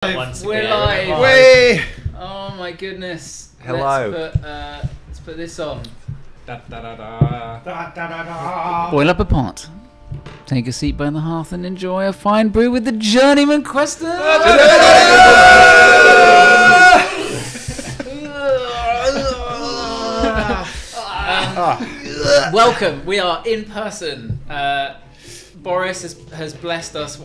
We're live. Way. Oh my goodness. Hello. Let's put this on. Da-da-da-da. Boil up a pot. Take a seat by the hearth and enjoy a fine brew with the Journeyman Quester. Welcome. We are in person. Boris has blessed us,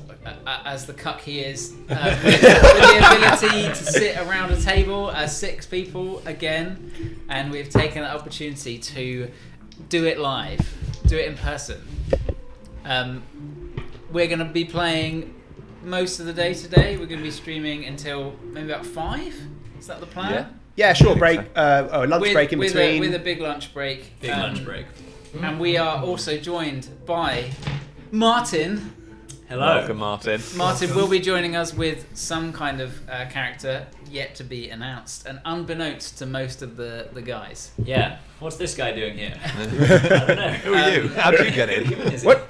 as the cuck he is, with the ability to sit around a table as 6 people again, and we've taken that opportunity to do it live, do it in person. We're going to be playing most of the day today. We're going to be streaming until maybe about 5. Is that the plan? Yeah, short break. Lunch break in between. With a big lunch break. And we are also joined by Martin. Hello. Welcome, Martin. Martin will be joining us with some kind of character yet to be announced, and unbeknownst to most of the guys. Yeah. What's this guy doing here? I don't know. Who are you? How did you get in? What?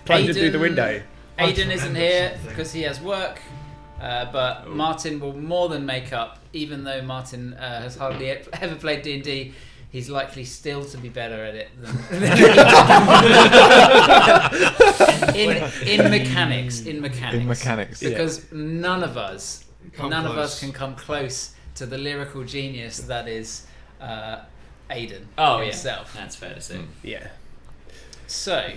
Plunged through the window. Aidan isn't here because he has work, but Martin will more than make up. Even though Martin has hardly ever played D&D, he's likely still to be better at it than in mechanics. Because none of us can come close to the lyrical genius that is Aidan himself. Yeah. That's fair to say. Yeah. So,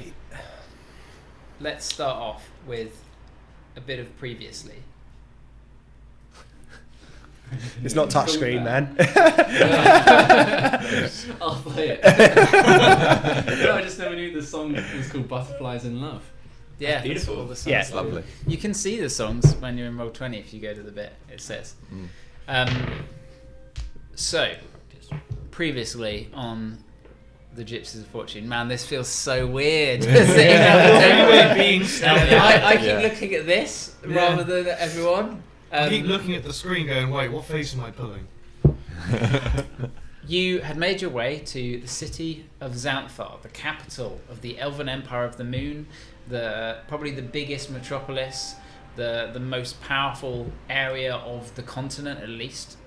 let's start off with a bit of previously. It's not touchscreen, man. I'll play it. I just never knew the song was called Butterflies in Love. Yeah, beautiful. All the songs. Yeah, it's lovely. You can see the songs when you're in Roll20 if you go to the bit, it says. So, previously on the Gypsies of Fortune. Man, this feels so weird. I keep looking at this rather than at everyone. I keep looking at the screen going, wait, what face am I pulling? You had made your way to the city of Xanthar, the capital of the Elven Empire of the Moon, probably the biggest metropolis, the most powerful area of the continent at least,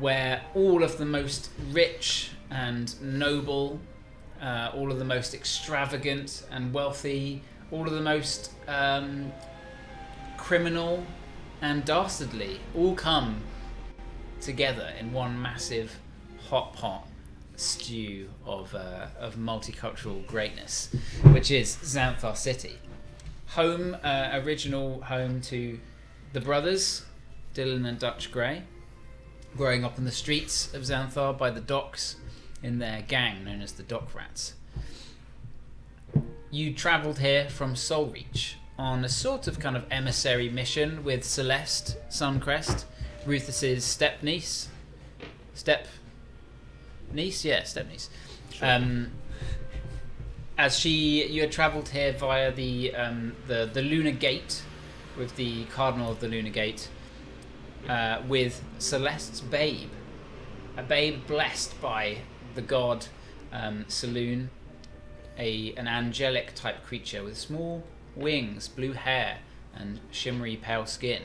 where all of the most rich and noble, all of the most extravagant and wealthy, all of the most criminal and dastardly all come together in one massive hot pot stew of multicultural greatness, which is Xanthar City. Original home to the brothers, Dylan and Dutch Gray, growing up in the streets of Xanthar by the docks in their gang known as the Dock Rats. You travelled here from Soulreach on a sort of kind of emissary mission with Celeste Suncrest, Rufus's step-niece. As you had travelled here via the Lunar Gate, with the Cardinal of the Lunar Gate, with Celeste's babe, a babe blessed by the god Saloon, an angelic type creature with small wings, blue hair, and shimmery pale skin.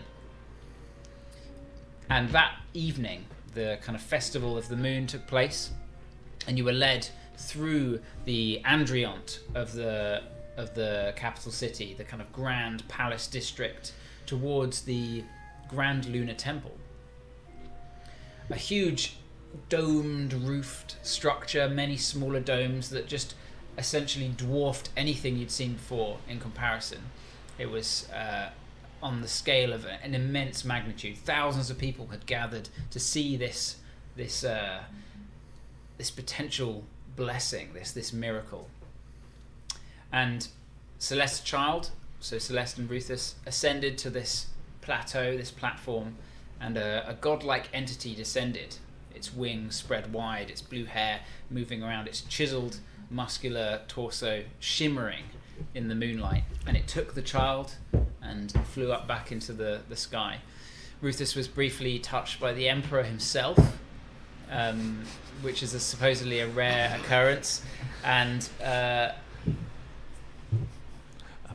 And that evening, the kind of festival of the moon took place, and you were led through the Andriont of the capital city, the kind of grand palace district, towards the Grand Lunar Temple. A huge domed roofed structure, many smaller domes that just essentially dwarfed anything you'd seen before in comparison. It was on the scale of an immense magnitude. Thousands of people had gathered to see this potential blessing, this miracle. And Celeste's child, so Celeste and Rufus, ascended to this plateau, this platform, and a godlike entity descended. Its wings spread wide, its blue hair moving around, its chiseled muscular torso shimmering in the moonlight, and it took the child and flew up back into the sky. Rufus was briefly touched by the Emperor himself, which is supposedly a rare occurrence, and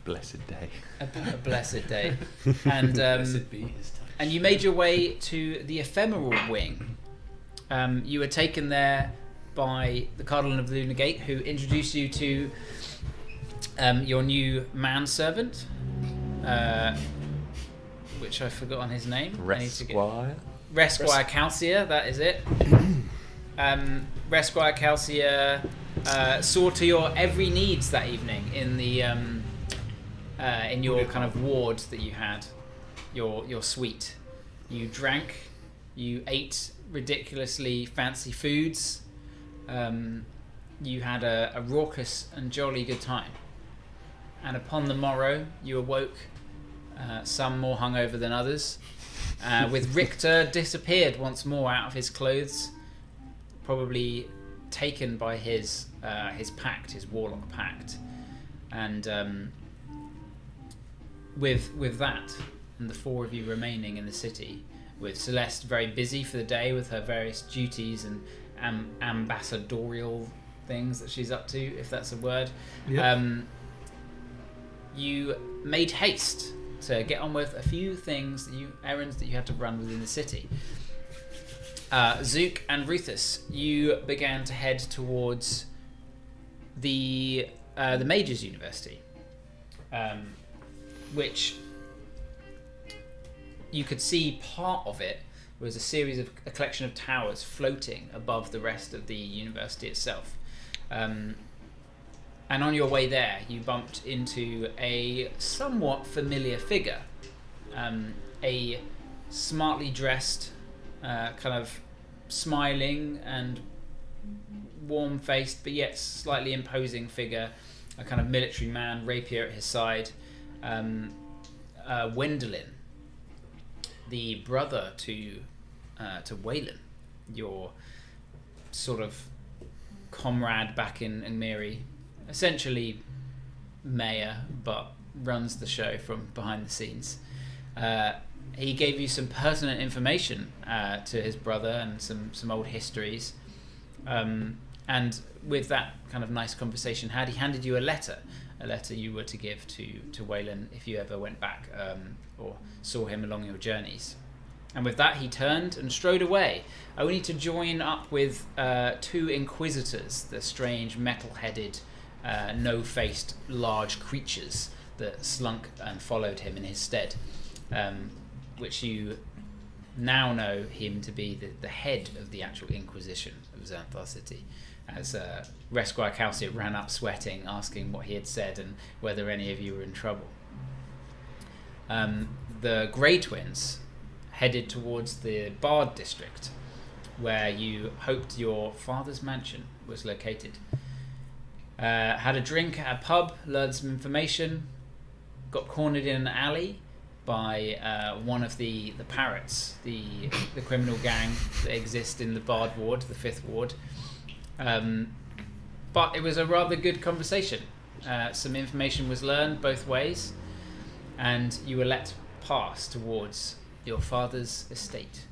blessed day. A blessed day. And Blessed be his touch. and you made your way to the ephemeral wing. You were taken there by the Cardinal of the Lunar Gate, who introduced you to your new manservant, which I've forgotten his name. Resquire? Resquire Calcia, that is it. Resquire Calcia saw to your every needs that evening in the in your kind of ward that you had, your suite. You drank, you ate ridiculously fancy foods. You had a raucous and jolly good time. And upon the morrow, you awoke, some more hungover than others, with Richter disappeared once more out of his clothes, probably taken by his pact, his warlock pact. And with that, and the four of you remaining in the city, with Celeste very busy for the day with her various duties and ambassadorial things that she's up to, if that's a word. Yep. You made haste to get on with a few errands that you had to run within the city. Zook and Ruthus, you began to head towards the Mages University, which you could see part of it was a collection of towers floating above the rest of the university itself. And on your way there, you bumped into a somewhat familiar figure, a smartly dressed, kind of smiling and warm-faced, but yet slightly imposing figure, a kind of military man, rapier at his side, Wendelin, the brother to Waylon, your sort of comrade back in Miri, essentially mayor, but runs the show from behind the scenes. He gave you some pertinent information to his brother and some old histories, and with that kind of nice conversation he handed you a letter you were to give to Waylon if you ever went back or saw him along your journeys. And with that, he turned and strode away, only to join up with two inquisitors, the strange metal-headed, no-faced, large creatures that slunk and followed him in his stead, which you now know him to be the head of the actual Inquisition of Xanthar City, as Resquire Calcium ran up sweating, asking what he had said and whether any of you were in trouble. The Grey Twins headed towards the Bard district, where you hoped your father's mansion was located. Had a drink at a pub, learned some information, got cornered in an alley by one of the parrots, the criminal gang that exist in the Bard ward, the 5th ward. But it was a rather good conversation. Some information was learned both ways, and you were let pass towards your father's estate.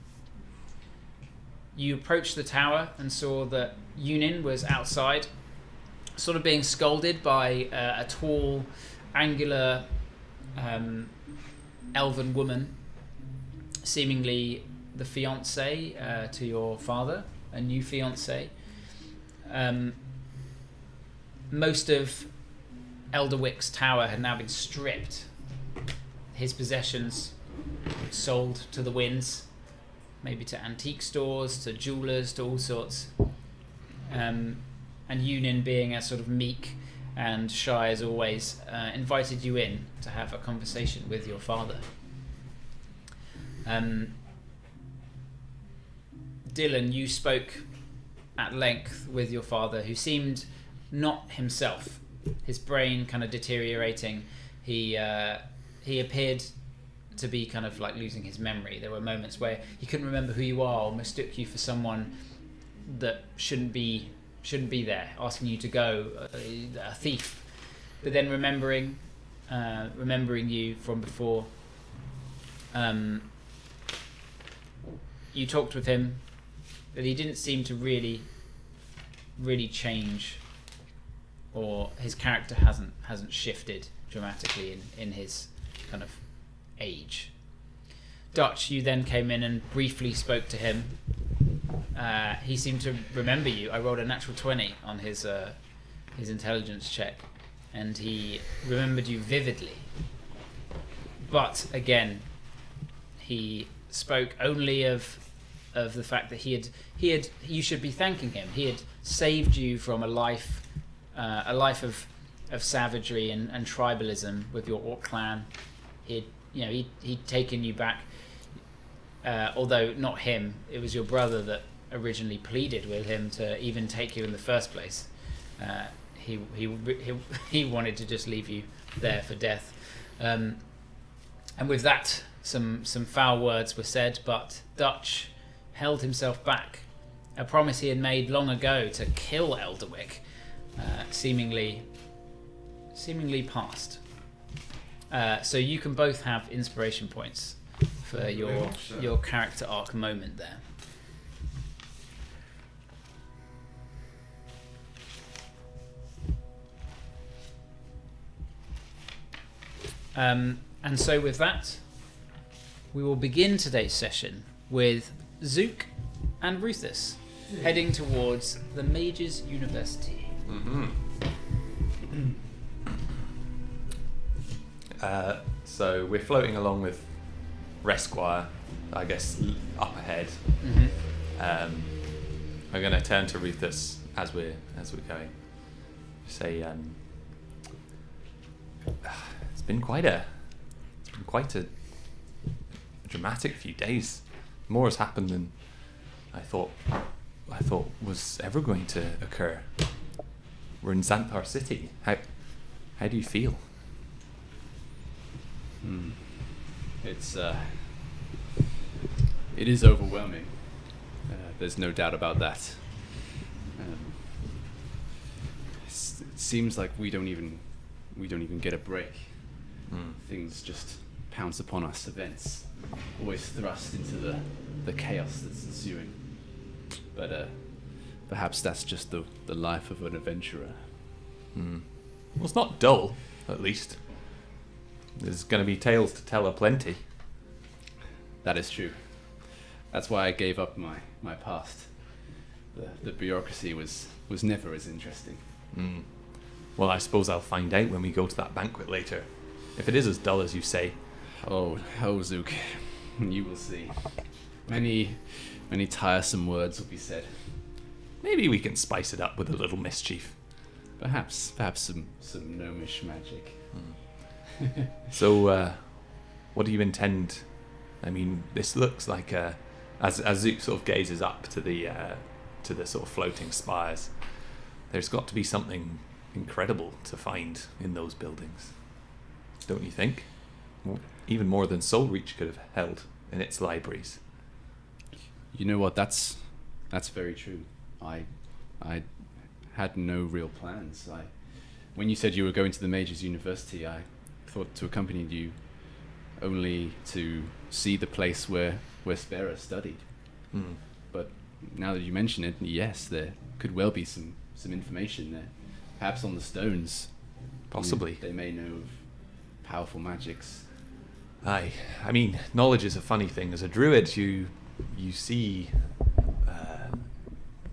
You approached the tower and saw that Yunin was outside, sort of being scolded by a tall, angular, elven woman, seemingly the fiancée to your father, a new fiancée. Most of Elderwick's tower had now been stripped, his possessions sold to the winds, maybe to antique stores, to jewelers, to all sorts. And Yunin, being as sort of meek and shy as always, invited you in to have a conversation with your father. Dylan, you spoke at length with your father, who seemed not himself, his brain kind of deteriorating. He appeared to be kind of like losing his memory. There were moments where he couldn't remember who you are, or mistook you for someone that shouldn't be there, asking you to go, a thief. But then remembering you from before, you talked with him, but he didn't seem to really change or his character hasn't shifted dramatically in his kind of age. Dutch, you then came in and briefly spoke to him. He seemed to remember you. I rolled a natural 20 on his intelligence check, and he remembered you vividly. But again, he spoke only of the fact that you should be thanking him. He had saved you from a life of savagery and tribalism with your orc clan. He'd taken you back. Although not him, it was your brother that originally pleaded with him to even take you in the first place. He wanted to just leave you there for death. And with that, some foul words were said, but Dutch held himself back. A promise he had made long ago to kill Elderwick, seemingly past. So you can both have inspiration points for your character arc moment there. And so with that, we will begin today's session with Zook and Ruthus heading towards the Mages University. So we're floating along with Resquire, I guess, up ahead. I'm going to turn to Ruthus as we're going. Say, it's been quite a dramatic few days. More has happened than I thought was ever going to occur. We're in Xanthar City. How do you feel? It is overwhelming. There's no doubt about that. It seems like we don't even get a break. Things just pounce upon us. Events always thrust into the chaos that's ensuing. But perhaps that's just the life of an adventurer. Well, it's not dull, at least. There's going to be tales to tell aplenty. That is true. That's why I gave up my past. The bureaucracy was never as interesting. Well, I suppose I'll find out when we go to that banquet later. If it is as dull as you say. Oh, Zook, you will see. Many tiresome words will be said. Maybe we can spice it up with a little mischief. Perhaps some gnomish magic. So, what do you intend? I mean, this looks like as Zook sort of gazes up to the sort of floating spires. There's got to be something incredible to find in those buildings, don't you think? Even more than Soulreach could have held in its libraries. You know what? That's very true. I had no real plans. When you said you were going to the Mages University, I thought to accompany you only to see the place where Spera studied. But now that you mention it, yes, there could well be some information there. Perhaps on the stones. Possibly. They may know of powerful magics. Aye. I mean, knowledge is a funny thing. As a druid, you see,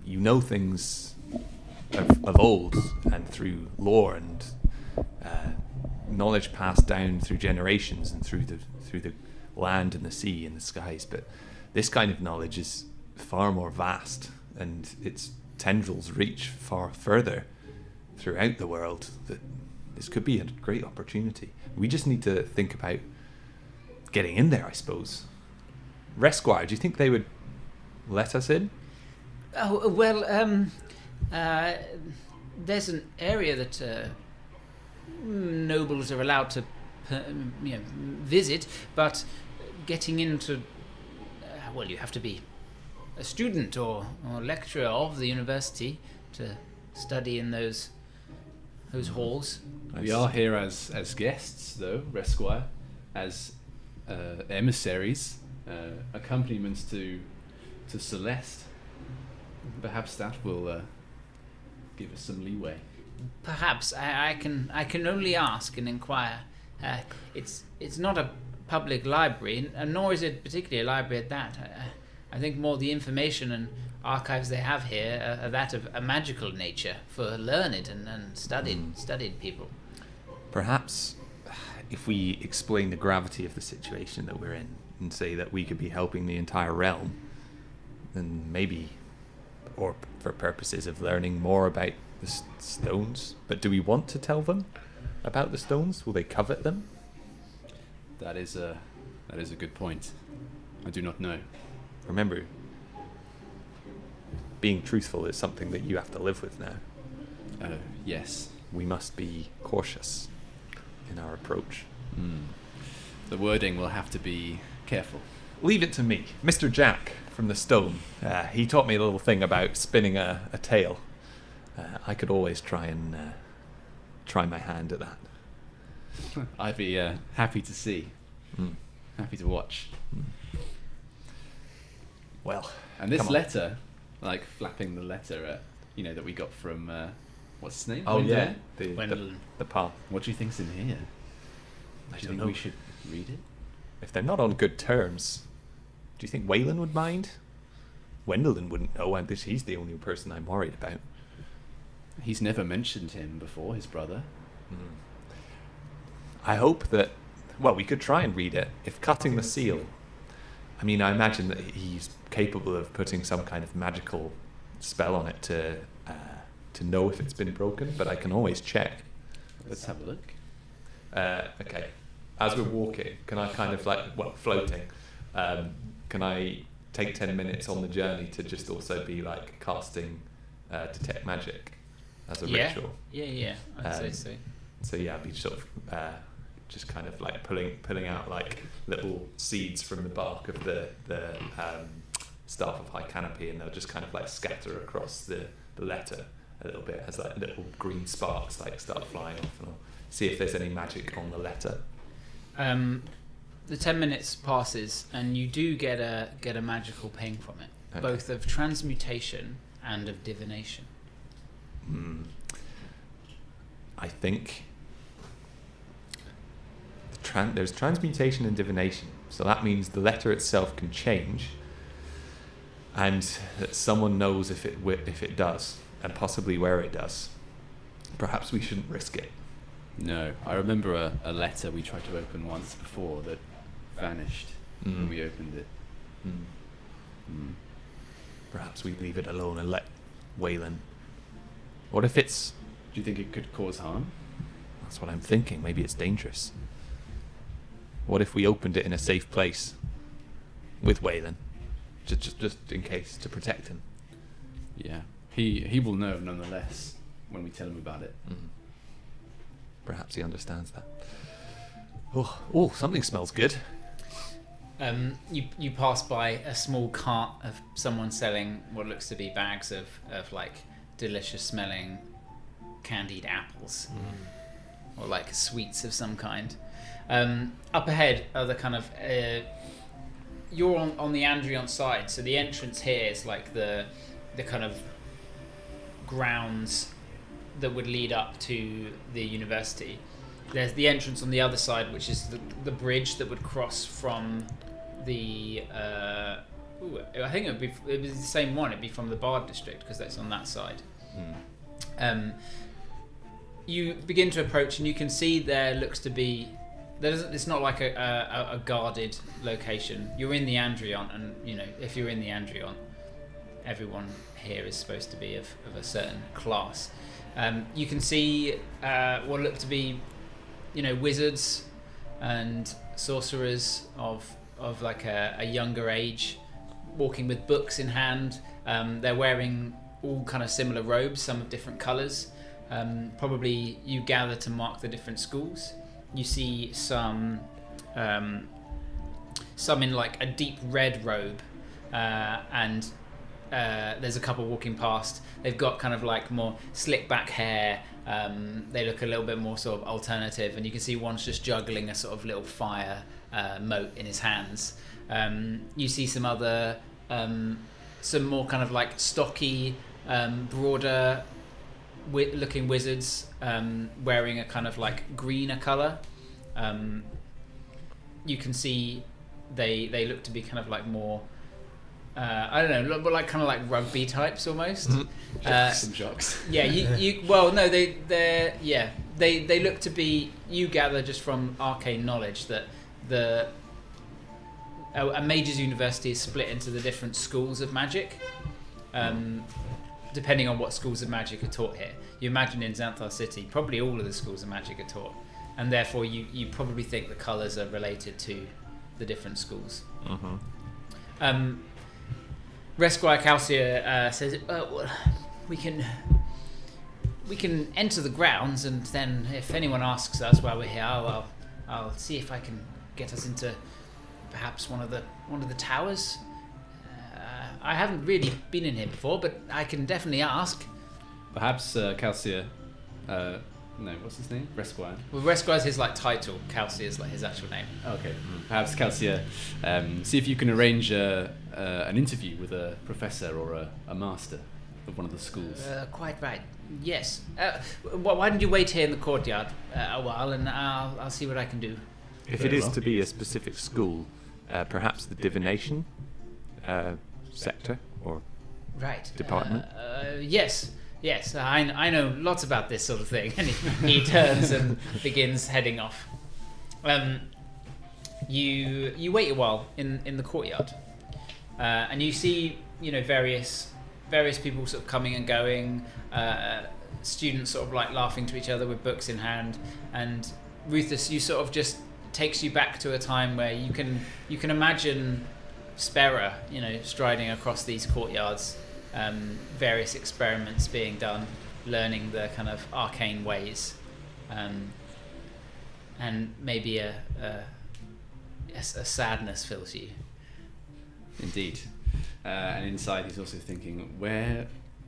you know things of old and through lore and knowledge passed down through generations and through the land and the sea and the skies. But this kind of knowledge is far more vast, and its tendrils reach far further throughout the world. That this could be a great opportunity. We just need to think about getting in there, I suppose. Resquire, do you think they would let us in? Oh, well, there's an area that nobles are allowed to visit, but getting into... well, you have to be a student or lecturer of the university to study in those halls. We are here as guests, though, Resquire, as emissaries, accompaniments to Celeste. Perhaps that will give us some leeway. Perhaps I can only ask and inquire. It's not a public library, and nor is it particularly a library at that. I think more the information and archives they have here are that of a magical nature for learned and studied people. Perhaps if we explain the gravity of the situation that we're in and say that we could be helping the entire realm, then maybe, or for purposes of learning more about the stones. But do we want to tell them about the stones? Will they covet them? That is a good point. I do not know. Remember, being truthful is something that you have to live with now. Yes. We must be cautious in our approach. The wording will have to be careful. Leave it to me. Mr. Jack from the stone. He taught me a little thing about spinning a tale. I could always try my hand at that. I'd be happy to see. Happy to watch. Well, and this come on. letter, like flapping the letter, that we got from what's his name? Oh Wendell? yeah, Gwendolyn. the path. What do you think's in here? I Do you don't think know. we should read it? If they're not on good terms, do you think Waylon would mind? Gwendolyn wouldn't know. He's the only person I'm worried about. He's never mentioned him before, his brother. I hope that. Well, we could try and read it. If cutting the seal. I mean, I imagine that he's capable of putting some kind of magical spell on it to know if it's been broken. But I can always check. Let's have a look. Okay. As we're walking, can I kind of floating? Can I take 10 minutes on the journey to just also be like casting detect magic as a ritual? Yeah. I'd say so. So yeah, I'd be sort of just kind of like pulling out like little seeds from the bark of the staff of high canopy, and they'll just kind of like scatter across the letter a little bit as like little green sparks like start flying off, and I'll see if there's any magic on the letter. The 10 minutes passes, and you do get a magical ping from it, Okay. both of transmutation and of divination. I think there's transmutation and divination, so that means the letter itself can change, and that someone knows if it does, and possibly where it does. Perhaps we shouldn't risk it. No, I remember a letter we tried to open once before that vanished when we opened it. Perhaps we leave it alone and let Waylon. What if it's... Do you think it could cause harm? That's what I'm thinking. Maybe it's dangerous. What if we opened it in a safe place with Waylon, just in case, to protect him? Yeah, he will know nonetheless when we tell him about it. Perhaps he understands that. Oh, something smells good. You pass by a small cart of someone selling what looks to be bags of like delicious smelling candied apples, or like sweets of some kind. Up ahead are the kind of you're on the Andrion side, so the entrance here is like the kind of grounds that would lead up to the university. There's the entrance on the other side, which is the bridge that would cross from the I think it would be the same one. It'd be from the Bard district, because that's on that side. You begin to approach, and you can see there looks to be it's not like a guarded location. You're in the Andrion, and if you're in the Andrion, everyone here is supposed to be of a certain class. You can see what look to be wizards and sorcerers of like a younger age, walking with books in hand. They're wearing all kind of similar robes, some of different colours. Probably you gather to mark the different schools. You see some in like a deep red robe, and there's a couple walking past. They've got kind of like more slick back hair. They look a little bit more sort of alternative, and you can see one's just juggling a sort of little fire mote in his hands. You see some other, some more kind of like stocky, broader looking wizards wearing a kind of like greener color. You can see they look to be kind of like more I don't know, like kind of like rugby types almost. Some jocks. Yeah, you well no they look to be, you gather just from arcane knowledge that a mage's university is split into the different schools of magic, depending on what schools of magic are taught here. You imagine in Xanthar City probably all of the schools of magic are taught, and therefore you probably think the colours are related to the different schools. Resquire Calcia says, well, we can enter the grounds, and then if anyone asks us while we're here, I'll see if I can get us into perhaps one of the towers. I haven't really been in here before, but I can definitely ask. Perhaps Calcia. No, what's his name? Resquire. Well, Resquire's his like title. Calcia is like his actual name. Okay. Perhaps Calcia. See if you can arrange an interview with a professor or a master of one of the schools. Quite right. Yes. Why don't you wait here in the courtyard a while, and I'll see what I can do. If it is to be a specific school, perhaps the divination sector or department. Yes. I know lots about this sort of thing. And he turns and begins heading off. You wait a while in the courtyard, and you see various people sort of coming and going. Students sort of like laughing to each other with books in hand, and Rufus, you sort of just takes you back to a time where you can imagine Sparrow, striding across these courtyards, various experiments being done, learning the kind of arcane ways, and maybe a sadness fills you. Indeed. And inside he's also thinking,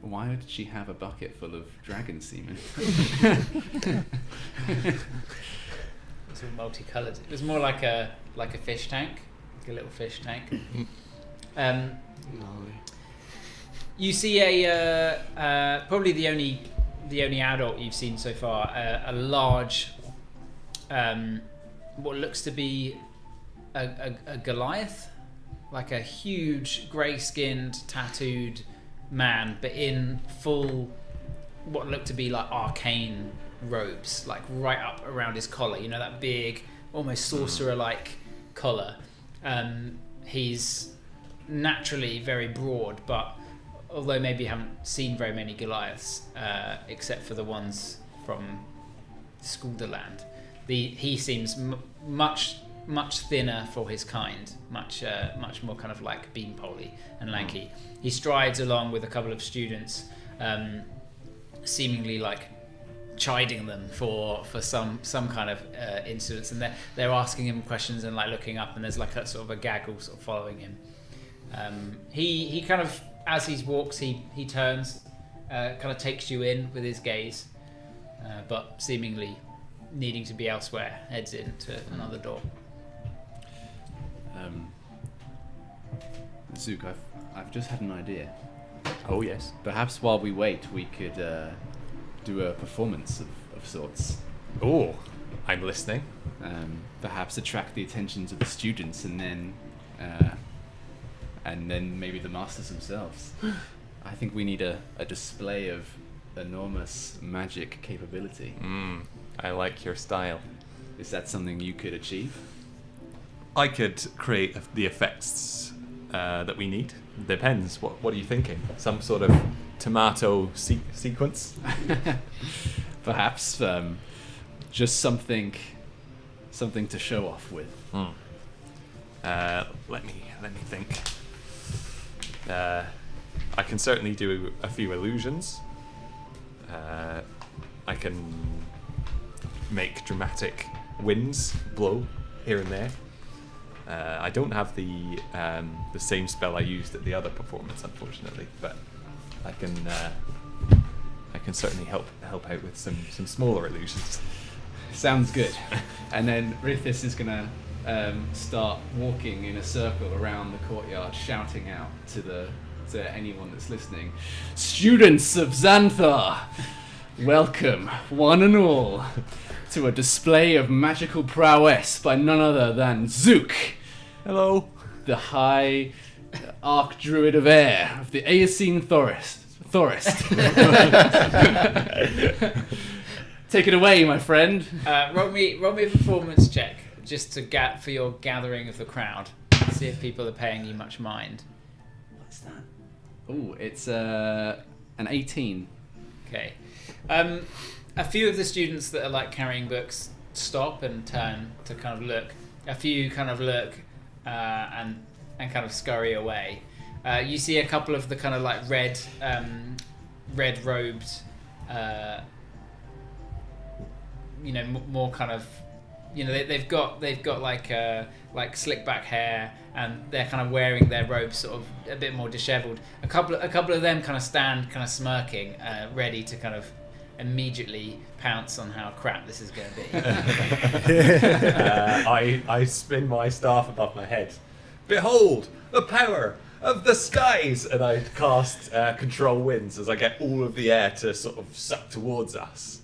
why did she have a bucket full of dragon semen? It's all multicolored. It was more like a fish tank, like a little fish tank. You see probably the only adult you've seen so far, a large, what looks to be a Goliath, like a huge grey-skinned, tattooed man, but in full what looked to be like arcane robes, like right up around his collar. That big, almost sorcerer-like collar. He's naturally very broad, but although maybe you haven't seen very many Goliaths, except for the ones from Skulderland, he seems much thinner for his kind, much more kind of like beanpole-y and lanky. He strides along with a couple of students, seemingly like chiding them for some kind of incidents, and they're asking him questions and like looking up, and there's like a sort of a gaggle sort of following him. He kind of, as he walks, he turns, kind of takes you in with his gaze, but seemingly needing to be elsewhere, heads into another door. Zook, I've just had an idea. Oh yes. Perhaps while we wait, we could do a performance of sorts. Oh, I'm listening. Perhaps attract the attentions of the students, and then maybe the masters themselves. I think we need a display of enormous magic capability. I like your style. Is that something you could achieve? I could create the effects that we need. Depends. What are you thinking? Some sort of tomato sequence? Perhaps just something to show off with. Let me think. I can certainly do a few illusions. I can make dramatic winds blow here and there. I don't have the same spell I used at the other performance, unfortunately, but I can certainly help out with some smaller illusions. Sounds good. And then Rithis is gonna start walking in a circle around the courtyard, shouting out to anyone that's listening, "Students of Xanthar, Welcome, one and all, to a display of magical prowess by none other than Zook, Hello. the High Archdruid of Air of the Aeocene Forest. Take it away, my friend. Roll me a performance check just to for your gathering of the crowd. See if people are paying you much mind. What's that? Oh, it's an 18. Okay. A few of the students that are like carrying books stop and turn to kind of look. A few kind of look and kind of scurry away. You see a couple of the kind of like red robed, more kind of, they've got like slick back hair, and they're kind of wearing their robes sort of a bit more disheveled. A couple of them kind of stand kind of smirking, ready to kind of immediately pounce on how crap this is going to be. I spin my staff above my head. Behold, the power of the skies! And I cast Control Winds as I get all of the air to sort of suck towards us.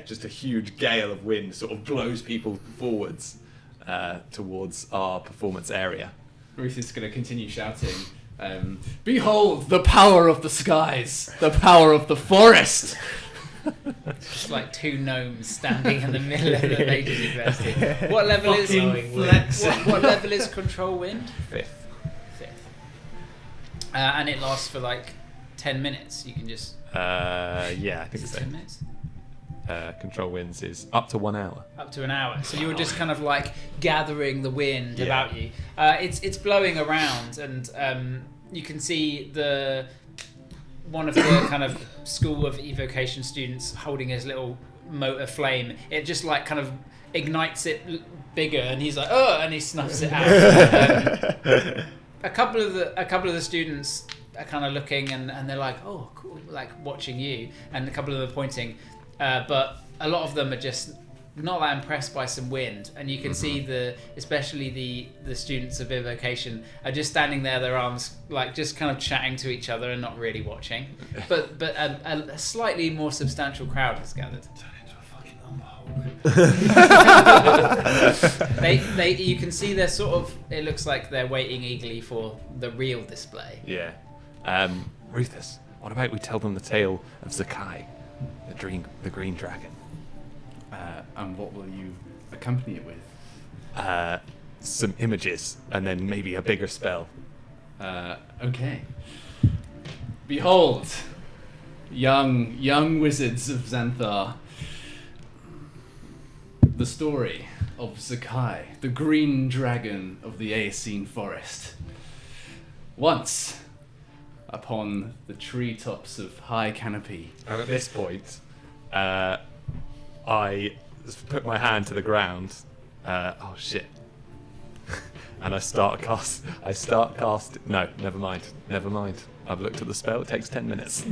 Just a huge gale of wind sort of blows people forwards towards our performance area. Ruth is going to continue shouting, behold the power of the skies, the power of the forest! Just like two gnomes standing in the middle of the Mages University. What level is what level is Control Wind? Fifth. And it lasts for like 10 minutes. You can just. I think Is it so. 10 minutes? Control Winds is up to 1 hour. Up to an hour. So you were just kind of like gathering the wind about you. It's blowing around, and you can see one of the kind of School of Evocation students holding his little motor flame. It just like kind of ignites it bigger, and he's like, oh, and he snuffs it out. A couple of the students are kind of looking, and they're like, oh, cool, like watching you, and a couple of them are pointing, but a lot of them are just not that impressed by some wind, and you can see especially the students of Evocation are just standing there, their arms like just kind of chatting to each other and not really watching. But a slightly more substantial crowd has gathered. You can see they're sort of. It looks like they're waiting eagerly for the real display. Yeah. Rufus, what about we tell them the tale of Zakai, the green dragon? And what will you accompany it with? Some images, and then maybe a bigger spell. Okay. Behold, young wizards of Xanthar, the story of Zakai, the green dragon of the Aeocene forest. Once, upon the treetops of High Canopy. And at this point, I put my hand to the ground. Oh shit! And I start cast. No, never mind. I've looked at the spell. It takes 10 minutes.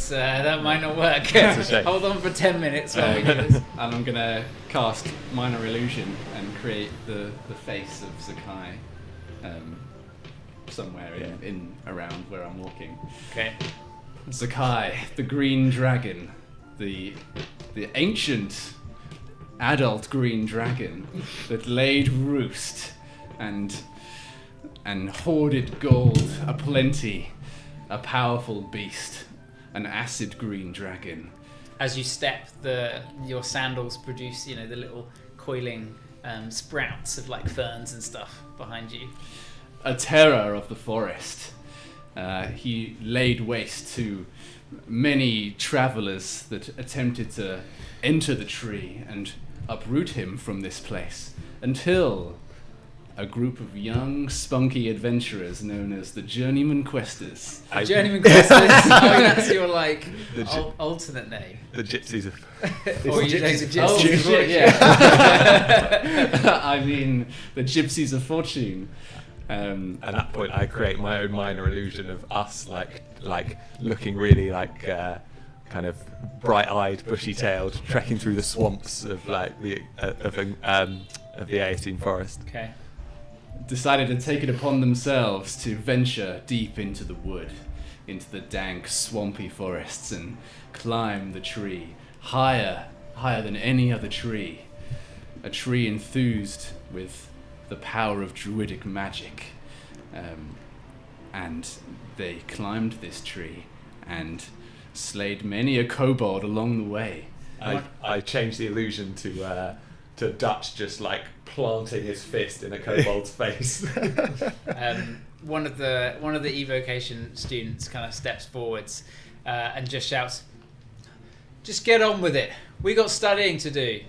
That might not work. That's a shame. Hold on for 10 minutes while we do this. And I'm gonna cast Minor Illusion and create the face of Zakai somewhere in around where I'm walking. Okay. Zakai, the green dragon, the ancient adult green dragon that laid roost and hoarded gold aplenty, a powerful beast, an acid green dragon. As you step, your sandals produce, the little coiling sprouts of like ferns and stuff behind you. A terror of the forest. He laid waste to many travelers that attempted to enter the tree and uproot him from this place, until a group of young, spunky adventurers known as the Journeyman Questers. Journeyman Questers? That's your alternate name. The Gypsies of... Or you say the Gypsies Oh, of shit, Fortune. yeah. I mean, the Gypsies of Fortune. At that point, I create my own minor illusion of us, like looking really like kind of bright-eyed, bushy-tailed, trekking through the swamps of like the Aeocene forest. Okay. Decided to take it upon themselves to venture deep into the wood into the dank, swampy forests and climb the tree, higher than any other tree. A tree enthused with the power of druidic magic. And they climbed this tree and slayed many a kobold along the way. I changed the illusion to Dutch just like planting his fist in a kobold's face. One of the evocation students kind of steps forwards and just shouts, "Just get on with it. We got studying to do.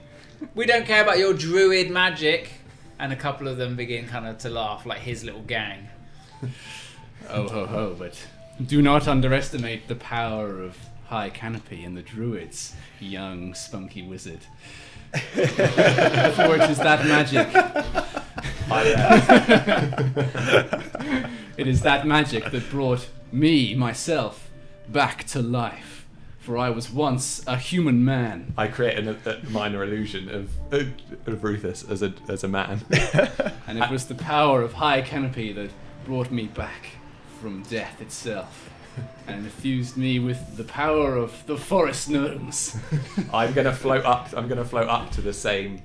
We don't care about your druid magic." And a couple of them begin kind of to laugh, like his little gang. Oh ho ho, but do not underestimate the power of High Canopy and the druids, young spunky wizard. For it is that magic. It is that magic that brought me, myself, back to life. For I was once a human man. I create a minor illusion of Rufus as a man. And it was the power of High Canopy that brought me back from death itself, and infused me with the power of the forest gnomes. I'm gonna float up to the same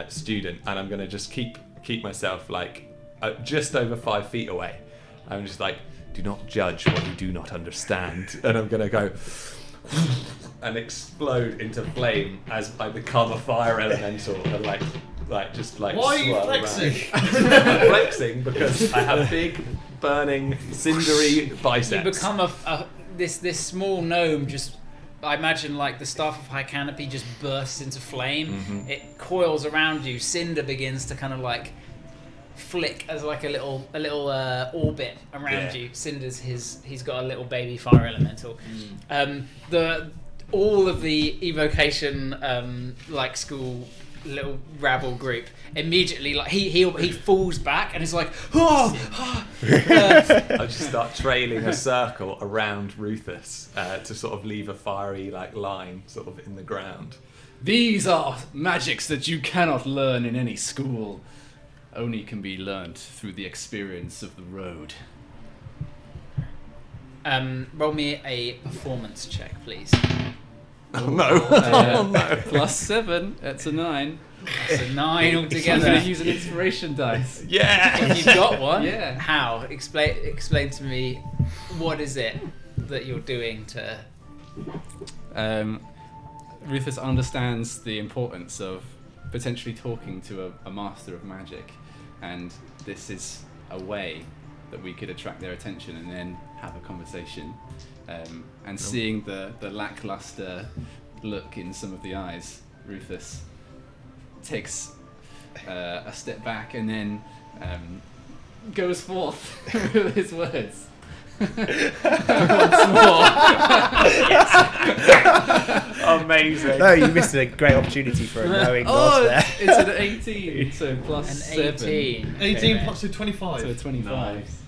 student, and I'm gonna just keep myself like just over 5 feet away. I'm just like, do not judge what you do not understand, and I'm gonna go and explode into flame as I become a fire elemental and like just like. Why are you swirl flexing? around. I'm flexing because I have big, burning, cindery biceps. You become this small gnome. Just, I imagine like the staff of High Canopy just bursts into flame. Mm-hmm. It coils around you. Cinder begins to kind of like flick as like a little orbit around you. Cinder's he's got a little baby fire elemental. All of the evocation like school little rabble group immediately like he falls back and is like, I just start trailing a circle around Rufus to sort of leave a fiery like line sort of in the ground. These are magics that you cannot learn in any school. Only can be learnt through the experience of the road. Roll me a performance check, please. Oh no! +7. That's a 9. That's a 9 I'm altogether. going to use an inspiration dice. Yeah. If you've got one, Yeah. How? Explain to me, what is it that you're doing to? Rufus understands the importance of potentially talking to a master of magic, and this is a way that we could attract their attention and then have a conversation. And seeing the lackluster look in some of the eyes, Rufus takes a step back and then goes forth with his words. Once more. Amazing. No, you missed a great opportunity for a knowing loss there. It's an 18, so plus An 7. 18. 18 Okay, plus 25. So 25. Nice.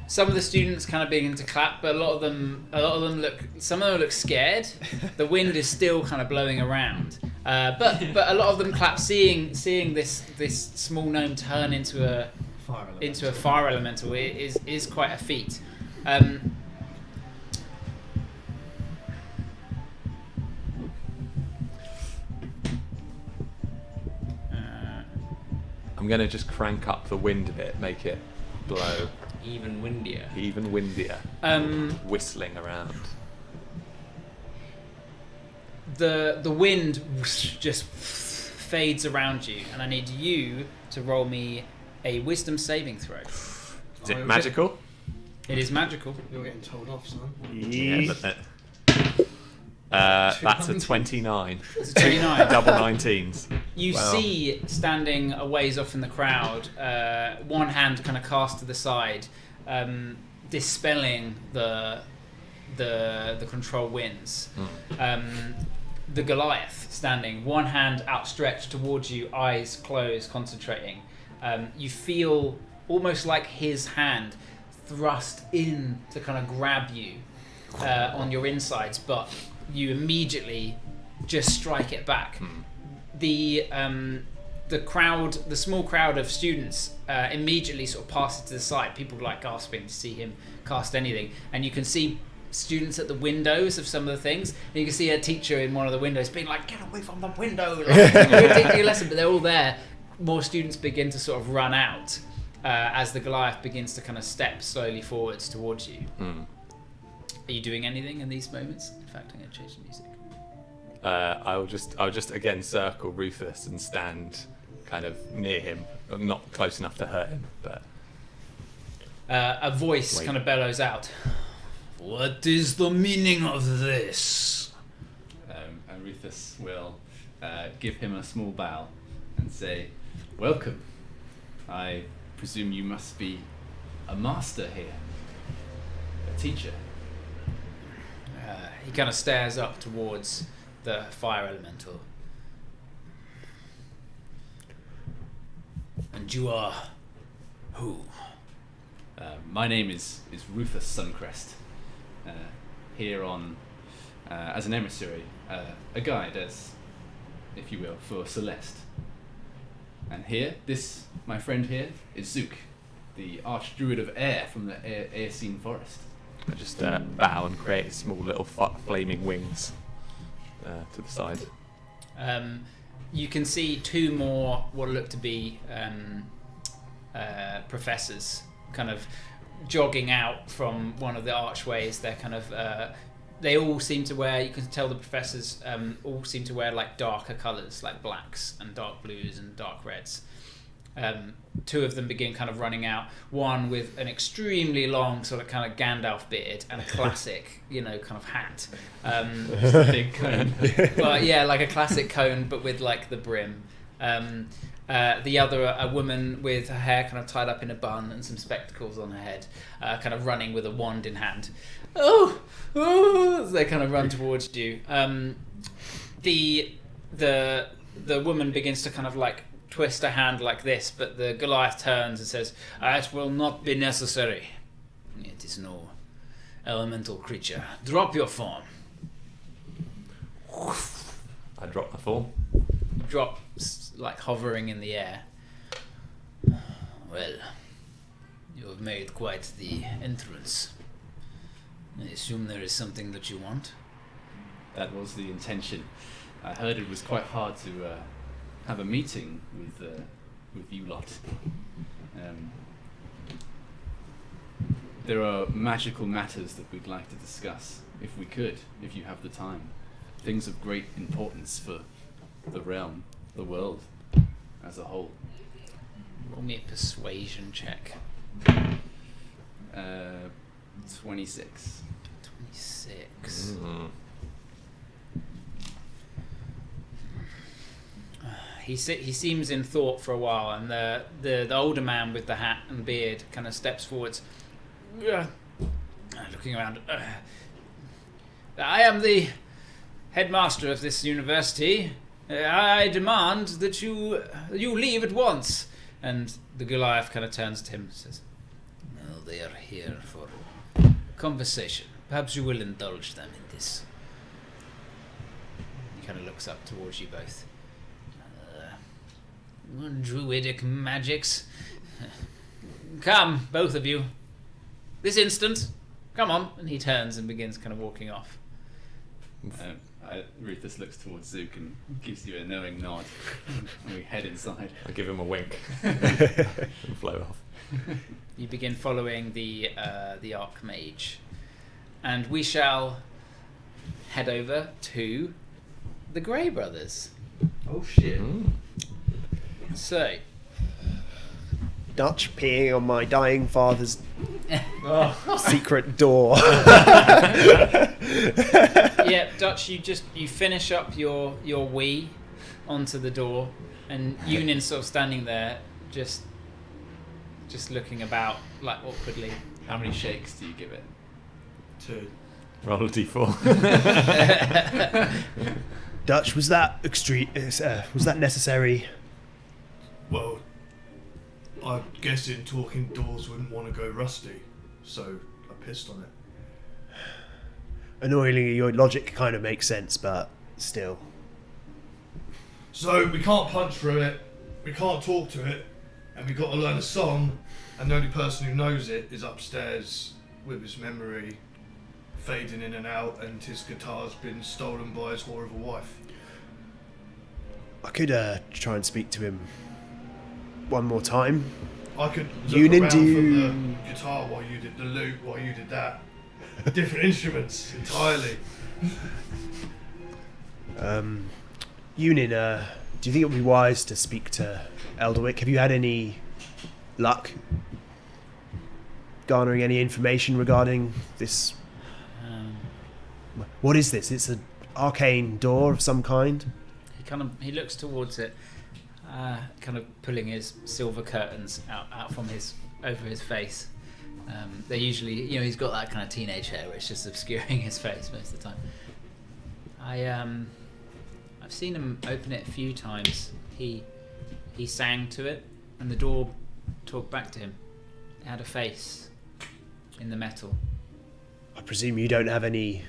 Some of the students kind of begin to clap, but a lot of them look scared. The wind is still kind of blowing around, but a lot of them clap, seeing this small gnome turn into a fire elemental. It is quite a feat. I'm gonna just crank up the wind a bit, make it blow Even windier. even windier, whistling around. The wind just fades around you, and I need you to roll me a wisdom saving throw. Is it magical? It is magical. You're getting told off, son. Yeah, but that's a 29. It's a 29. Double 19s. You Wow. see, standing a ways off in the crowd, one hand kind of cast to the side, dispelling the control winds. The Goliath standing, one hand outstretched towards you, eyes closed, concentrating. You feel almost like his hand thrust in to kind of grab you on your insides, but you immediately just strike it back. the crowd, the small crowd of students, immediately sort of passes to the side. People like gasping to see him cast anything, and you can see students at the windows of some of the things, and you can see a teacher in one of the windows being like, "Get away from the window!" Like, "You're taking your lesson," but they're all there. More students begin to sort of run out as the Goliath begins to kind of step slowly forwards towards you. Are you doing anything in these moments? In fact, I'm going to change the music. I'll just again circle Rufus and stand kind of near him, not close enough to hurt him, but a voice kind of bellows out, "What is the meaning of this?" And Rufus will give him a small bow and say, "Welcome. I presume you must be a master here, a teacher." He kind of stares up towards the fire elemental. "And you are who?" My name is Rufus Suncrest. Here on as an emissary, a guide, as if you will, for Celeste. And here, my friend here, is Zook, the Archdruid of Air from the Aircene Forest. I just bow and create small little flaming wings to the side. You can see two more what look to be professors kind of jogging out from one of the archways. They're kind of they all seem to wear, you can tell the professors all seem to wear like darker colours, like blacks and dark blues and dark reds. Two of them begin kind of running out, one with an extremely long sort of kind of Gandalf beard and a classic, kind of hat. Just a big cone. Well, yeah, like a classic cone, but with like the brim. The other, a woman with her hair kind of tied up in a bun and some spectacles on her head, kind of running with a wand in hand. Oh, as they kind of run towards you. The woman begins to kind of like twist a hand like this, but the Goliath turns and says, "It will not be necessary. It is no elemental creature. Drop your form." I drop my form. Drop, like hovering in the air. "Well, you have made quite the entrance. I assume there is something that you want." That was the intention. I heard it was quite hard to have a meeting with you lot. There are magical matters that we'd like to discuss, if we could, if you have the time. Things of great importance for the realm, the world as a whole. Roll me a persuasion check. 26. 26. He seems in thought for a while, and the older man with the hat and beard kind of steps forwards, looking around. "I am the headmaster of this university. I demand that you leave at once." And the Goliath kind of turns to him and says, "Well, they are here for conversation. Perhaps you will indulge them in this." He kind of looks up towards you both. "Druidic magics. Come, both of you. This instant. Come on." And he turns and begins kind of walking off. Rufus looks towards Zook and gives you a knowing nod. And we head inside. I give him a wink and flow off. You begin following the Archmage, and we shall head over to the Grey Brothers. Oh shit. So, Dutch peeing on my dying father's secret door. yeah, Dutch, you finish up your wee onto the door, and Union's sort of standing there, just looking about like awkwardly. How many shakes do you give it? 2. Roll a d4. Dutch, was that necessary? Well, I'm guessing talking doors wouldn't want to go rusty, so I pissed on it. Annoyingly, your logic kind of makes sense, but still. So we can't punch through it, we can't talk to it, and we've got to learn a song, and the only person who knows it is upstairs with his memory fading in and out, and his guitar's been stolen by his whore of a wife. I could try and speak to him one more time. I could look Yunin, around do for you- the guitar while you did the lute, while you did that. Different instruments entirely. Yunin, do you think it would be wise to speak to Elderwick? Have you had any luck garnering any information regarding this? What is this? It's an arcane door of some kind? He looks towards it, kind of pulling his silver curtains out from over his face. They're usually, he's got that kind of teenage hair which is just obscuring his face most of the time. I've seen him open it a few times. He sang to it, and the door talked back to him. It had a face in the metal. I presume you don't have any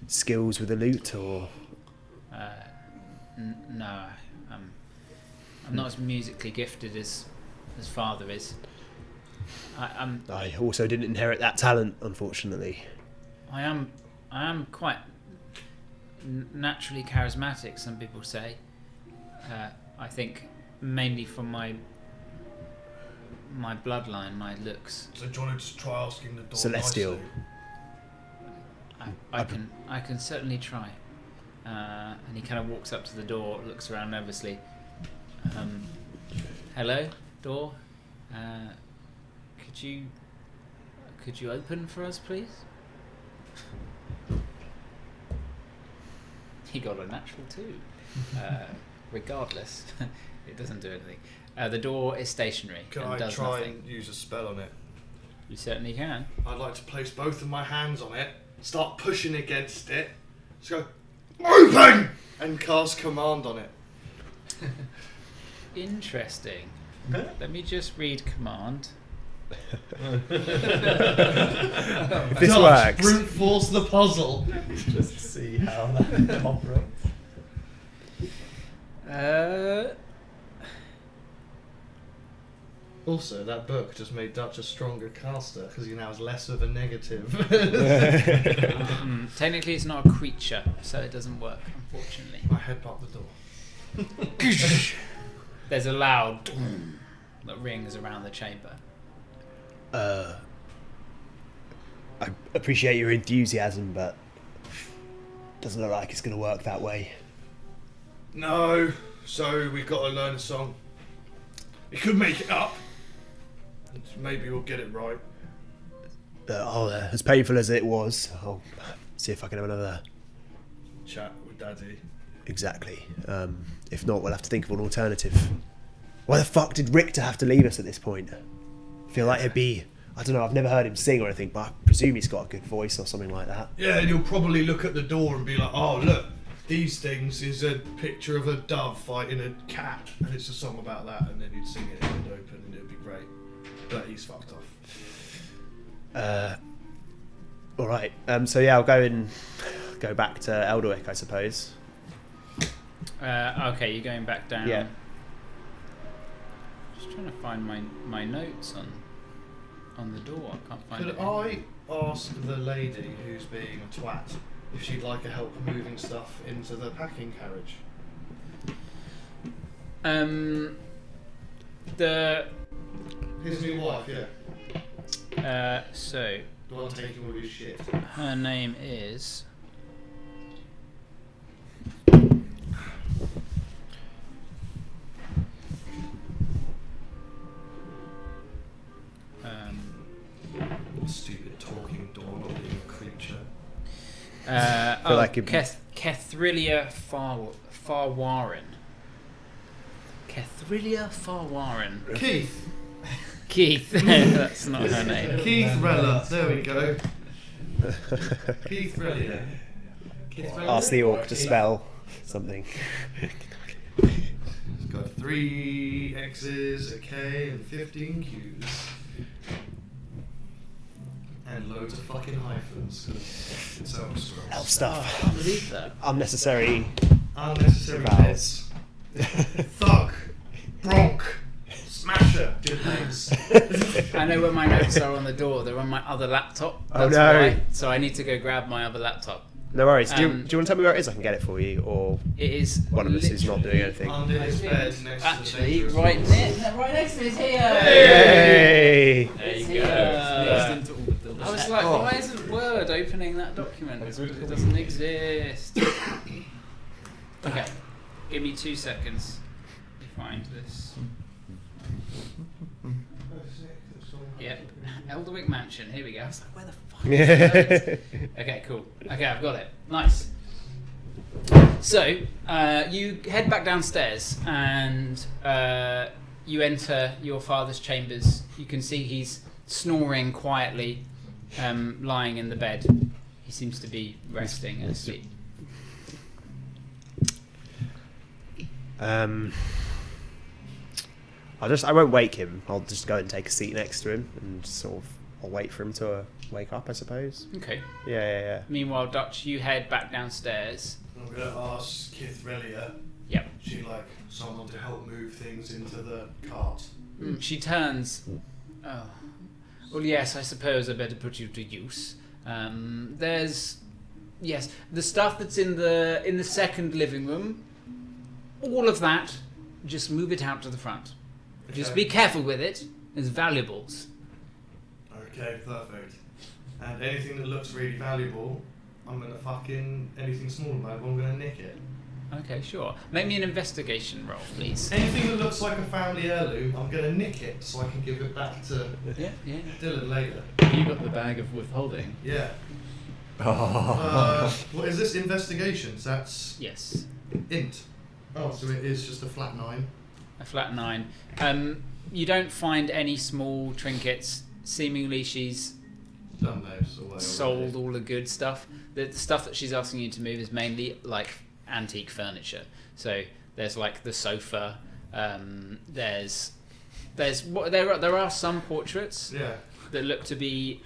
skills with the lute, or? No, I'm not as musically gifted as father is. I also didn't inherit that talent, unfortunately. I am quite naturally charismatic, some people say. I think mainly from my bloodline, my looks. So do you want to just try asking the door Celestial. nicely? I can certainly try. And he kind of walks up to the door, looks around nervously. Hello, door. Could you open for us, please? He got a natural 2. Regardless, it doesn't do anything. The door is stationary Can and I does try nothing. and use a spell on it? You certainly can. I'd like to place both of my hands on it, start pushing against it, just go, OPEN! And cast command on it. Interesting. Let me just read command. If this works. Brute force the puzzle. Just to see how that operates. Also, that book just made Dutch a stronger caster because he now has less of a negative. Technically, it's not a creature, so it doesn't work, unfortunately. I headbutt the door. There's a loud that rings around the chamber. I appreciate your enthusiasm, but doesn't look like it's going to work that way. No, so we've got to learn a song. We could make it up. And maybe we'll get it right. As painful as it was, I'll see if I can have another. Chat with Daddy. Exactly. If not, we'll have to think of an alternative. Why the fuck did Richter have to leave us at this point? I feel like it'd be... I don't know, I've never heard him sing or anything, but I presume he's got a good voice or something like that. Yeah, and you'll probably look at the door and be like, oh, look, these things is a picture of a dove fighting a cat, and it's a song about that, and then you'd sing it and it'd open and it'd be great. But he's fucked off. Alright, so yeah, I'll go back to Elderwick, I suppose. Okay, you're going back down. Yeah. Just trying to find my notes on the door. I can't find Could it. I ask the lady who's being a twat if she'd like a help moving stuff into the packing carriage? His new wife, yeah. So The one taking all his shit. her name is. Stupid talking door, not being a creature. like it- Kethrilia Farwarin. Kethrilia Farwarin. Keith! Keith. That's not her name. Keith Rella, there we go. Keith Rella. Ask the orc to spell something. It's got 3 X's, a K, and 15 Q's. And loads of fucking hyphens, because it's elf scrolls. Elf Oh, I stuff. can't believe that. Unnecessary. Unnecessary Vowels. bits. Thug. Bronk. Smasher. Good names. I know where my notes are on the door. They're on my other laptop. Oh, That's no. why. So I need to go grab my other laptop. No worries. Do you Um, want to tell me where it is? I can get it for you, or It is one of us is not doing anything. Under his bed next actually to the right next to me is here. Yay! There It's you go. here. Sneezed into all the I was like, why isn't Word opening that document? It doesn't exist. Okay, give me 2 seconds to find this. Yep, Elderwick Mansion. Here we go. I was like, where the fuck is that? Okay, cool. Okay, I've got it. Nice. So, you head back downstairs and you enter your father's chambers. You can see he's snoring quietly, lying in the bed. He seems to be resting and asleep. I won't wake him. I'll just go and take a seat next to him and I'll wait for him to wake up, I suppose. Okay. Yeah. Meanwhile, Dutch, you head back downstairs. I'm going to ask Kithrelia. Yep. She'd like someone to help move things into the cart. She turns. Oh. Well, yes, I suppose I better put you to use. There's, yes, the stuff that's in the second living room. All of that, just move it out to the front. Just be careful with it. It's valuables. Okay, perfect. And anything that looks really valuable, I'm gonna anything small and valuable, I'm gonna nick it. Okay, sure. Make me an investigation roll, please. Anything that looks like a family heirloom, I'm gonna nick it so I can give it back to Yeah. Dylan later. You got the bag of withholding. Yeah. What is this? Investigations? That's Yes. int. Oh, so it is just a flat 9. A flat 9. You don't find any small trinkets. Seemingly she's Done those away. sold all the good stuff. The stuff that she's asking you to move is mainly like antique furniture. So there's like the sofa. There are some portraits Yeah. that look to be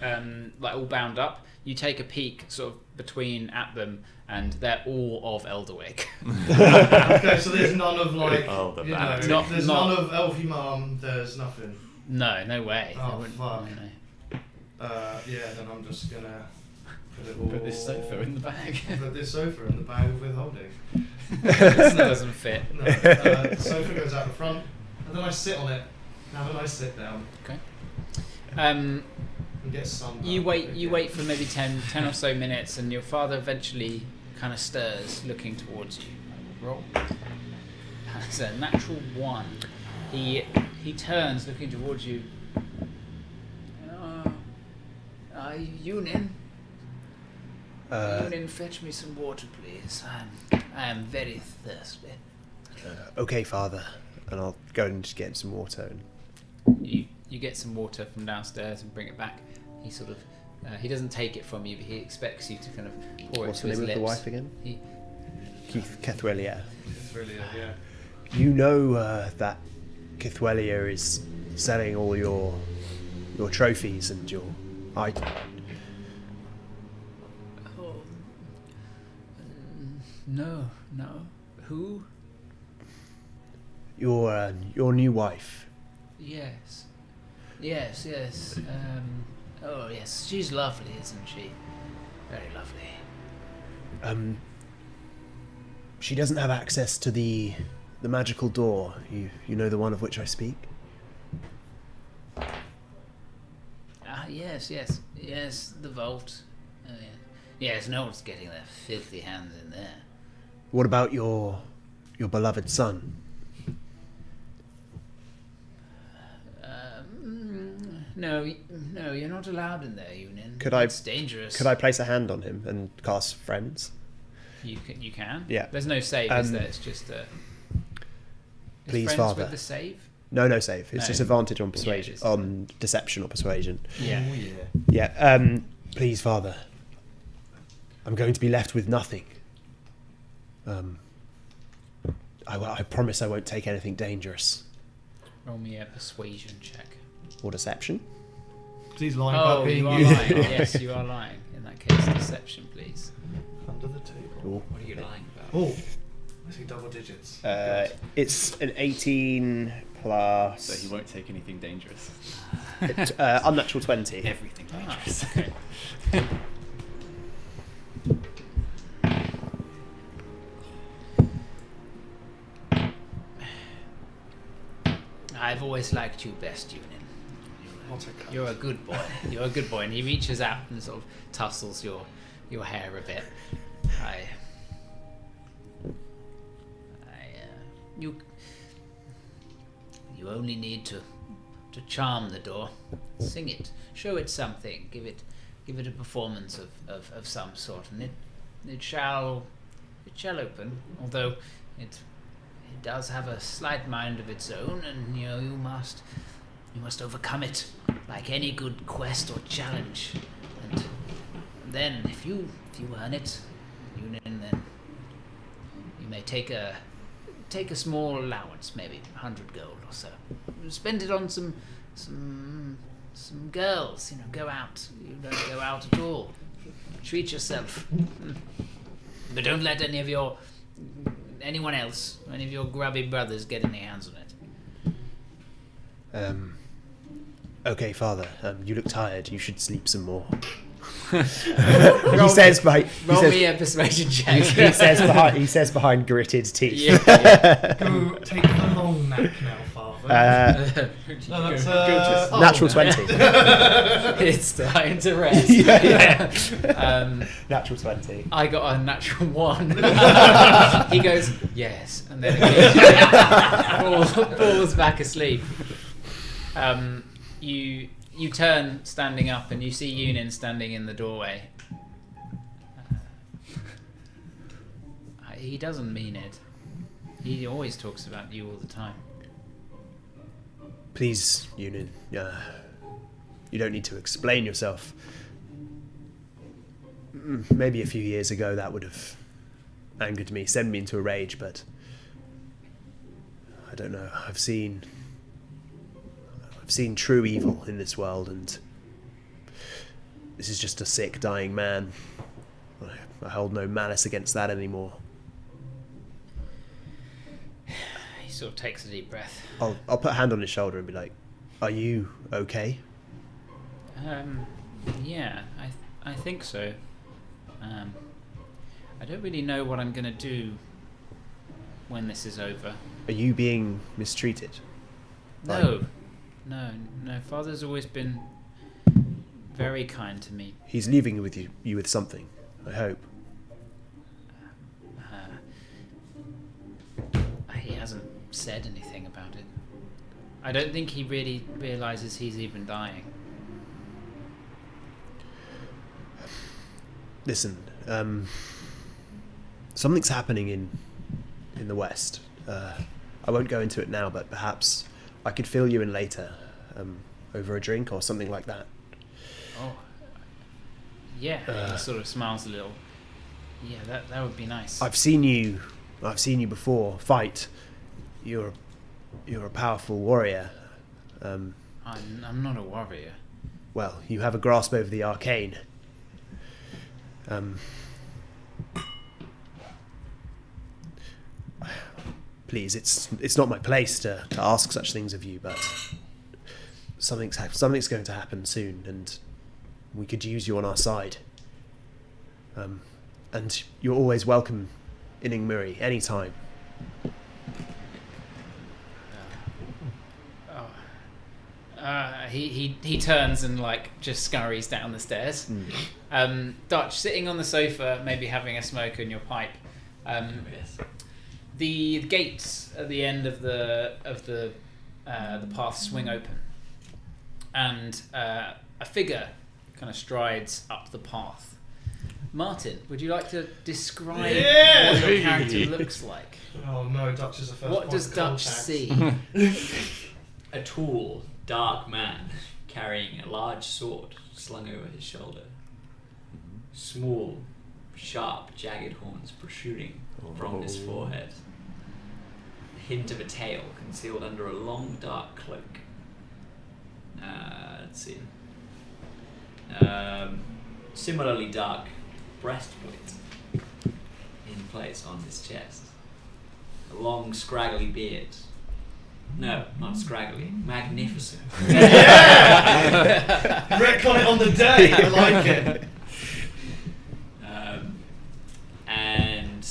like all bound up. You take a peek sort of between at them, and they're all of Elderwick. Okay, so there's none of like, Oh, the you know, bad. there's none of Elfie Mum, there's nothing. No way. Oh, They wouldn't- fuck. no. Yeah, then I'm just gonna put it all... Put this sofa in the bag. Put this sofa in the bag of withholding. This doesn't fit. No, the sofa goes out the front, and then I sit on it, and have a nice sit down, Okay. and get sun. You wait for maybe 10 or so minutes, and your father eventually kind of stirs, looking towards you. Roll. That's a natural 1. He turns, looking towards you. Yunin, fetch me some water, please. I am very thirsty. Okay, Father. And I'll go and just get him some water. And You get some water from downstairs and bring it back. He sort of he doesn't take it from you, but he expects you to kind of pour what's it the to his name of lips. the wife again? Kithrelia. It's really, yeah. You know that Kithrelia is selling all your trophies and your items. Oh. No. Who? Your new wife. Yes. Oh yes, she's lovely, isn't she? Very lovely. She doesn't have access to the magical door. You know the one of which I speak? Ah, yes, the vault. Oh, yeah. Yes, no one's getting their filthy hands in there. What about your beloved son? No, you're not allowed in there, Yunin. Could I- It's dangerous. Could I place a hand on him and cast friends? You can. Yeah. There's no save, is there? It's just a. Please, friends Father. With the save. No save. It's No. just advantage on persuasion, it's- on deception or persuasion. Yeah. Oh, yeah. Yeah. Please, Father. I'm going to be left with nothing. I promise I won't take anything dangerous. Roll me a persuasion check. Or deception. He's lying Oh, about being you are you. lying. Yes, you are lying. In that case, deception, please. Under the table. Ooh. What are you lying about? Oh, I see double digits. It's an 18 plus. So he won't take anything dangerous. Unnatural 20. Everything dangerous. Okay. I've always liked you best, Union. I'll take that. You're a good boy. You're a good boy. And he reaches out and sort of tussles your hair a bit. You only need to charm the door. Sing it. Show it something. Give it a performance of some sort, and it shall open. Although it does have a slight mind of its own, and you must overcome it like any good quest or challenge. And then, if you earn it, then you may take a small allowance, maybe 100 gold or so. Spend it on some girls. Go out. You don't go out at all. Treat yourself, but don't let anyone else, any of your grubby brothers, get any hands on it. Okay, Father. You look tired. You should sleep some more. He says me a persuasion check. he says behind gritted teeth. Yeah. Go take the long nap now, Father. No, that's Natural 20. It's time to rest. Natural 20. I got a natural 1. He goes, yes, and then falls back asleep. You turn, standing up, and you see Yunin standing in the doorway. He doesn't mean it. He always talks about you all the time. Please, Yunin. You don't need to explain yourself. Maybe a few years ago that would have angered me, sent me into a rage, but I don't know. I've seen true evil in this world, and this is just a sick, dying man. I hold no malice against that anymore. He sort of takes a deep breath. I'll put a hand on his shoulder and be like, "Are you okay?" Yeah, I think so. I don't really know what I'm gonna do when this is over. Are you being mistreated? No. Father's always been very kind to me. He's leaving you with something, I hope. He hasn't said anything about it. I don't think he really realizes he's even dying. Listen, something's happening in the West. I won't go into it now, but perhaps I could fill you in later, over a drink or something like that. Oh, yeah. He sort of smiles a little. Yeah, that would be nice. I've seen you before fight. You're a powerful warrior. I'm not a warrior. Well, you have a grasp over the arcane. Please, it's not my place to ask such things of you, but something's going to happen soon, and we could use you on our side. And you're always welcome in Ingmuri, anytime. He turns and just scurries down the stairs. Dutch, sitting on the sofa, maybe having a smoke in your pipe. Yes. The gates at the end of the path swing open, and a figure kind of strides up the path. Martin, would you like to describe what your character looks like? Oh no, Dutch is the first. What does Dutch see? A tall, dark man carrying a large sword slung over his shoulder. Small, sharp, jagged horns protruding from his forehead. A hint of a tail concealed under a long, dark cloak. Let's see. Similarly dark breastplate in place on his chest. a long, scraggly beard. No, not scraggly. Magnificent. Retcon it on the day. I like it. And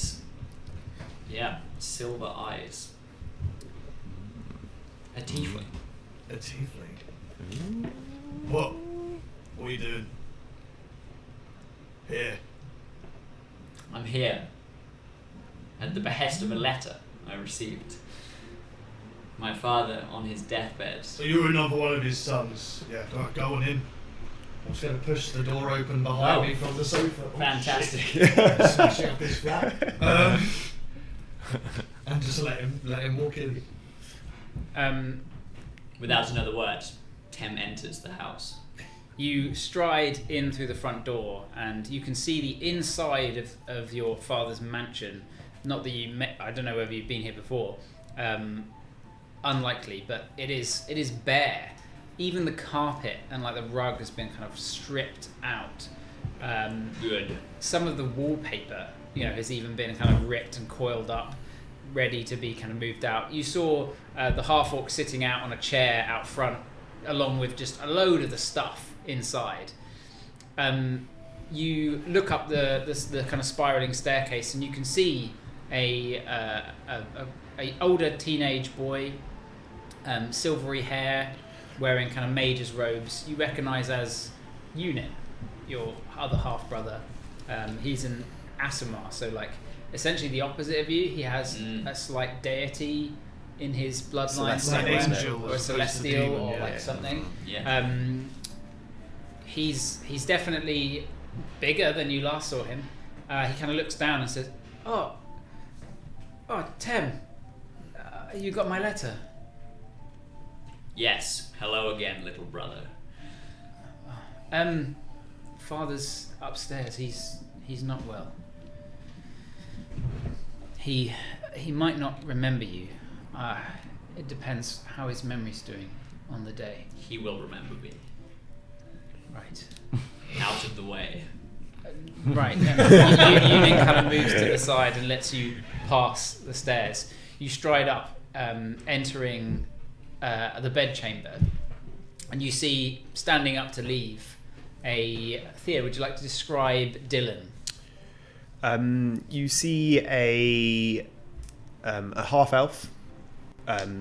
yeah, silver eyes. A tiefling. A tiefling. What? What are you doing? Here. I'm here at the behest of a letter I received. My father on his deathbed. So you're another one of his sons. Yeah, right, go on in. I'm just going to push the door open behind me from the sofa. Oh, Fantastic. shit. Smashing up his flat. And just let him walk in. Without another word, Tem enters the house. You stride in through the front door, and you can see the inside of your father's mansion. Not that you met, I don't know whether you've been here before. Unlikely, but it is bare. Even the carpet and like the rug has been kind of stripped out. Good. Some of the wallpaper, has even been kind of ripped and coiled up, ready to be kind of moved out. You saw the half-orc sitting out on a chair out front, along with just a load of the stuff inside. You look up the kind of spiraling staircase, and you can see a older teenage boy, silvery hair, wearing kind of mage's robes. You recognise as Unin, your other half brother. He's an Asimar, so like essentially the opposite of you. He has a slight deity in his bloodline, Celestial, like somewhere, angel or a as opposed to celestial, demon, or yeah. like something. Yeah. He's definitely bigger than you last saw him. He kind of looks down and says, "Oh, Tem, you got my letter." Yes. Hello again, little brother. Father's upstairs. He's not well. He might not remember you. It depends how his memory's doing on the day. He will remember me. Right. Out of the way. Right. Unin kind of moves to the side and lets you pass the stairs. You stride up, entering the bedchamber, and you see standing up to leave Thea. Would you like to describe Dylan? You see a half elf,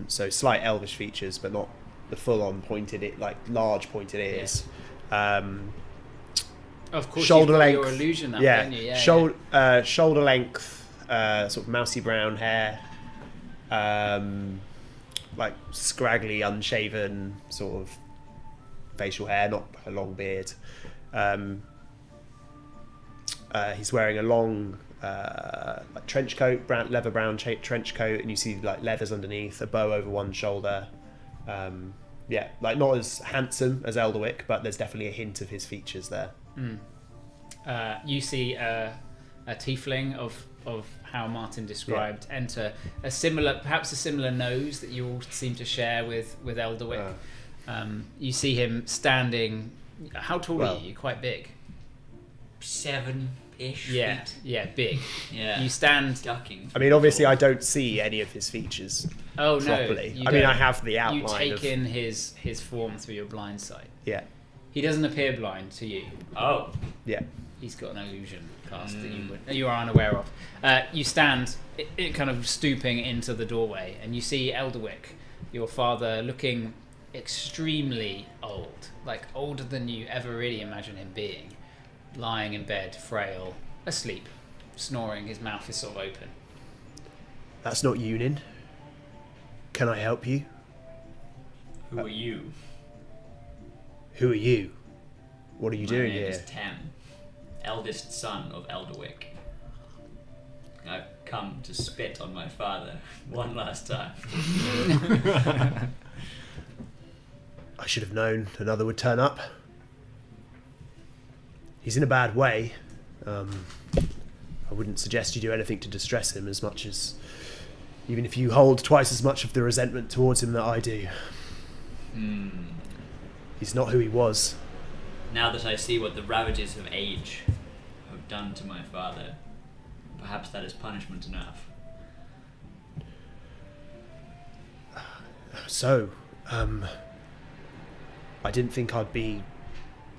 so slight elvish features, but not the full-on pointed, large pointed ears. Of course, Shoulder you've got length, your illusion up, yeah. don't you? Yeah, Shoulder length, sort of mousy brown hair, like scraggly, unshaven sort of facial hair, not a long beard. He's wearing a long trench coat, leather brown trench coat, and you see like leathers underneath, a bow over one shoulder. Not as handsome as Elderwick, but there's definitely a hint of his features there. You see a tiefling of how Martin described enter perhaps a similar nose that you all seem to share with Elderwick. You see him standing. How tall are you? You're quite big. 7-ish feet. Yeah, big. Yeah. You stand. Ducking. I mean, obviously, I don't see any of his features properly. No. I mean, I have the You outline. take in his form through your blind sight. Yeah, He doesn't appear blind to you. Oh. yeah. He's got an illusion cast that you are unaware of. You stand kind of stooping into the doorway, and you see Elderwick, your father, looking extremely old, like older than you ever really imagine him being, lying in bed, frail, asleep, snoring. His mouth is sort of open. That's not Unin. Can I help you? Who are you? Who are you? What are you doing My name here? is Tem, eldest son of Elderwick. I've come to spit on my father one last time. I should have known another would turn up. He's in a bad way. I wouldn't suggest you do anything to distress him as much as... Even if you hold twice as much of the resentment towards him that I do. He's not who he was. Now that I see what the ravages of age have done to my father, perhaps that is punishment enough. So, I didn't think I'd be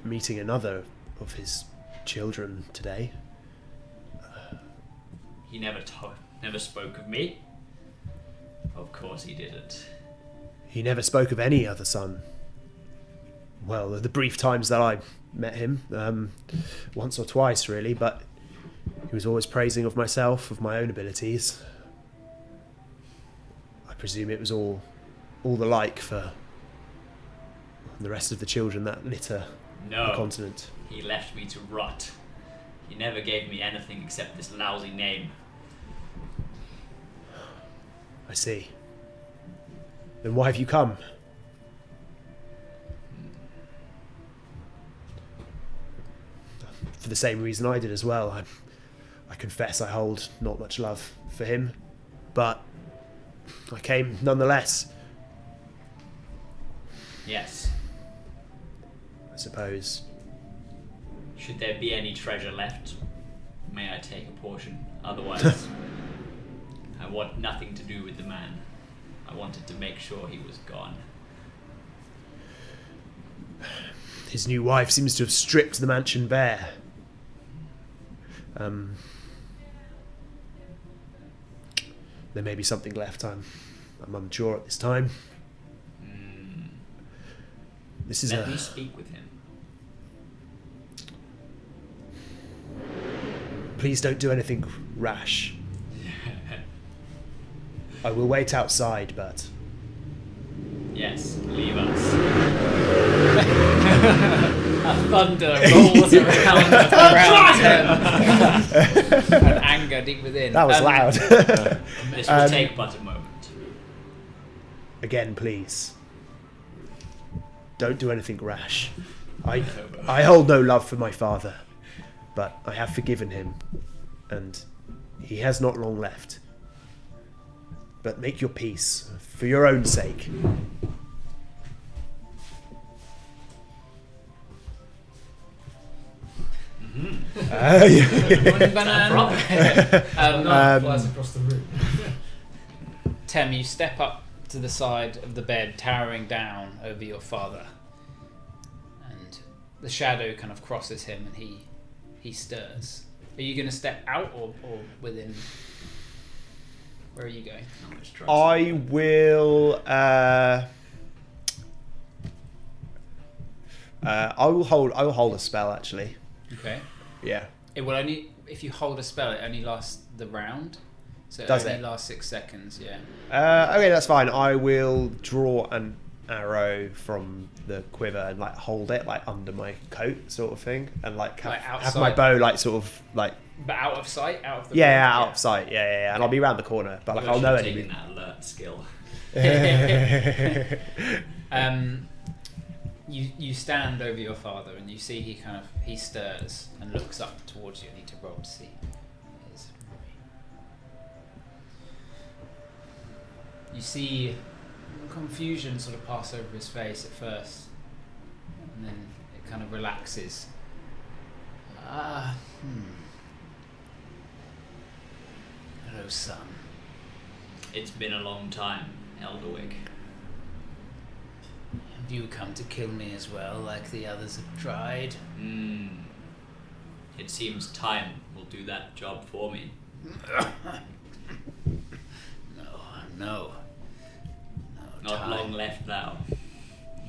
meeting another of his children today. He never spoke of me. Of course he didn't. He never spoke of any other son. Well, the brief times that I met him, once or twice really, but he was always praising of myself, of my own abilities. I presume it was all the like for the rest of the children that litter the continent. He left me to rot. He never gave me anything except this lousy name. I see. Then why have you come? For the same reason I did as well. I confess I hold not much love for him, but I came nonetheless. Yes. I suppose. Should there be any treasure left, may I take a portion? Otherwise, I want nothing to do with the man. I wanted to make sure he was gone. His new wife seems to have stripped the mansion bare. There may be something left. I'm unsure at this time. This is Let me speak with him. Please don't do anything rash. I will wait outside, but... Yes, leave us. Thunder rolls around and anger deep within. That was loud. This will take but a moment. Again, please. Don't do anything rash. I hold no love for my father, but I have forgiven him, and he has not long left. But make your peace, for your own sake. Flies across the room. Tem, you step up to the side of the bed, towering down over your father, and the shadow kind of crosses him, and he stirs. Are you going to step out or within? Where are you going? I will. I will hold a spell actually. Okay. Yeah. It will only, if you hold a spell, it only lasts the round. So Does only it? lasts 6 seconds. Yeah. Okay, that's fine. I will draw an arrow from the quiver and like hold it like under my coat, sort of thing, and like have my bow like sort of like. But out of sight, out of the yeah, out of sight. Yeah, and I'll be around the corner, but like I'll know anything. That alert skill. You stand over your father and you see he stirs and looks up towards you. I need to roll to see his memory. You see confusion sort of pass over his face at first, and then it kind of relaxes. Hello, son. It's been a long time, Elderwick. Have you come to kill me as well, like the others have tried? It seems time will do that job for me. No. Not long left now.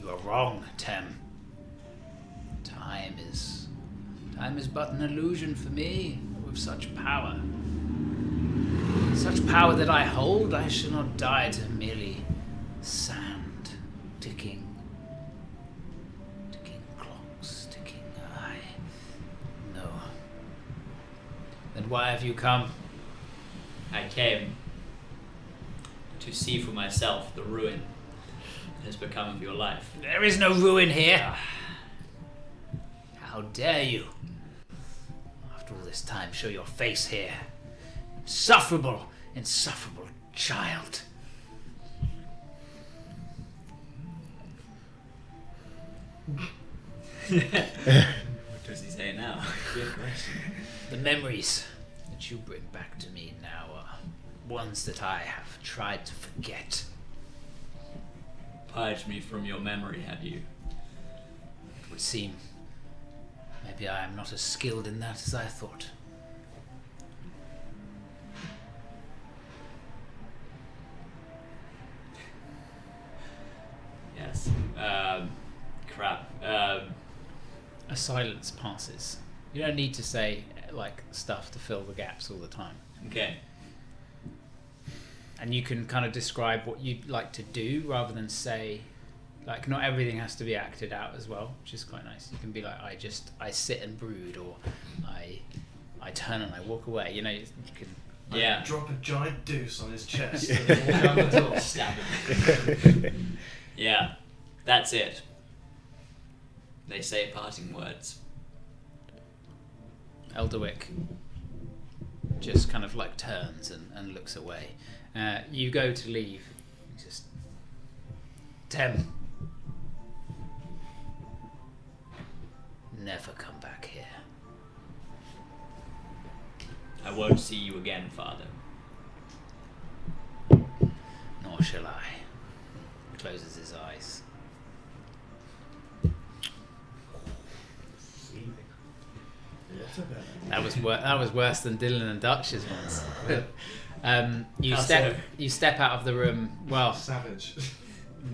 You are wrong, Tem. Time is but an illusion for me, with such power. Such power that I hold, I shall not die to merely sand, ticking clocks, ticking. No. Then why have you come? I came to see for myself the ruin that has become of your life. There is no ruin here. How dare you? After all this time, show your face here. Insufferable child. What does he say now? Good question. The memories that you bring back to me now are ones that I have tried to forget. purged me from your memory, have you? It would seem maybe I am not as skilled in that as I thought. Yes. Crap. A silence passes. You don't need to say like stuff to fill the gaps all the time. Okay. And you can kind of describe what you'd like to do rather than say, like, not everything has to be acted out as well, which is quite nice. You can be like, I sit and brood, or I turn and I walk away. You know, you can. Yeah. Drop a giant deuce on his chest and walk out the door. Stab him. Yeah. That's it. They say parting words. Elderwick just kind of like turns and looks away. You go to leave. Just Tem. Never come back here. I won't see you again, Father. Nor shall I. Closes his eyes. That was worse than Dylan and Dutch's ones. You How step out of the room. Well, Savage.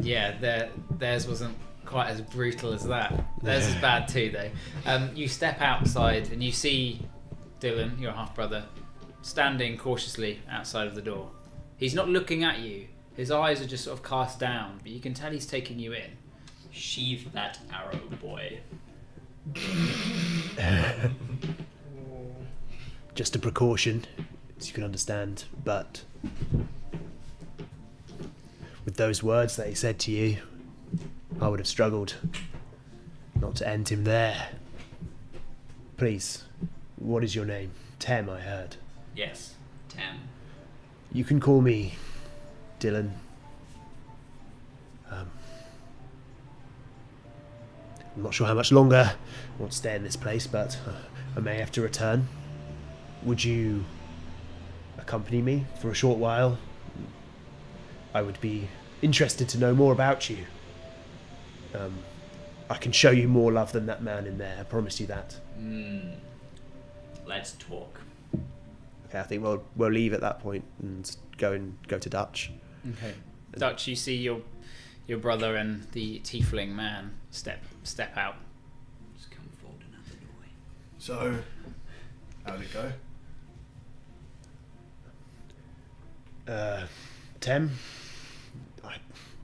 yeah, theirs wasn't quite as brutal as that. Theirs is bad too, though. You step outside and you see Dylan, your half brother, standing cautiously outside of the door. He's not looking at you. His eyes are just sort of cast down, but you can tell he's taking you in. Sheathe that arrow, boy. Just a precaution, as you can understand, but with those words that he said to you, I would have struggled not to end him there. Please, what is your name? Tem, I heard. Yes, Tem. You can call me Dylan. I'm not sure how much longer I want to stay in this place, but I may have to return. Would you accompany me for a short while? I would be interested to know more about you. I can show you more love than that man in there, I promise you that. Let's talk. Okay, I think we'll leave at that point and go to Dutch. Okay. Dutch, you see your brother and the tiefling man step out. Just come forward another doorway. So, how'd it go? Tem, I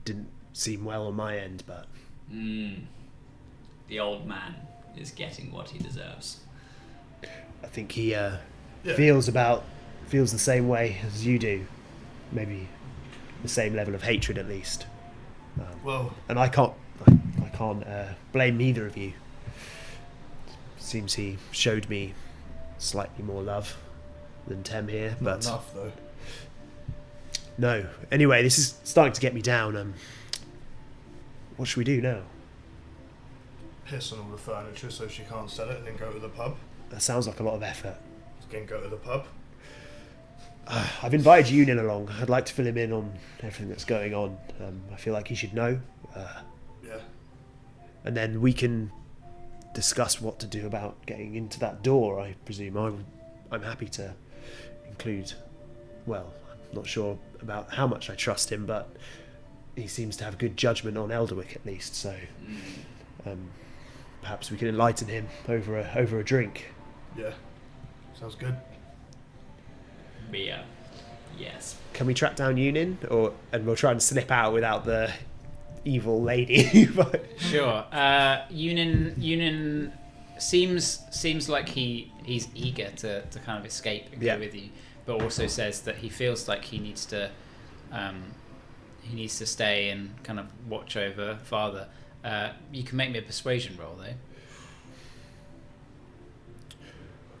didn't seem well on my end, but The old man is getting what he deserves. I think he feels the same way as you do. Maybe the same level of hatred, at least. Well, And I can't blame either of you. Seems he showed me slightly more love than Tem here, not but enough though. no. Anyway, this is starting to get me down. What should we do now? Piss on all the furniture so she can't sell it and then go to the pub. That sounds like a lot of effort. Again, go to the pub. I've invited Union along. I'd like to fill him in on everything that's going on. I feel like he should know. Yeah. And then we can discuss what to do about getting into that door, I presume. I'm happy to include... Well, I'm not sure about how much I trust him, but he seems to have good judgment on Elderwick at least, so... perhaps we can enlighten him over a drink. Yeah. Sounds good. Beer. Yes. Can we track down Union, and we'll try and slip out without the evil lady? Sure. Union seems like he's eager to kind of escape and go with you, but also says that he feels like he needs to stay and kind of watch over Father. You can make me a persuasion roll, though.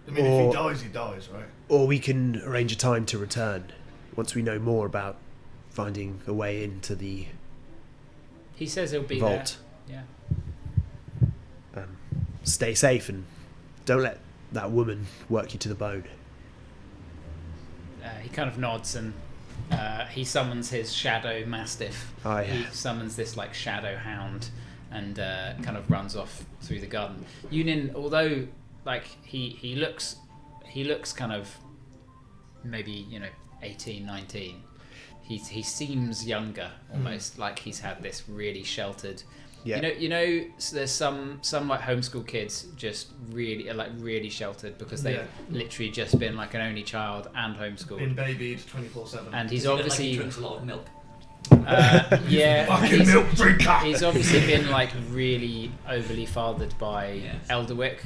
I mean, if he dies, he dies, right? Or we can arrange a time to return once we know more about finding a way into the He says he'll be vault. there. Yeah. Stay safe and don't let that woman work you to the bone. He kind of nods and he summons his shadow mastiff. Oh, yeah. He summons this like shadow hound, and kind of runs off through the garden. Yunin, although like he looks kind of maybe 18, 19. He seems younger, almost like he's had this really sheltered. Yeah. There's some like homeschool kids just really sheltered because they've literally just been like an only child and homeschooled. Been babied 24/7. And he's Is it like obviously he drinks a lot of milk. Fucking milk drinker. he's obviously been like really overly fathered by Elderwick,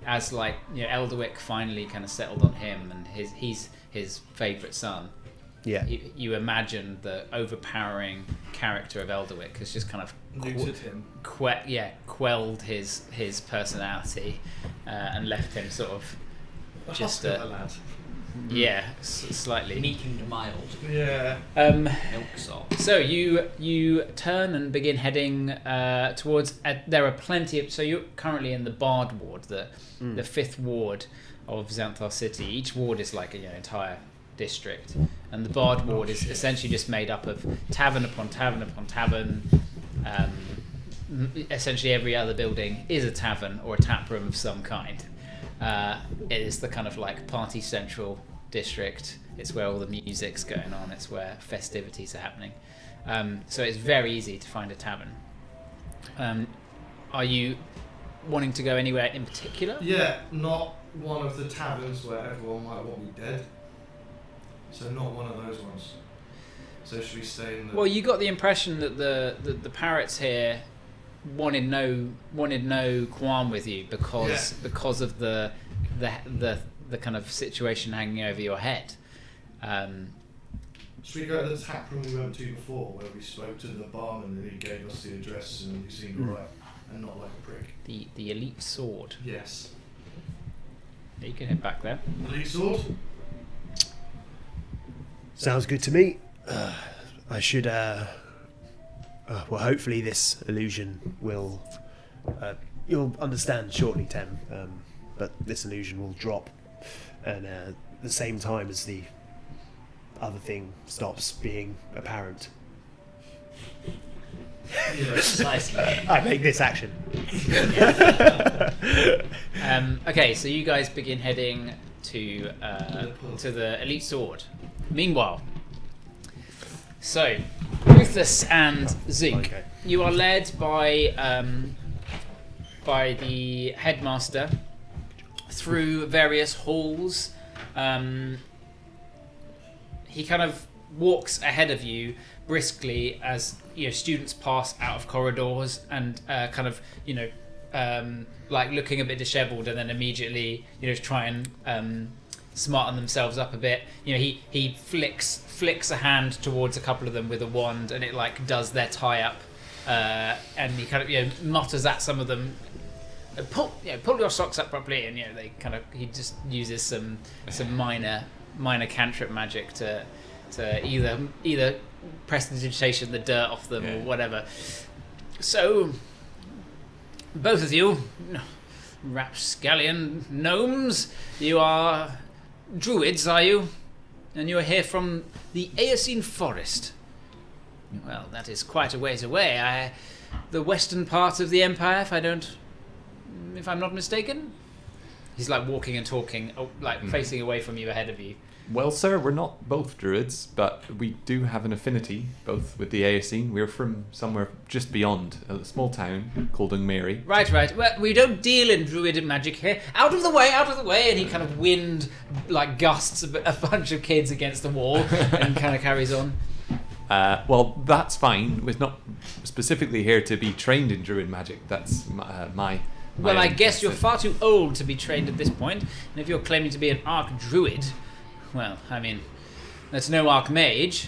as like Elderwick finally kind of settled on him, and he's his favourite son. Yeah. You imagine the overpowering character of Elderwick has just kind of Neutered him. quelled his personality and left him sort of just hospital lad. slightly Meek and mild. Yeah. Milk salt. So you turn and begin heading towards. There are plenty of. So you're currently in the Bard ward, the fifth ward of Xanthar City. Each ward is like an entire district, and the Bard ward is essentially just made up of tavern upon tavern upon tavern. Essentially, every other building is a tavern or a tap room of some kind. It is the kind of like party central district. It's where all the music's going on. It's where festivities are happening. So it's very easy to find a tavern. Are you wanting to go anywhere in particular? Yeah, not one of the taverns where everyone might want me dead. So not one of those ones. So should we stay in the... Well, you got the impression that the parrots here wanted no qualm with you because of the kind of situation hanging over your head. Should we go to the tap room we went to before, where we spoke to the barman and he gave us the address and he seemed alright and not like a prick? The elite sword. Yes. Yeah, you can head back there. Elite sword? Sounds good to me. I should. Well, hopefully this illusion will. You'll understand shortly, Tem. But this illusion will drop, and at the same time as the other thing stops being apparent. Precisely. I make this action. Okay, so you guys begin heading to the elite sword. Meanwhile, so Rufus and Zook, you are led by the headmaster through various halls. He kind of walks ahead of you briskly as students pass out of corridors and kind of like looking a bit dishevelled, and then immediately try and smarten themselves up a bit. He flicks a hand towards a couple of them with a wand, and it like does their tie up, and he kind of mutters at some of them, pull your socks up properly, and they kind of, he just uses some minor cantrip magic to either prestidigitation the dirt off them or whatever. So both of you rapscallion gnomes, you are druids, are you? And you are here from the Aeocene Forest. Well, that is quite a ways away. The western part of the Empire, if I'm not mistaken. He's like walking and talking, facing away from you, ahead of you. Well, sir, we're not both druids, but we do have an affinity, both with the Aeocene. We're from somewhere just beyond, a small town called Ungmeri. Right. Well, we don't deal in druid magic here. Out of the way! And he kind of gusts a bunch of kids against the wall and kind of carries on. Well, that's fine. We're not specifically here to be trained in druid magic. That's my Well, I guess you're far too old to be trained at this point, and if you're claiming to be an archdruid, well, I mean, that's no archmage.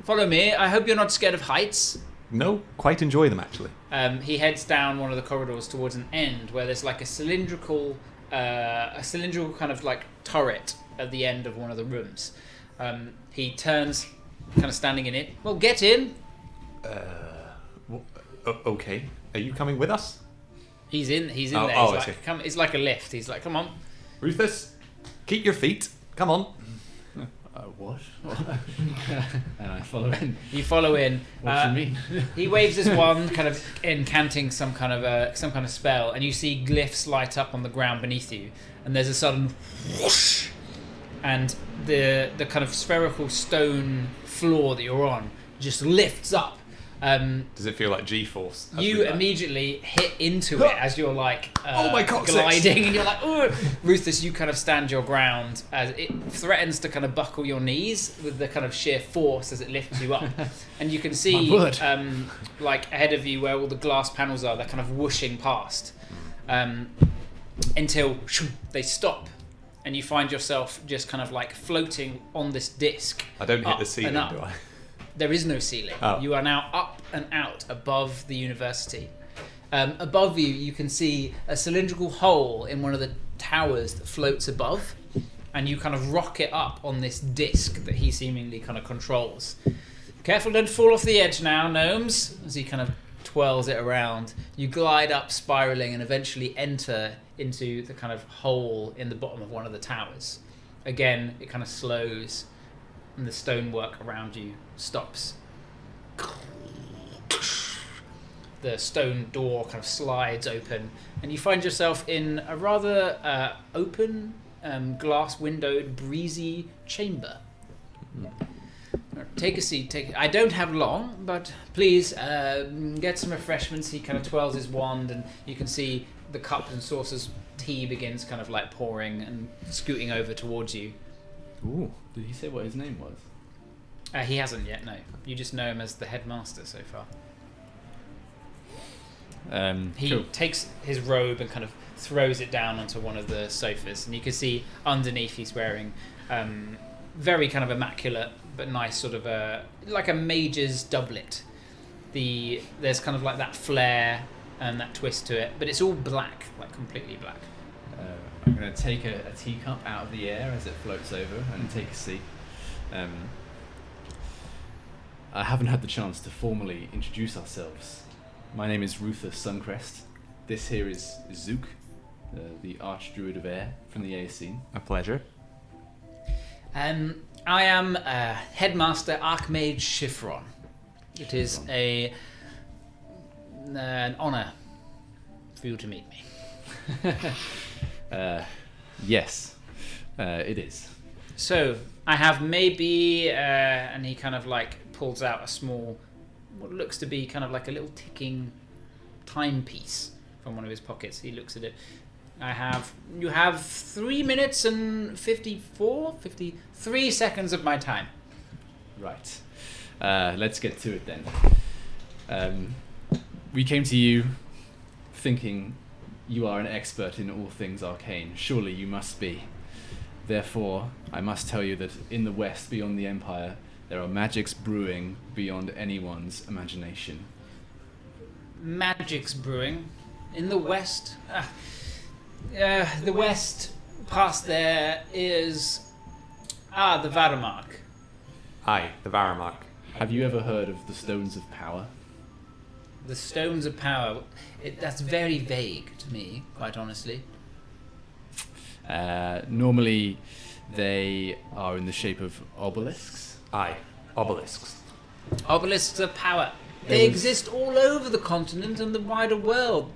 Follow me. I hope you're not scared of heights. No, quite enjoy them, actually. He heads down one of the corridors towards an end where there's like a cylindrical kind of like turret at the end of one of the rooms. He turns, kind of standing in it. Well, get in. Okay. Are you coming with us? He's in there. He's like, come. It's like a lift. He's like, come on. Rufus, keep your feet. Come on. what? And I follow in. You follow in. What do you mean? He waves his wand, kind of incanting some kind of spell, and you see glyphs light up on the ground beneath you. And there's a sudden whoosh, and the kind of spherical stone floor that you're on just lifts up. Does it feel like G-force? You immediately hit into it as you're like my coccyx. gliding, and you're like, "Ugh." Ruthless, you kind of stand your ground as it threatens to kind of buckle your knees with the kind of sheer force as it lifts you up. And you can see, like ahead of you where all the glass panels are, they're kind of whooshing past until they stop. And you find yourself just kind of like floating on this disc. I don't hit up the ceiling, and up. do I? There is no ceiling. Oh. You are now up and out above the university. Above you, you can see a cylindrical hole in one of the towers that floats above, and you kind of rocket up on this disc that he seemingly kind of controls. Careful, don't fall off the edge now, gnomes, as he kind of twirls it around. You glide up, spiraling, and eventually enter into the kind of hole in the bottom of one of the towers. Again, it kind of slows, and the stonework around you stops. The stone door kind of slides open, and you find yourself in a rather open, glass-windowed, breezy chamber. Take a seat. I don't have long, but please get some refreshments. He kind of twirls his wand, and you can see the cups and saucers. Tea begins kind of like pouring and scooting over towards you. Ooh, did he say what his name was? He hasn't yet, no. You just know him as the headmaster so far. He cool. takes his robe and kind of throws it down onto one of the sofas, and you can see underneath he's wearing very kind of immaculate but nice sort of like a mage's doublet. There's kind of like that flare and that twist to it, but it's all black, like completely black. I'm going to take a teacup out of the air as it floats over and take a seat. I haven't had the chance to formally introduce ourselves. My name is Ruthless Suncrest. This here is Zook, the Archdruid of Air from the Aesine. A pleasure. I am Headmaster Archmage Chiffron. It is an honour for you to meet me. Yes, it is. So, I have maybe, and he kind of like pulls out a small, what looks to be kind of like a little ticking timepiece from one of his pockets. He looks at it. You have 3 minutes and 53 seconds of my time. Right. Let's get to it then. We came to you thinking you are an expert in all things arcane. Surely you must be. Therefore, I must tell you that in the west, beyond the Empire, there are magics brewing beyond anyone's imagination. Magics brewing in the west. The west, past there is the Varamark. Aye, the Varamark. Have you ever heard of the Stones of Power? The Stones of Power. That's very vague to me, quite honestly. Normally, they are in the shape of obelisks. Aye, obelisks. Obelisks of power. They exist all over the continent and the wider world.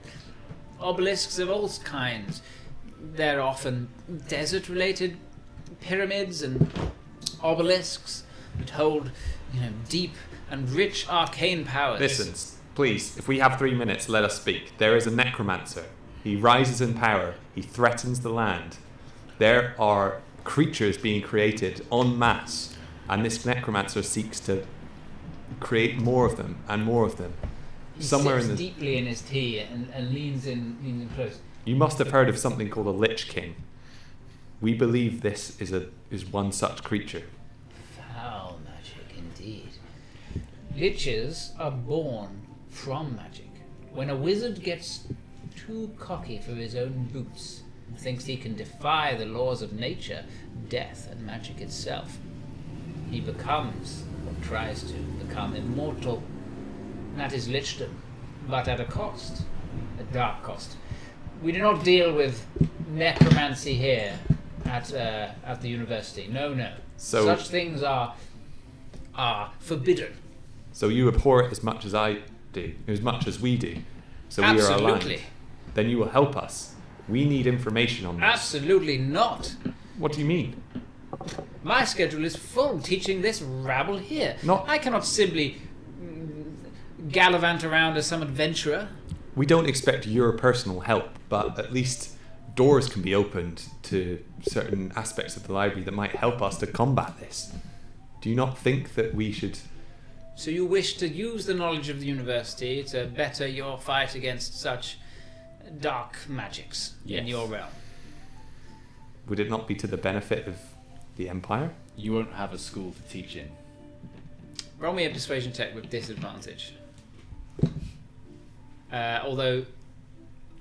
Obelisks of all kinds. They're often desert-related pyramids and obelisks that hold, deep and rich arcane powers. Listen, please, if we have 3 minutes, let us speak. There is a necromancer. He rises in power. He threatens the land. There are creatures being created en masse, and this necromancer seeks to create more of them and more of them. He sips deeply in his tea and leans in close. You must have heard of something called a Lich King. We believe this is one such creature. Foul magic indeed. Liches are born from magic. When a wizard gets too cocky for his own boots and thinks he can defy the laws of nature, death, and magic itself, he becomes, or tries to become, immortal. That is lichdom, but at a cost, a dark cost. We do not deal with necromancy here. at the university. No. So- Such things are forbidden. So you abhor it as much as I do, as much as we do. So we are aligned. Absolutely. Then you will help us. We need information on this. Absolutely not. What do you mean? My schedule is full teaching this rabble here. Not- I cannot simply gallivant around as some adventurer. We don't expect your personal help, but at least doors can be opened to certain aspects of the library that might help us to combat this. Do you not think that we should... So you wish to use the knowledge of the university to better your fight against such dark magics in Yes. your realm? Would it not be to the benefit of the Empire? You won't have a school to teach in. Roll me a persuasion check with disadvantage. Although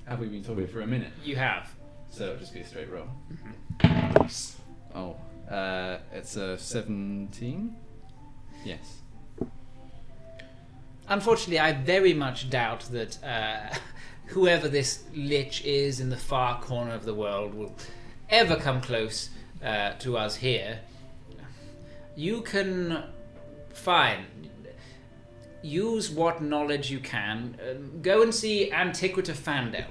Have we been talking for a minute? you have. So it'll just be a straight roll. Nice. Oh, it's a 17? Yes. Unfortunately, I very much doubt that whoever this lich is in the far corner of the world will ever come close to us here. You can use what knowledge you can. Go and see Antiquita Fandel.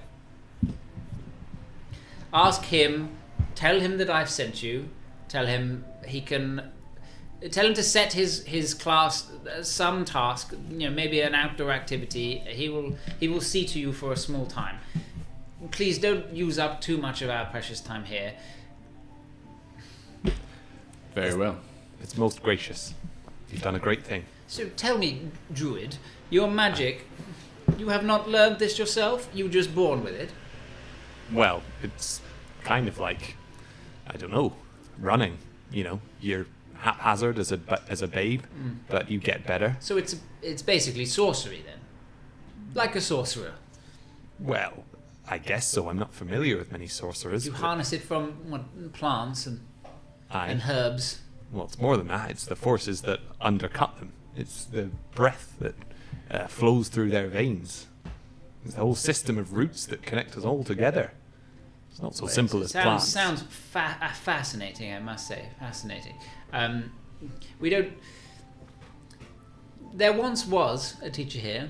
Ask him, tell him that I've sent you, tell him to set his class some task, maybe an outdoor activity. He will see to you for a small time. Please don't use up too much of our precious time here. Very well. It's most gracious. You've done a great thing. So tell me, Druid, your magic, you have not learned this yourself? You were just born with it? Well, it's kind of like, I don't know, running. You're haphazard as a babe, but you get better. So it's basically sorcery then? Like a sorcerer? Well, I guess so. I'm not familiar with many sorcerers. You but harness it from plants and herbs. Well, it's more than that. It's the forces that undercut them. It's the breath that flows through their veins. It's the whole system of roots that connect us all together. It's not so simple as plants. Sounds fascinating, I must say. Fascinating. We don't... There once was a teacher here,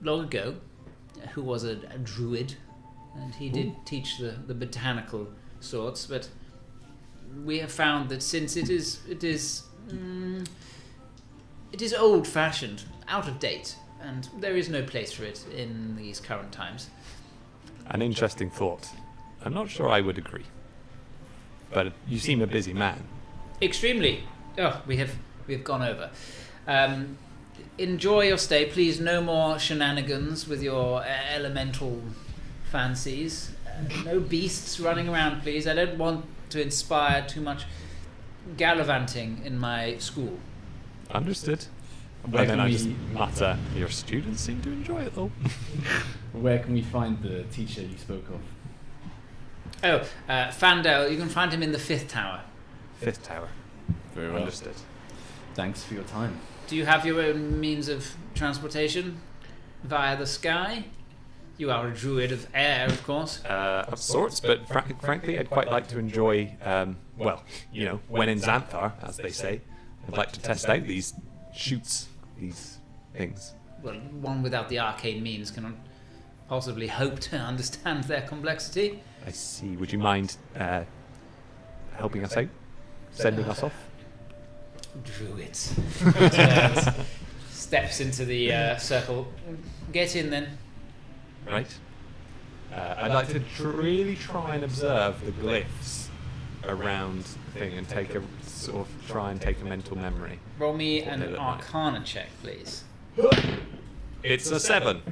long ago, who was a druid, and he did teach the botanical sorts, but we have found that since it is old-fashioned, out of date, and there is no place for it in these current times. An interesting thought. I'm not sure I would agree. But you seem a busy man. Extremely. Oh, we have gone over. Enjoy your stay. Please, no more shenanigans with your elemental fancies. No beasts running around, please. I don't want to inspire too much gallivanting in my school. Understood. Where And then can I we- just mutter, your students seem to enjoy it though. Where can we find the teacher you spoke of? Oh, Fandel, you can find him in the 5th tower. 5th tower. Very well. Understood. Thanks for your time. Do you have your own means of transportation via the sky? You are a druid of air, of course. Of sorts, but frankly, I'd quite like to enjoy, when in Xanthar, as they say, I'd like to test out these shoots, these things. Well, one without the arcane means cannot possibly hope to understand their complexity. I see. Would you mind helping us out? Sending us off? Druids. Steps into the circle. Get in then. Right. I'd like to really try and observe the glyphs around the thing and try and take a mental memory. Roll me What an they look like. Arcana check, please. It's a 7.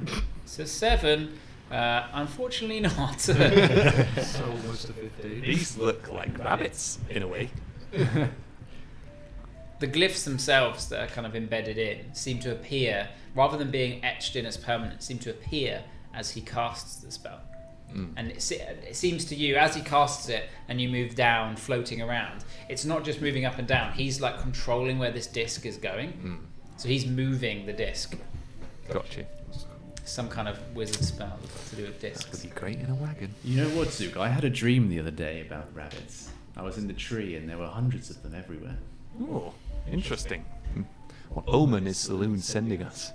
It's a 7. Unfortunately not. So almost a 15. These look like rabbits in a way. The glyphs themselves that are kind of embedded in seem to appear, rather than being etched in as permanent, seem to appear as he casts the spell. And it seems to you, as he casts it and you move down, floating around, it's not just moving up and down. He's like controlling where this disc is going. So he's moving the disc. Got you. Some kind of wizard spell to do with Would discs. be great in a wagon. You know what, Zook? I had a dream the other day about rabbits. I was in the tree and there were hundreds of them everywhere. Oh, interesting. What omen is Saloon sending us?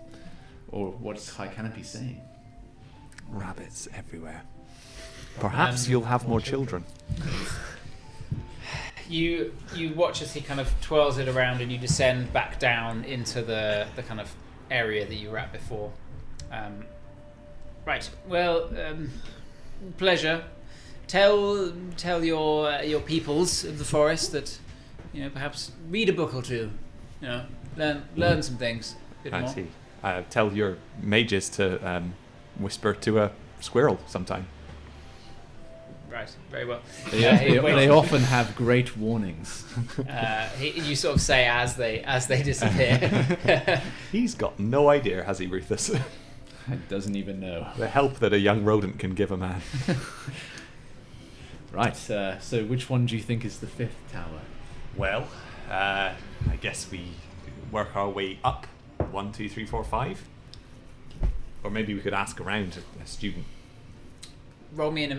Or what's High Canopy saying? Rabbits everywhere. Perhaps you'll have more children. You watch as he kind of twirls it around, and you descend back down into the kind of area that you were at before. Right. Well, pleasure. Tell your peoples of the forest that, perhaps read a book or two. Learn some things. A bit I more. see. Tell your mages to whisper to a squirrel sometime. Right. Very well. They often have great warnings. You sort of say as they disappear. He's got no idea, has he, Rufus? He doesn't even know. The help that a young rodent can give a man. Right, so which one do you think is the 5th tower? Well, I guess we work our way up. 1, 2, 3, 4, 5. Or maybe we could ask around a student.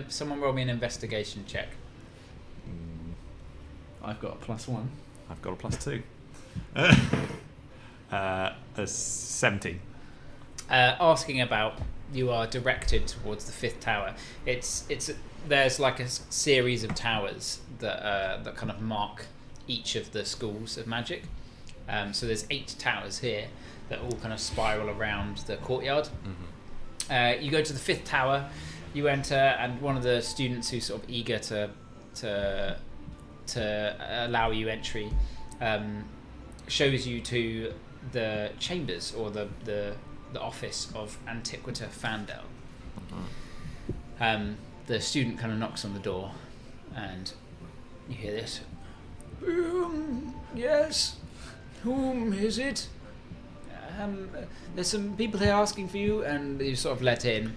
Someone roll me an investigation check. I've got a +1. I've got a +2. A 17. Asking about, you are directed towards the 5th tower. There's like a series of towers that kind of mark each of the schools of magic. So there's 8 towers here that all kind of spiral around the courtyard. You go to the 5th tower, you enter, and one of the students who's sort of eager to allow you entry shows you to the chambers, or the office of Antiquita Fandel. The student kind of knocks on the door, and you hear this. Yes. Whom is it? There's some people here asking for you, and you sort of let in.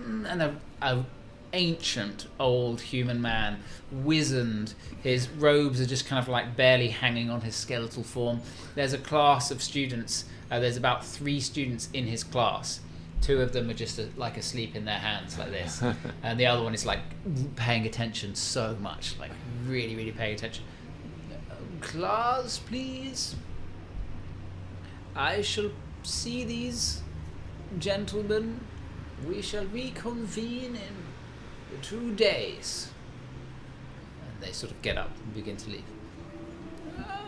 And a ancient old human man, wizened. His robes are just kind of like barely hanging on his skeletal form. There's a class of students. There's about 3 students in his class. 2 of them are just like asleep in their hands like this, and the other one is like paying attention so much, like really, really paying attention. Class, please. I shall see these gentlemen. We shall reconvene in 2 days. And they sort of get up and begin to leave.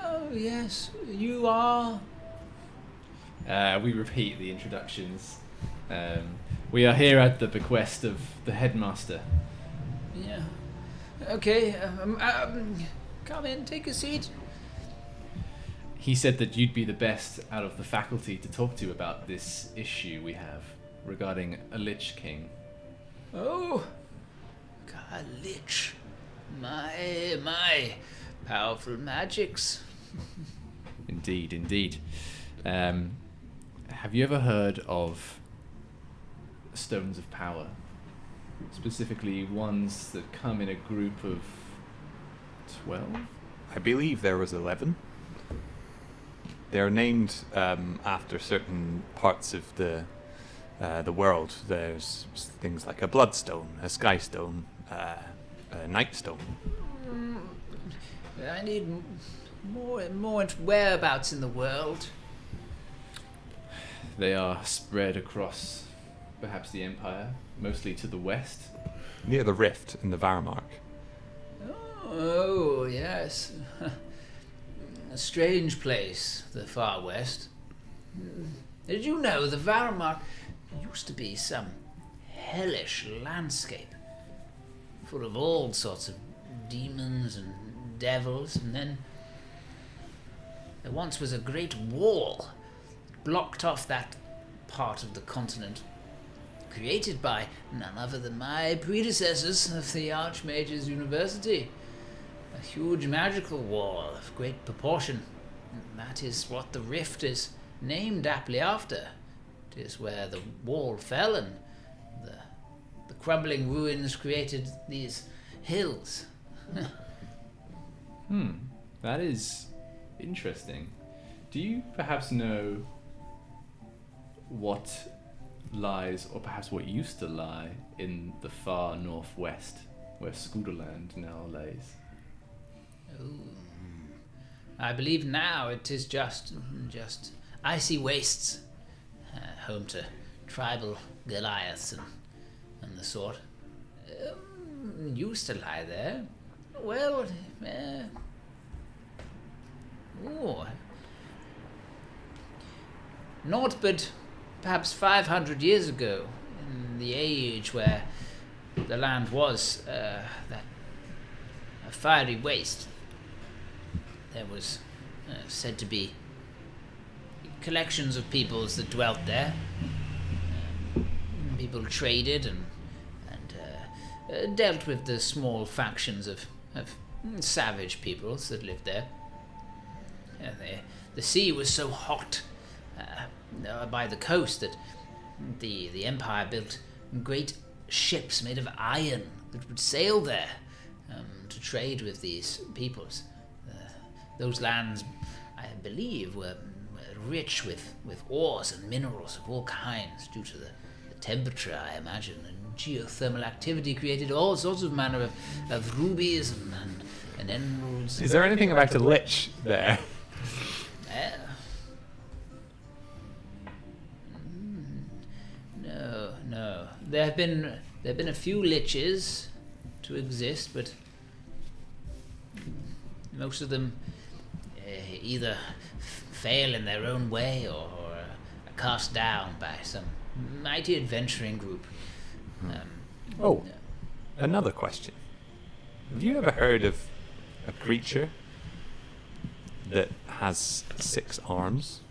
Oh, yes, you are. We repeat the introductions. We are here at the bequest of the headmaster. Yeah. Okay. Come in, take a seat. He said that you'd be the best out of the faculty to talk to about this issue we have regarding a Lich King. Oh, a lich. My powerful magics. Indeed, indeed. Have you ever heard of stones of power? Specifically ones that come in a group of 12? I believe there was 11. They're named after certain parts of the world. There's things like a bloodstone, a skystone, a nightstone. I need more whereabouts in the world. They are spread across perhaps the Empire, mostly to the west. Near the rift in the Varamark. Oh, yes. A strange place, the far west. Did you know the Varamark used to be some hellish landscape, full of all sorts of demons and devils, and then there once was a great wall blocked off that part of the continent, created by none other than my predecessors of the Archmage's University. A huge magical wall of great proportion. That is what the rift is named aptly after. It is where the wall fell, and the crumbling ruins created these hills. That is interesting. Do you perhaps know what lies, or perhaps what used to lie, in the far northwest, where Scooterland now lays? I believe now it is just icy wastes, home to tribal Goliaths and the sort. Used to lie there. Well, not but perhaps 500 years ago, in the age where the land was a fiery waste. There was said to be collections of peoples that dwelt there. People traded and dealt with the small factions of savage peoples that lived there. The sea was so hot by the coast that the Empire built great ships made of iron that would sail there to trade with these peoples. Those lands, I believe, were rich with ores and minerals of all kinds due to the temperature, I imagine, and geothermal activity created all sorts of manner of rubies and emeralds. Is there anything about a lich there? No. There have been a few liches to exist, but most of them either fail in their own way or are cast down by some mighty adventuring group. Another question. Have you ever heard of a creature that has 6 arms?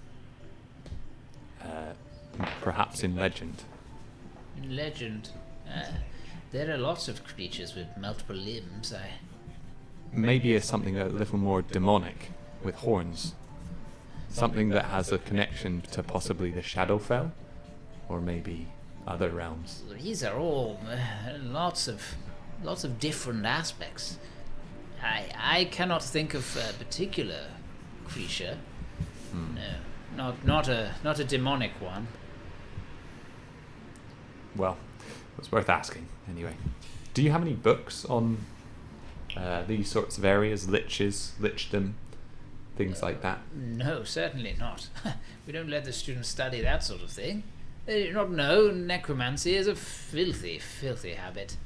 Perhaps in legend. In legend, there are lots of creatures with multiple limbs. Maybe it's something a little more demonic, with horns. Something that has a connection to possibly the Shadowfell, or maybe other realms. These are all lots of different aspects. I cannot think of a particular creature. No, not a demonic one. Well, it's worth asking anyway. Do you have any books on these sorts of areas, liches, lichdom, things like that? No, certainly not. We don't let the students study that sort of thing. They do not know necromancy is a filthy, filthy habit.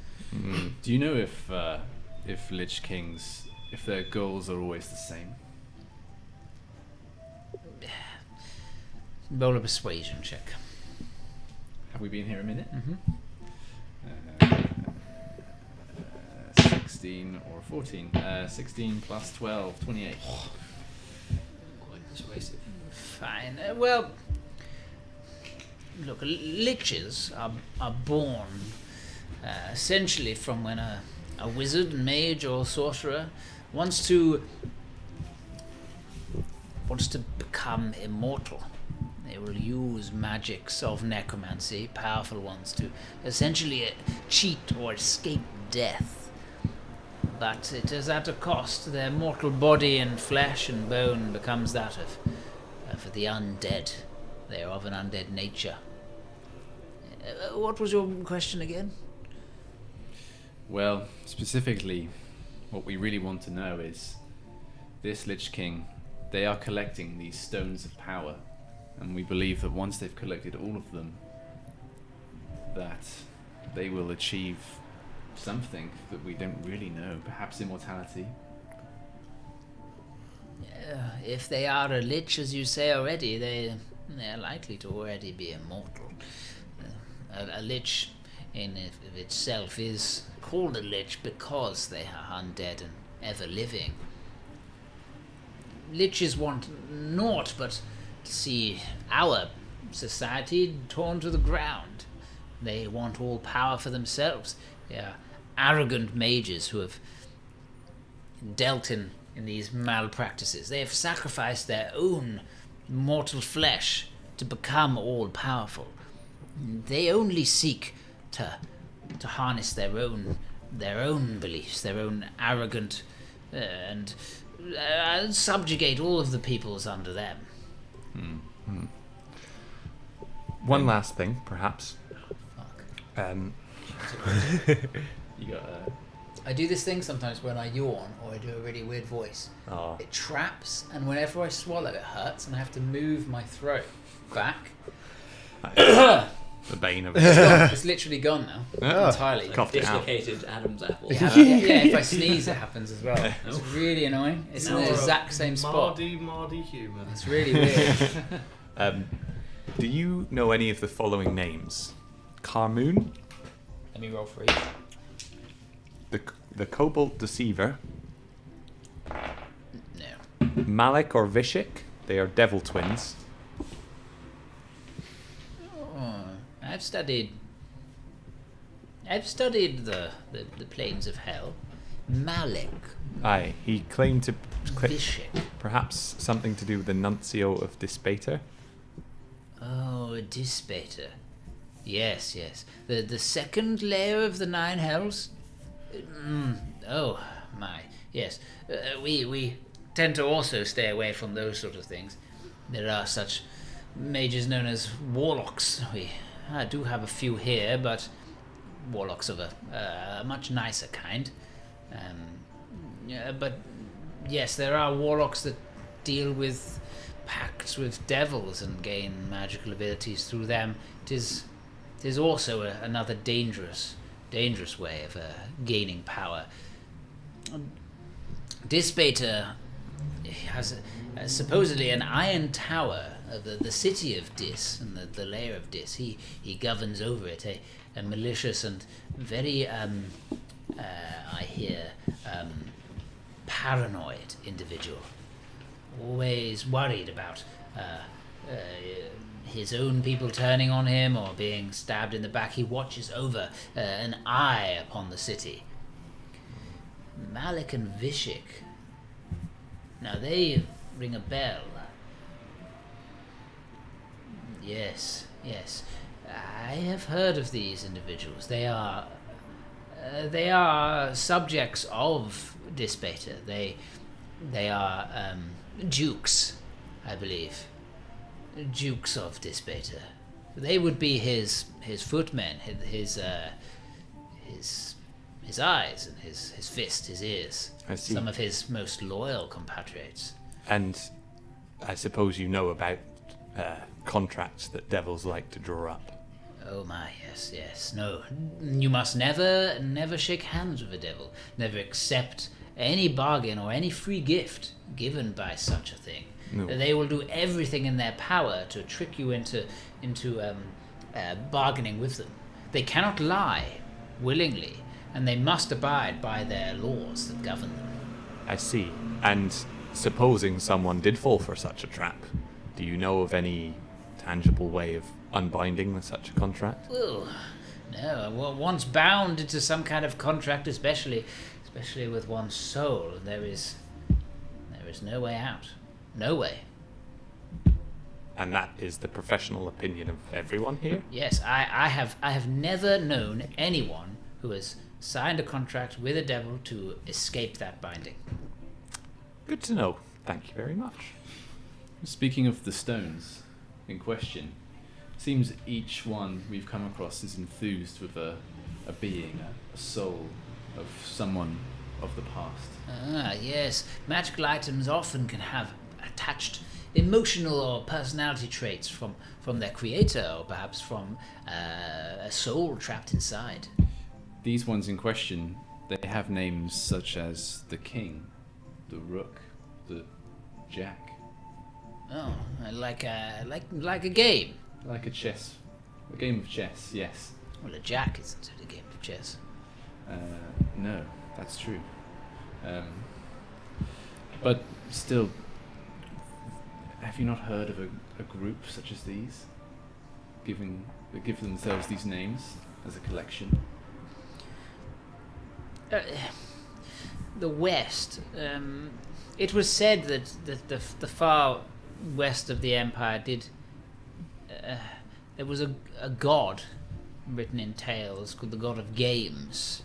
Do you know if Lich Kings, if their goals are always the same? Roll a persuasion check. Have we been here a minute? 16 or 14. 16 plus 12, 28. Quite persuasive. Fine. Well, look, liches are born essentially from when a wizard, mage, or sorcerer wants to become immortal. They will use magics of necromancy, powerful ones, to essentially cheat or escape death. But it is at a cost. Their mortal body and flesh and bone becomes that of the undead. They are of an undead nature. What was your question again? Well, specifically, what we really want to know is this Lich King, they are collecting these stones of power. And we believe that once they've collected all of them, that they will achieve something that we don't really know, perhaps immortality. If they are a lich, as you say already, they are likely to already be immortal. A lich in itself is called a lich because they are undead and ever living. Liches want naught but to see our society torn to the ground. They want all power for themselves. They are arrogant mages who have dealt in these malpractices. They have sacrificed their own mortal flesh to become all powerful. They only seek to harness their own beliefs, their own arrogant and subjugate all of the peoples under them. One last thing, perhaps. Fuck. You got I do this thing sometimes when I yawn or I do a really weird voice. Oh. It traps, and whenever I swallow, it hurts, and I have to move my throat back. The bane of It's it. gone. It's literally gone now, Oh. entirely. Coughed it out. Dislocated Adam's apple. Yeah, if I sneeze, it happens as well. It's really annoying. It's in Now the we're exact same spot. Mardy humour. It's really weird. Do you know any of the following names? Carmoon, Let me roll for each. the Cobalt Deceiver, No. Malik or Vishik. They are devil twins. Oh, I've studied the planes of hell. Malik, Aye, he claimed to Vishik. perhaps something to do with the Nuncio of Dispater. Oh, Dispater. Yes. The second layer of the nine hells. Oh my. Yes. We tend to also stay away from those sort of things. There are such mages known as warlocks. I do have a few here, but warlocks of a much nicer kind. But yes, there are warlocks that deal with pacts with devils and gain magical abilities through them. It is also another dangerous way of gaining power. Dispater has supposedly an iron tower of the city of Dis and the lair of Dis. He governs over it, a malicious and very I hear paranoid individual, always worried about his own people turning on him or being stabbed in the back. He watches over an eye upon the city. Malik and Vishik. Now they ring a bell. Yes. I have heard of these individuals. They are subjects of Dispater. They are dukes, I believe. Dukes of Dispater. They would be his footmen, his eyes and his fist, his ears. I see. Some of his most loyal compatriots. And I suppose you know about contracts that devils like to draw up. Oh my, yes. No, you must never shake hands with a devil. Never accept any bargain or any free gift given by such a thing. No. They will do everything in their power to trick you into bargaining with them. They cannot lie willingly, and they must abide by their laws that govern them. I see. And supposing someone did fall for such a trap, do you know of any tangible way of unbinding such a contract? Well, no. Well, once bound into some kind of contract, especially with one's soul, there is no way out. No way. And that is the professional opinion of everyone here? Yes, I have never known anyone who has signed a contract with a devil to escape that binding. Good to know. Thank you very much. Speaking of the stones in question, seems each one we've come across is enthused with a being, a soul of someone of the past. Ah, yes. Magical items often can have attached emotional or personality traits from their creator, or perhaps from a soul trapped inside. These ones in question, they have names such as the King, the Rook, the Jack. Oh, like a game. Like a game of chess, yes. Well, a jack isn't a game of chess. No, that's true. But still, have you not heard of a group such as these? That give themselves these names as a collection? The West. It was said that the far west of the Empire did. There was a god written in tales called the god of games.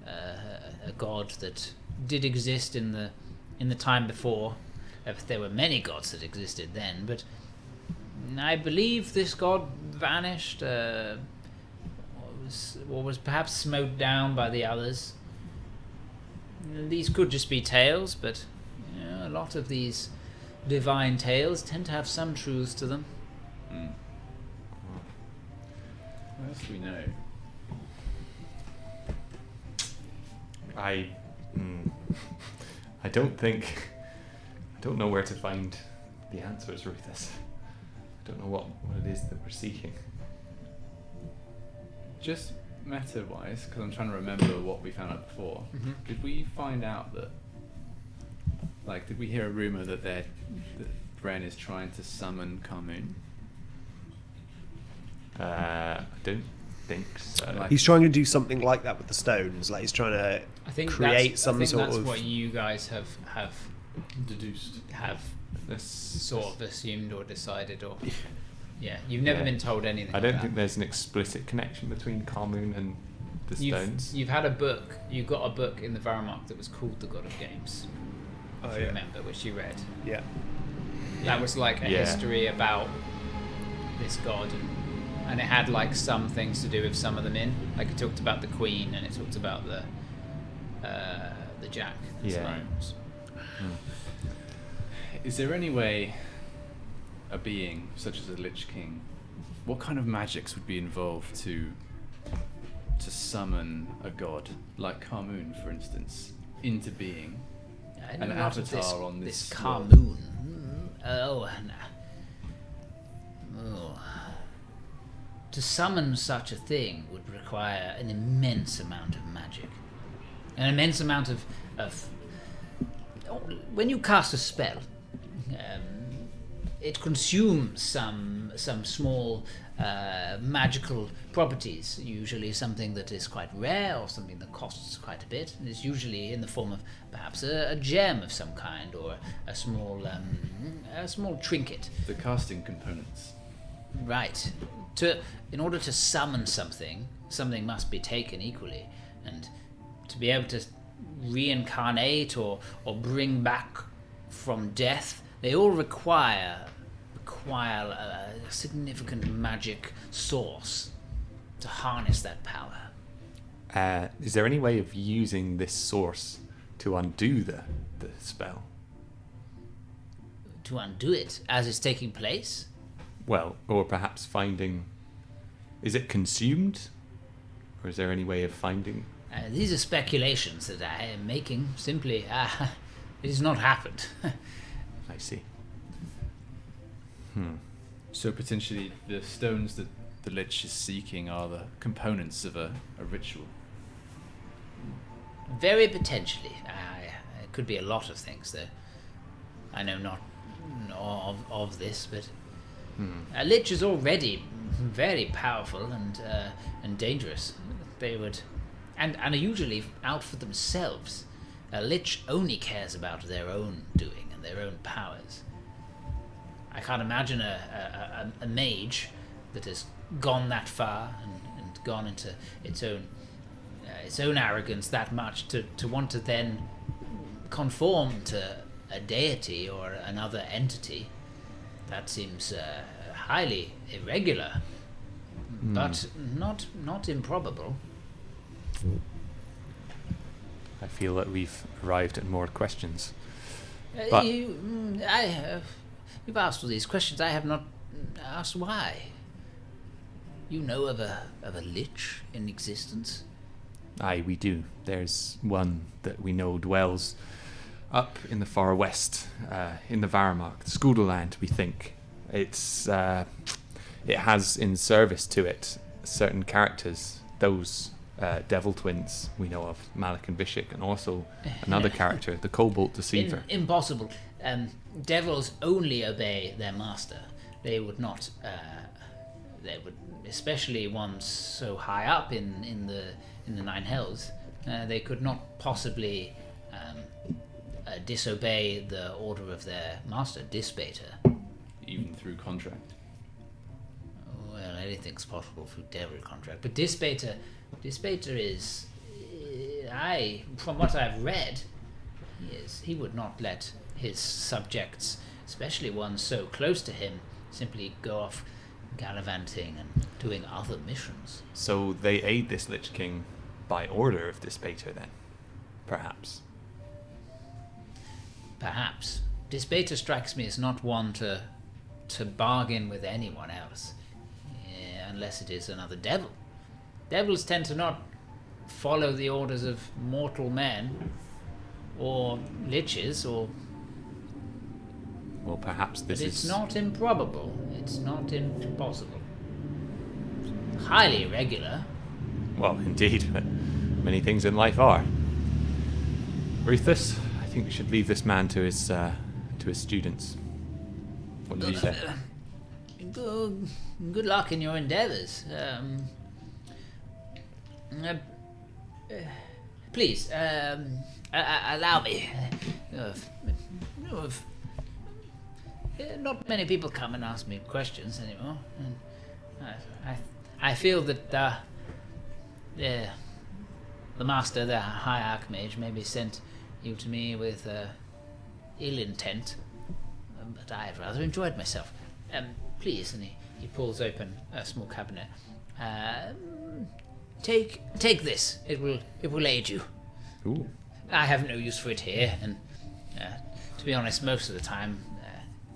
A god that did exist in the time before. There were many gods that existed then, but I believe this god vanished, or was perhaps smote down by the others. These could just be tales, but a lot of these divine tales tend to have some truth to them. What else do we know? I don't know where to find the answers, Rufus. I don't know what it is that we're seeking. Just meta-wise, because I'm trying to remember what we found out before. Mm-hmm. Did we find out that, did we hear a rumor that Bren is trying to summon Carmoon? I don't think so. He's trying to do something like that with the stones. Like he's trying to I think create that's, some I think sort that's of. what you guys have Deduced. sort of assumed or decided, or you've never been told anything. I don't like think that. there's an explicit connection between Carmoon and the stones. You've had a book. You got a book in the Varamark that was called The God of Games. If you remember, which you read. Yeah. That was like a history about this god, and it had like some things to do with some of the men. Like it talked about the Queen, and it talked about the Jack. Is there any way a being such as a Lich King, what kind of magics would be involved to summon a god like Carmoon, for instance, into being? An avatar on this Carmoon. To summon such a thing would require an immense amount of magic, an immense amount of when you cast a spell, it consumes some small magical properties, usually something that is quite rare or something that costs quite a bit. And it's usually in the form of perhaps a gem of some kind, or a small trinket. The casting components. Right. In order to summon something must be taken equally, and to be able to reincarnate or bring back from death, they all require a significant magic source to harness that power. Is there any way of using this source to undo the spell? To undo it as it's taking place? Well, or perhaps finding... Is it consumed? Or is there any way of finding... These are speculations that I am making. Simply, it has not happened. I see. So potentially the stones that the Lich is seeking are the components of a ritual. Very potentially. It could be a lot of things, though. I know not of this, but a Lich is already very powerful and dangerous. They would, and are usually out for themselves. A Lich only cares about their own doing and their own powers. I can't imagine a mage that has gone that far and gone into its own arrogance that much to want to then conform to a deity or another entity. That seems highly irregular, but not improbable. I feel that we've arrived at more questions. But You've asked all these questions. I have not asked why. You know of a Lich in existence? Aye, we do. There's one that we know dwells up in the far west, in the Varamark, the Skudelland, we think. It has in service to it certain characters, those devil twins we know of, Malik and Vishik, and also another character, the Cobalt Deceiver. Impossible. Devils only obey their master. They would not. They would, especially ones so high up in the Nine Hells. They could not possibly disobey the order of their master, Dispater. Even through contract. Well, anything's possible through devil contract, but Dispater is, from what I've read, he would not let his subjects, especially ones so close to him, simply go off gallivanting and doing other missions. So they aid this Lich King by order of Dispater then, perhaps? Perhaps. This beta strikes me as not one to bargain with anyone else, unless it is another devil. Devils tend to not follow the orders of mortal men, or liches, or... Well, perhaps this But is... it's not improbable. It's not impossible. Highly irregular. Well, indeed, but many things in life are. Rufus, I think we should leave this man to his students. What did you say? Good luck in your endeavors. Please, allow me. Not many people come and ask me questions anymore. And I feel that the master, the High Archmage, maybe sent you to me with ill intent, but I have rather enjoyed myself. Please, and he pulls open a small cabinet. Take this. It will aid you. Ooh. I have no use for it here, and to be honest, most of the time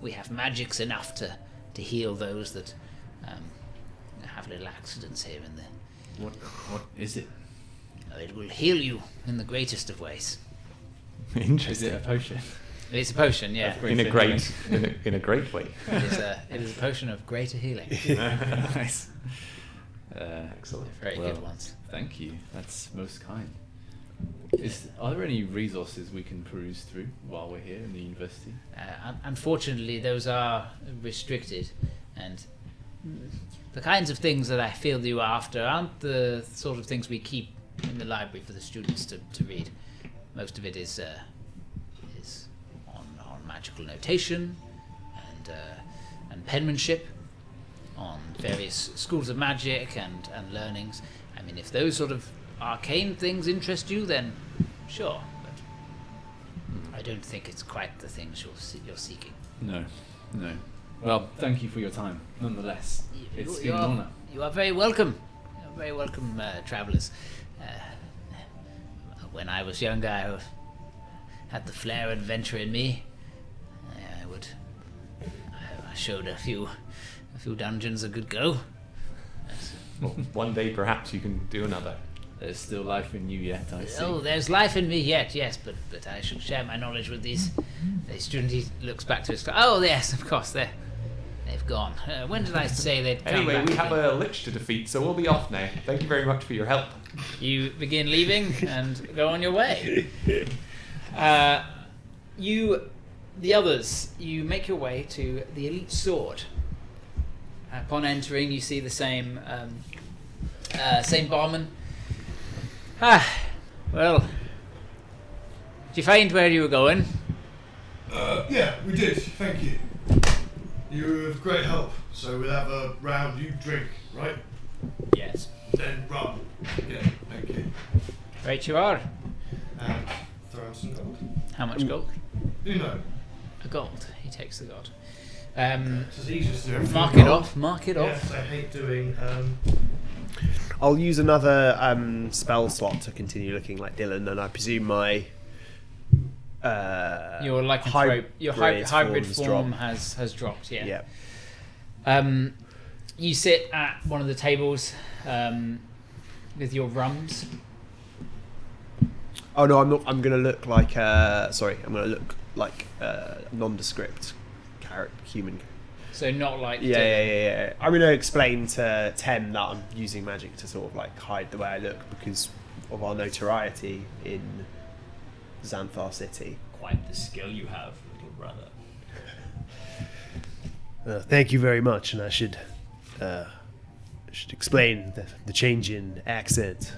we have magics enough to heal those that have little accidents here and there. What is it? It will heal you in the greatest of ways. Is Interesting. it a potion? It's a potion, yeah. In a great way. It is a potion of greater healing. Nice. Excellent. Very Well, good ones. Thank you. That's most kind. Are there any resources we can peruse through while we're here in the university? Unfortunately, those are restricted, and the kinds of things that I feel you are after aren't the sort of things we keep in the library for the students to read. Most of it is on magical notation and penmanship, on various schools of magic and learnings. I mean, if those sort of arcane things interest you, then sure, but I don't think it's quite the things you're seeking. No. Well, thank you for your time, nonetheless. It's been an honour. You are very welcome. You're very welcome, travellers. When I was younger, I had the flair of adventure in me. I showed a few dungeons a good go. Well, one day perhaps you can do another. There's still life in you yet, I see. Oh, there's life in me yet, yes, but I should share my knowledge with these students. He looks back to his... Oh, yes, of course, they've gone. When did I say they'd come Anyway, back? we have a lich to defeat, so we'll be off now. Thank you very much for your help. You begin leaving and go on your way. The others, you make your way to the Elite Sword. Upon entering, you see the same barman. Well, did you find where you were going? Yeah, we did. Thank you. You were of great help. So we'll have a round. You drink, right? Yes. Then rum. Yeah, thank you. Right you are. And throw out some gold. How much gold? You know. A gold. He takes the gold. It's easier to do everything. Mark it off. Mark it off. Yes, I hate doing. I'll use another spell slot to continue looking like Dylan, and I presume my Your lycanthrope, your hybrid form dropped. has dropped. Yeah. Yeah. You sit at one of the tables with your rums. Oh no, I'm not. I'm gonna look like. I'm gonna look like nondescript human. So not like Yeah. I'm gonna explain to Tem that I'm using magic to sort of like hide the way I look because of our notoriety in Xanthar City. Quite the skill you have, little brother. Thank you very much, and I should explain the change in accent.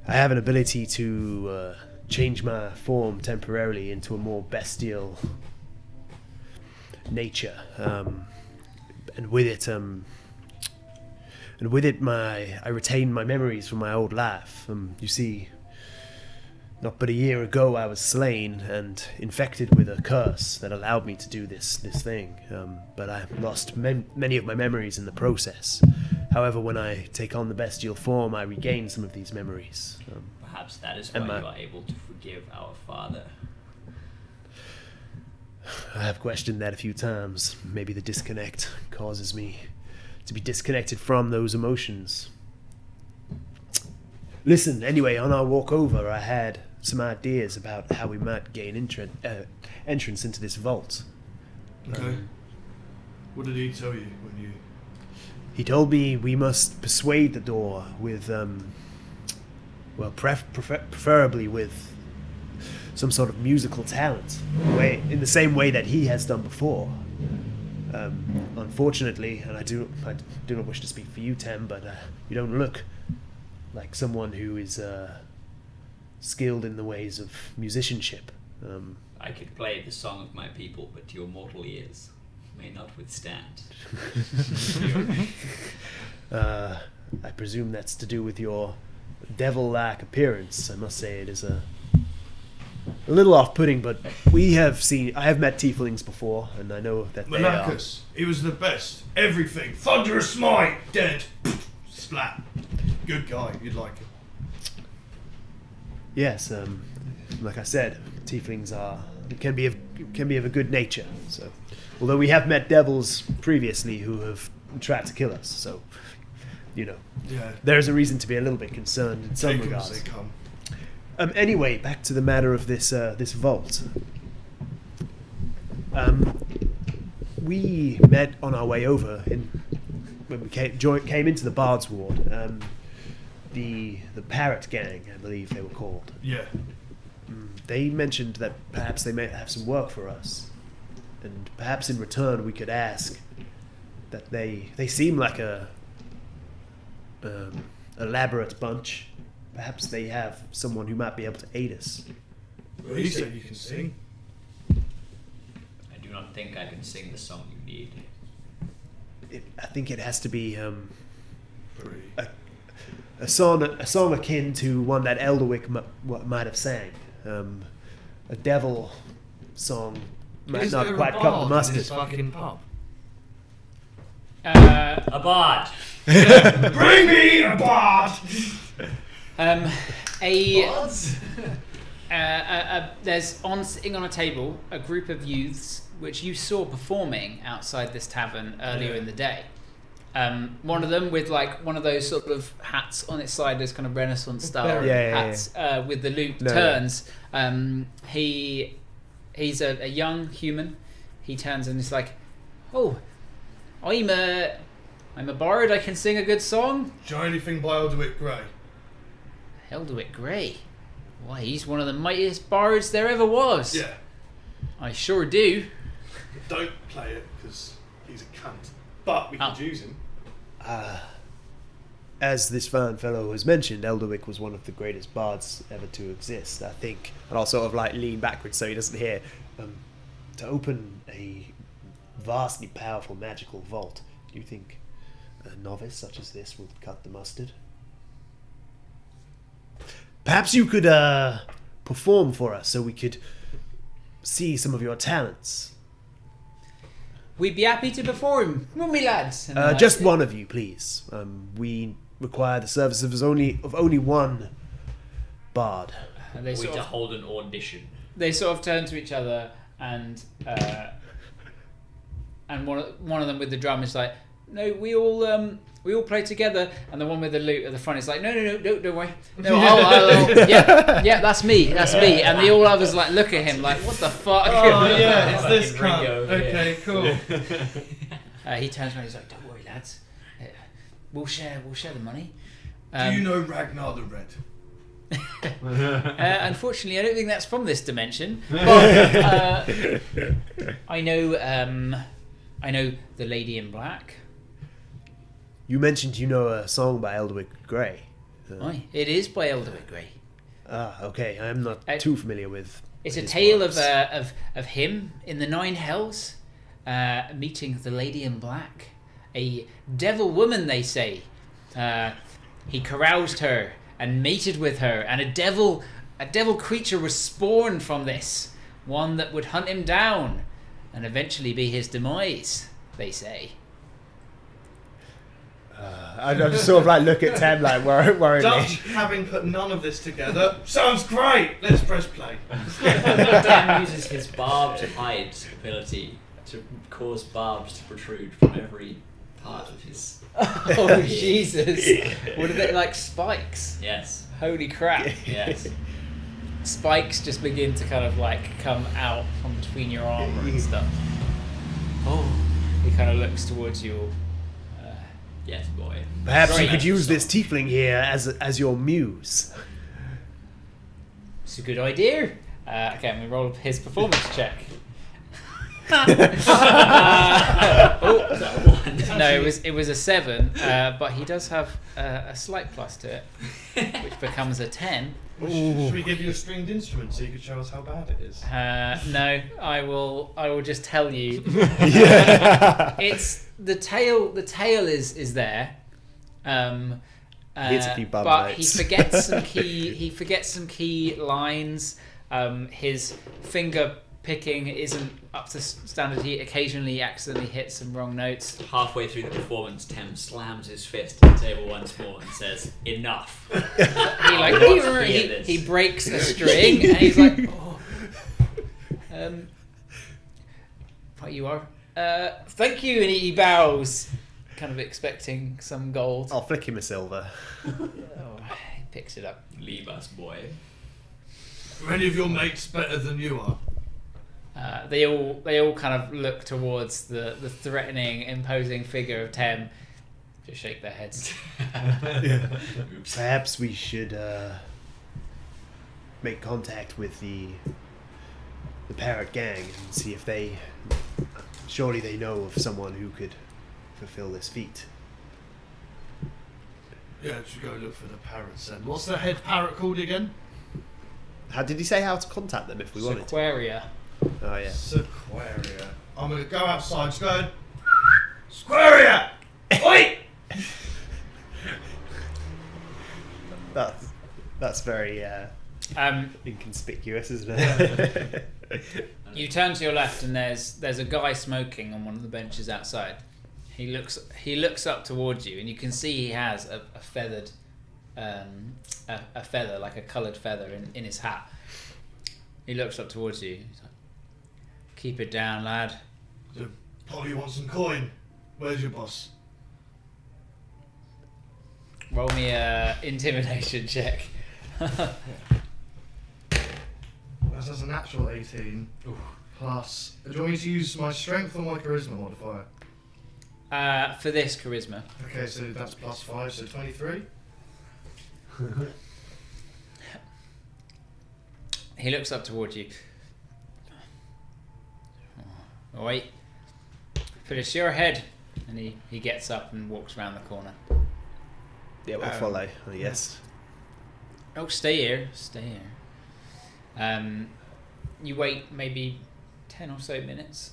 I have an ability to change my form temporarily into a more bestial nature, and with it, I retain my memories from my old life. You see, not but a year ago I was slain and infected with a curse that allowed me to do this thing, but I lost many of my memories in the process. However, when I take on the bestial form, I regain some of these memories. Perhaps that is why you are able to forgive our father. I have questioned that a few times. Maybe the disconnect causes me to be disconnected from those emotions. Listen, anyway, on our walk over, I had some ideas about how we might gain entrance into this vault. Okay. What did he tell you when you... He told me we must persuade the door with, preferably with some sort of musical talent, in the same way that he has done before. Unfortunately, and I do not wish to speak for you, Tem, but you don't look like someone who is skilled in the ways of musicianship. I could play the song of my people, but your mortal ears may not withstand. I presume that's to do with your devil-like appearance. I must say it is a little off-putting, but I have met tieflings before, and I know that they are... Malachus, he was the best. Everything. Thunderous smite. Dead. Splat. Good guy. You'd like him. Yes, like I said, tieflings can be of a good nature. So, although we have met devils previously who have tried to kill us, so Yeah. there's a reason to be a little bit concerned in some Take 'em regards. as they come. Anyway, back to the matter of this vault. We met on our way over when we came into the Bards ward. The Parrot Gang, I believe they were called. Yeah. They mentioned that perhaps they may have some work for us, and perhaps in return we could ask that they seem like a elaborate bunch. Perhaps they have someone who might be able to aid us. Well, he said you can sing. I do not think I can sing the song you need. I think it has to be Pretty. a song akin to one that Elderwick might have sang. A devil song might Is not there quite a cut the bard in mustard. this fucking pub? A bard! Bring me a bard! There's sitting on a table a group of youths which you saw performing outside this tavern earlier in the day. One of them with like one of those sort of hats on its side, those kind of Renaissance style hats with the loop turns. He's a young human. He turns and is like, "Oh, I'm a bard. I can sing a good song." Do you know anything by Elderwick Grey? Elderwick Grey? Why, he's one of the mightiest bards there ever was. Yeah. I sure do. Don't play it, because he's a cunt. But we could use him. As this fine fellow has mentioned, Elderwick was one of the greatest bards ever to exist, I think. And I'll sort of like lean backwards so he doesn't hear. To open a vastly powerful magical vault, do you think a novice such as this would cut the mustard? Perhaps you could perform for us so we could see some of your talents. We'd be happy to perform, won't we, lads? Just one of you, please. We require the services of only one bard. And We to hold an audition. they sort of turn to each other, and one of them with the drum is like, "No, we all play together." And the one with the lute at the front is like, "No, don't worry. No, yeah, that's me. And the all others like look at him like, "What the fuck?" Oh yeah, it's this Ringo, cunt. yeah. Okay, cool. He turns around. He's like, "Don't worry, lads. We'll share the money." Do you know Ragnar the Red? Unfortunately, I don't think that's from this dimension. But I know the Lady in Black. You mentioned you know a song by Elderwick Grey. Aye, it is by Elderwick Grey. Okay. I'm not too familiar with. It's a his tale works. of him in the Nine Hells, meeting the Lady in Black, a devil woman, they say. He caroused her and mated with her, and a devil creature was spawned from this, one that would hunt him down and eventually be his demise, they say. I just sort of like look at Tem like worriedly. Dutch, having put none of this together, sounds great. Let's press play. Dan uses his barbed hide ability to cause barbs to protrude from every part of his. Oh Jesus! What are they like? Spikes? Yes. Holy crap! Yes. Spikes just begin to kind of like come out from between your armor and stuff. Oh, he kind of looks towards you. Yes, boy. Perhaps Sorry. you could use this tiefling here as your muse. It's a good idea. Okay, I'm gonna roll his performance check. Is that one? No, it was a 7, but he does have a slight plus to it, which becomes a 10. Should we give you a stringed instrument so you could show us how bad it is? No, I will just tell you. Yeah. It's the tail. The tail is there. Here's a few bum but notes. he forgets some key. He forgets some key lines. His finger picking isn't up to standard. He occasionally accidentally hits some wrong notes. Halfway through the performance, Tem slams his fist on the table once more and says, "Enough." He like he breaks a string and he's like, oh. Right, you are. Thank you, and he bows, kind of expecting some gold. I'll flick him a silver. Oh, he picks it up. Leave us, boy. Are any of your mates better than you are? They all kind of look towards the threatening, imposing figure of Tem. Just shake their heads. Oops. Perhaps we should make contact with the parrot gang and see if they. Surely they know of someone who could fulfill this feat. Yeah, we should go look for the parrots then. What's the head parrot called again? How did he say how to contact them if we wanted to? Sequaria. Oh yeah. Sequaria. I'm gonna go outside. Just go. Sequaria! Oi! That's very inconspicuous, isn't it? You turn to your left and there's a guy smoking on one of the benches outside. He looks up towards you and you can see he has a feathered a feather, like a coloured feather in his hat. He looks up towards you. He's like, "Keep it down, lad." Polly wants some coin. Where's your boss? Roll me a intimidation check. That's a natural 18. Plus, do you want me to use my strength or my charisma modifier? For this charisma. Okay, so that's plus 5, so 23. He looks up towards you. Oh, wait. But it's your head. And he gets up and walks around the corner. Yeah, we'll follow, I guess. Oh, stay here. Stay here. You wait maybe 10 or so minutes.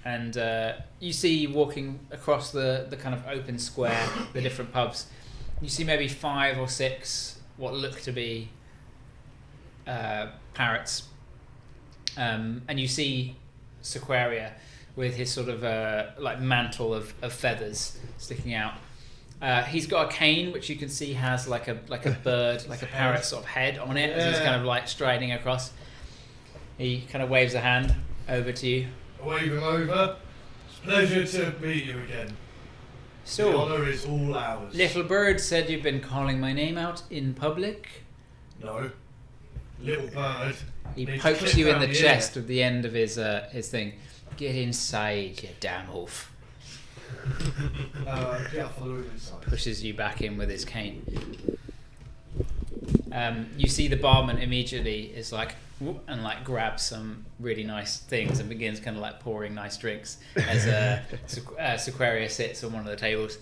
And you see walking across the kind of open square, the different pubs, you see maybe 5 or 6 what look to be parrots. And you see Sequaria with his sort of like mantle of feathers sticking out. He's got a cane which you can see has like a bird, like a parrot sort of head on it as he's kind of like striding across. He kind of waves a hand over to you. I wave him over. It's a pleasure to meet you again. The So, honour is all ours. Little Bird said you've been calling my name out in public. No. Little bird. He Needs pokes clip you in round the the chest with the end of his thing. Get inside, you damn oaf. Yeah, I'll follow him inside. Pushes you back in with his cane. You see the barman immediately is like, whoop, and like grabs some really nice things and begins kind of like pouring nice drinks as Sequaria sits on one of the tables.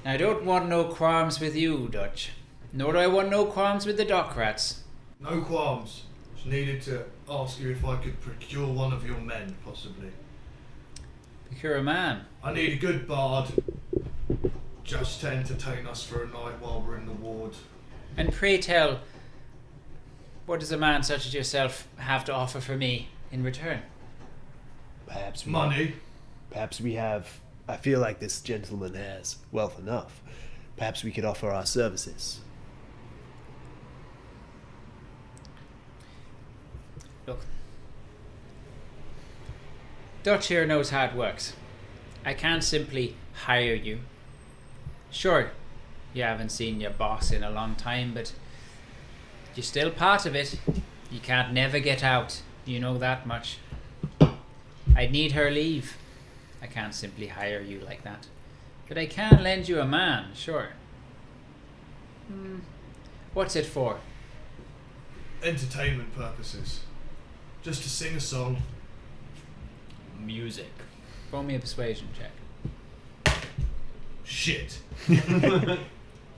I don't want no qualms with you, Dutch. Nor do I want no qualms with the dock rats. No qualms. Just needed to ask you if I could procure one of your men, possibly. You're a man. I need a good bard just to entertain us for a night while we're in the ward. And pray tell, what does a man such as yourself have to offer for me in return? Perhaps Money. Perhaps we have I feel like this gentleman has wealth enough. Perhaps we could offer our services. Look, Dutch here knows how it works. I can't simply hire you. Sure, you haven't seen your boss in a long time, but you're still part of it. You can't never get out. You know that much. I'd need her leave. I can't simply hire you like that. But I can lend you a man, sure. What's it for? Entertainment purposes. Just to sing a song. Music. Roll me a persuasion check. Shit.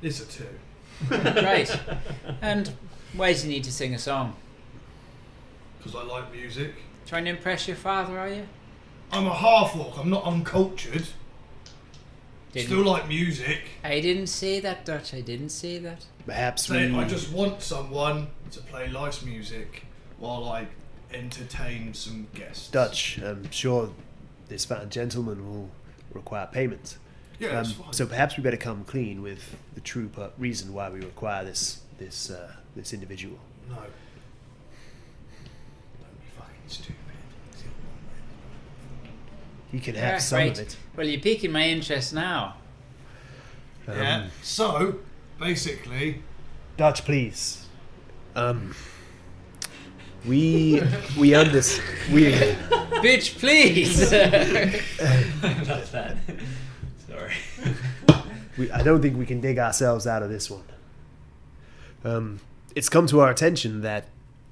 It's a 2. Right. And why does he need to sing a song? Because I like music. Trying to impress your father, are you? I'm a half-orc, I'm not uncultured. Still like music. I didn't say that, Dutch. I didn't say that. Perhaps I just want someone to play nice music while I entertain some guests. Dutch, I'm sure this fine gentleman will require payment. Yeah, that's fine. So perhaps we better come clean with the true reason why we require this individual. No. Don't be fucking stupid. You can have some right. of it. Well, you're piquing my interest now. Yeah. So, basically, Dutch, please. We understand. Bitch, please! Not that. Sorry. I don't think we can dig ourselves out of this one. It's come to our attention that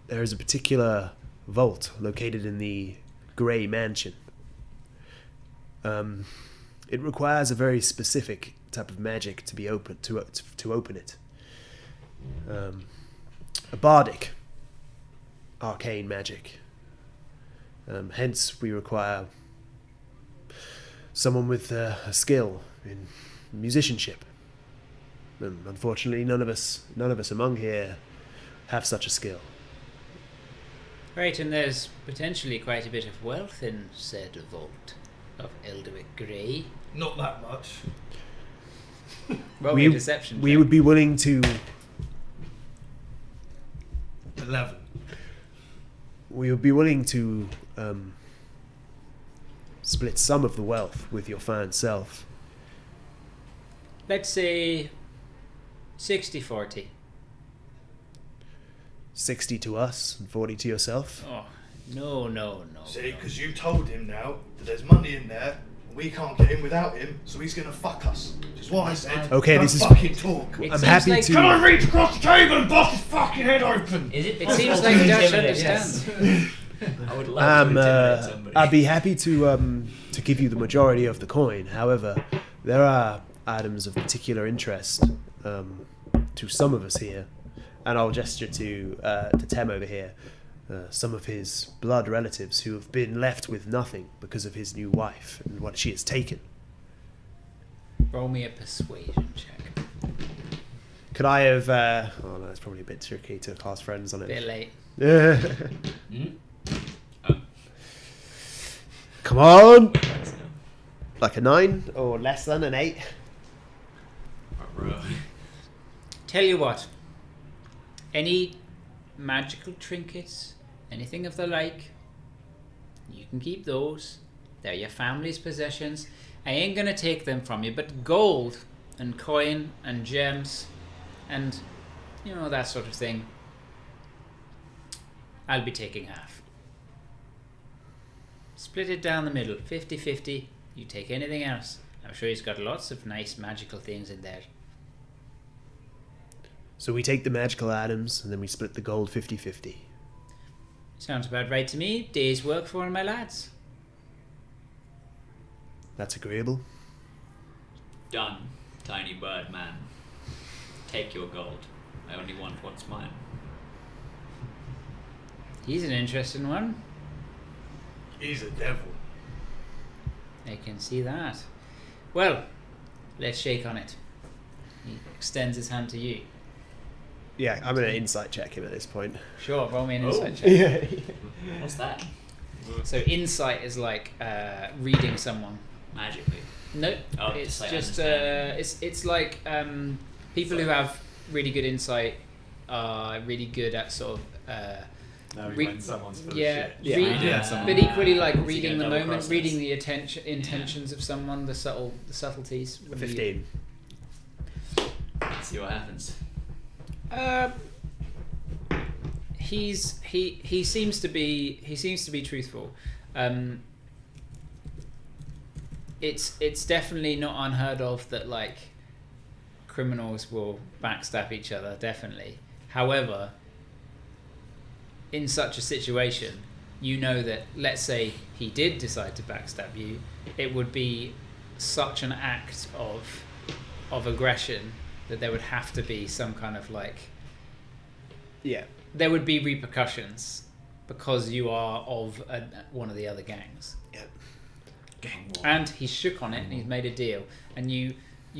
there is a particular vault located in the Grey Mansion. It requires a very specific type of magic to be open to open it. A bardic, arcane magic. Hence, we require someone with a skill in musicianship. Unfortunately, none of us among here have such a skill. Right, and there's potentially quite a bit of wealth in said vault of Elderwick Grey. not that much. Roll me a deception we check. would be willing to. 11. We would be willing to split some of the wealth with your fine self. Let's say 60-40. 60 to us and 40 to yourself. Oh, no. See, because you told him now that there's money in there, and we can't get in without him, so he's going to fuck us. Which is why I said, Okay, don't this is- fucking talk. It I'm seems happy like- to. Can I reach across the table and bust his fucking head open? Is it? It seems like Dutch understands. I would love to intimidate somebody. I'd be happy to give you the majority of the coin. However, there are items of particular interest to some of us here, and I'll gesture to Tem over here. Some of his blood relatives who have been left with nothing because of his new wife and what she has taken. Roll me a persuasion check. Could I have? Oh no, it's probably a bit tricky to cast friends on it. Bit late. Come on, like a 9 or less than an 8. Tell you what. Any magical trinkets, anything of the like, you can keep those. They're your family's possessions. I ain't gonna take them from you, but gold and coin and gems and, you know, that sort of thing, I'll be taking half. Split it down the middle, 50-50. You take anything else. I'm sure he's got lots of nice magical things in there. So we take the magical items and then we split the gold 50-50. Sounds about right to me. Day's work for one of my lads. That's agreeable. Done, tiny bird man. Take your gold. I only want what's mine. He's an interesting one. He's a devil. I can see that. Well, let's shake on it. He extends his hand to you. Yeah, I'm going to insight check him at this point. Sure, roll me an Oh. insight check. Yeah. What's that? So insight is like reading someone. Magically. No, Oh, it's just like just understanding. it's like people who have really good insight are really good at sort of When someone's full yeah, of shit. read- Yeah. but equally like So you reading get the double moment, process. reading the intentions of someone, the subtleties. when you- 15. Let's see what happens. He seems to be truthful. It's definitely not unheard of that like criminals will backstab each other. Definitely. However, in such a situation, you know that let's say he did decide to backstab you, it would be such an act of aggression that there would have to be some kind of like Yeah. there would be repercussions because you are of one of the other gangs. Yeah. Gang war. And he's shook on it and he's made a deal. And you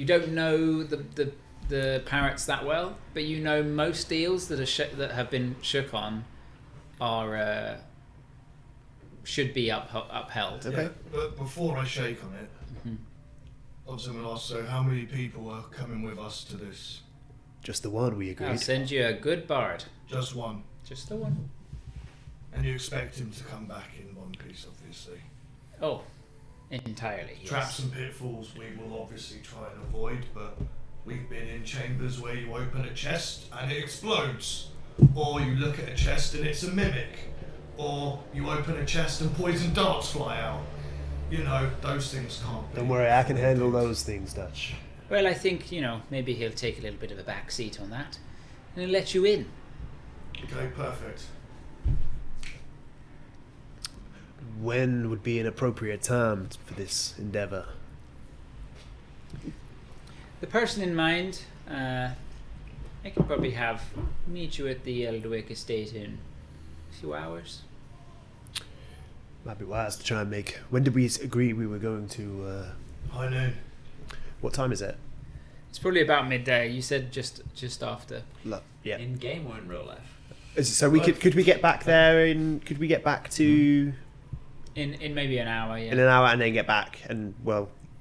don't know the Parrots that well, but you know most deals that are that have been shook on are should be upheld. Okay. Yeah, but before I shake on it, Mhm. obviously I'm going to ask, so how many people are coming with us to this? Just the one we I'll agreed. send you a good bard. Just one. Just the one. And you expect him to come back in one piece, obviously. Oh, entirely. Yes. Traps and pitfalls we will obviously try and avoid, but we've been in chambers where you open a chest and it explodes. Or you look at a chest and it's a mimic. Or you open a chest and poison darts fly out. You know, those things can't be. Don't worry, I can handle those things, Dutch. Well, I think, maybe he'll take a little bit of a back seat on that and he'll let you in. Okay, perfect. When would be an appropriate time for this endeavour? The person in mind, I could probably meet you at the Eldwick estate in a few hours. Might be wise to try and make. When did we agree we were going to? High noon. What time is it? It's probably about midday. You said just after. Yeah. In game or in real life? So we could we get back there in? Could we get back to In maybe an hour, yeah. in an hour and then get back and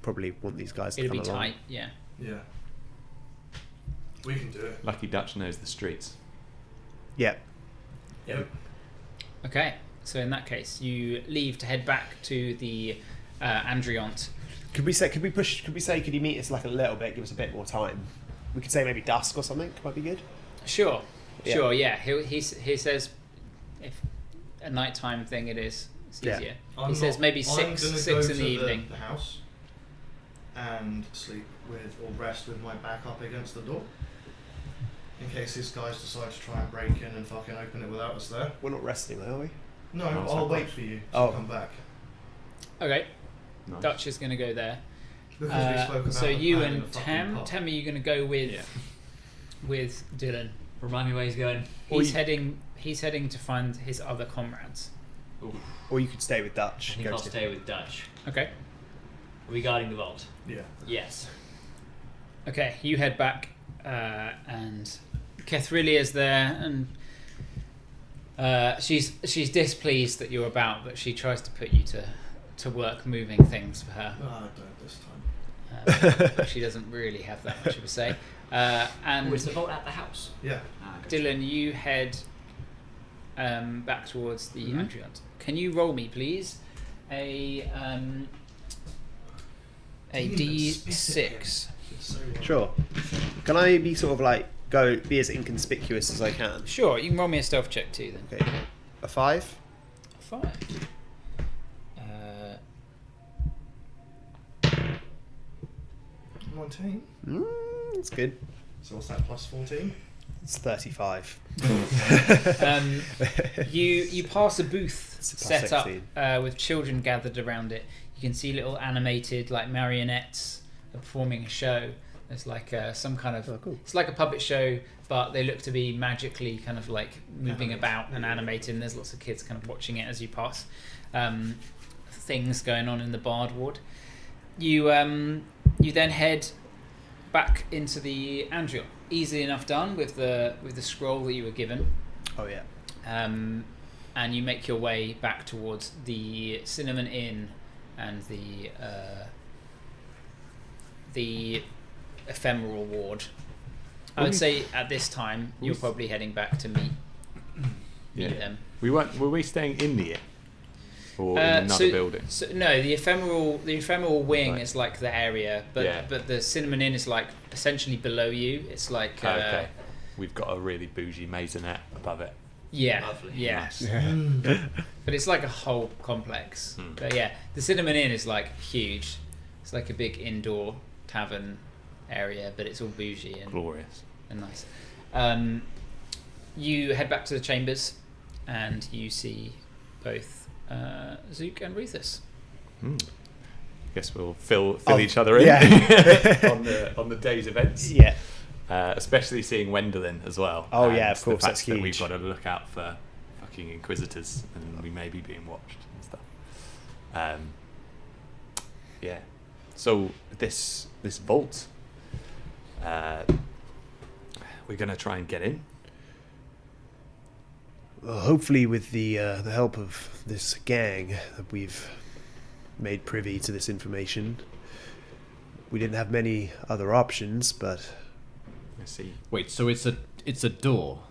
probably want these guys to It'll come be along. tight, yeah. Yeah. We can do it. Lucky Dutch knows the streets. Yeah. Yep. Okay, so in that case, you leave to head back to the Andriont. Could we say could you meet us like a little bit, give us a bit more time? We could say maybe dusk or something. Might be good. Sure, Yeah. sure, yeah. He says if a nighttime thing it is, it's Yeah. easier. I'm He says not- maybe I'm six gonna in go the to evening. the house and sleep with or rest with my back up against the door. In case these guys decide to try and break in and fucking open it without us there. We're not resting, though, are we? No, Oh, I'll so wait close. for you to Oh. come back. Okay, Nice. Dutch is going to go there. Because we spoke about So the you plan in and the fucking Tam, pub. Tam, are you going to go with Yeah. with Dylan? Remind me where he's going. He's heading to find his other comrades. Oof. Or you could stay with I Dutch. think go I'll to- stay with Dutch. Okay. Are we guarding the vault? Yeah. Yes. Okay, you head back, and Kethrilia's there, and she's displeased that you're about, but she tries to put you to work moving things for her. No, I don't this time. But she doesn't really have that much of a say. And Was the vault at the house? Yeah. Dylan, you head back towards the Mhm. Andriont. Can you roll me, please, a Didn't even D6? spit So Sure. Can I be sort of like be as inconspicuous as I can? Sure, you can roll me a stealth check too then. Okay. A 5. 5. 19. It's good. So what's that, plus 14? It's 35. You pass a booth It's a plus set up 16. with children gathered around it. You can see little animated like marionettes performing a show. There's like some kind of Oh, cool. it's like a puppet show, but they look to be magically kind of like moving Animated. about and animated. And there's lots of kids kind of watching it as you pass. Things going on in the Bard ward. You then head back into the Andriel. Easily enough done with the scroll that you were given. Oh yeah. And you make your way back towards the Cinnamon Inn and the the ephemeral ward. I would say at this time you're probably heading back to meet them. Were we staying in the inn or in another building? So, no, the ephemeral wing Right. is like the area, but the Cinnamon Inn is like essentially below you. It's like Okay. We've got a really bougie maisonette above it. yeah, Lovely. yeah. Nice. But it's like a whole complex. Hmm. But yeah, the Cinnamon Inn is like huge. It's like a big indoor tavern area, but it's all bougie and Glorious. nice. You head back to the chambers, and you see both Zook and Ruthus. Guess we'll fill each other in on the day's events. Yeah. Especially seeing Wendelin as well. Oh, and yeah, of course, the that's fact that we've huge. got to look out for fucking inquisitors, and we may be being watched and stuff. Yeah. So this vault, we're gonna try and get in. Well, hopefully, with the help of this gang that we've made privy to this information, we didn't have many other options, but I see. Wait, so it's a door.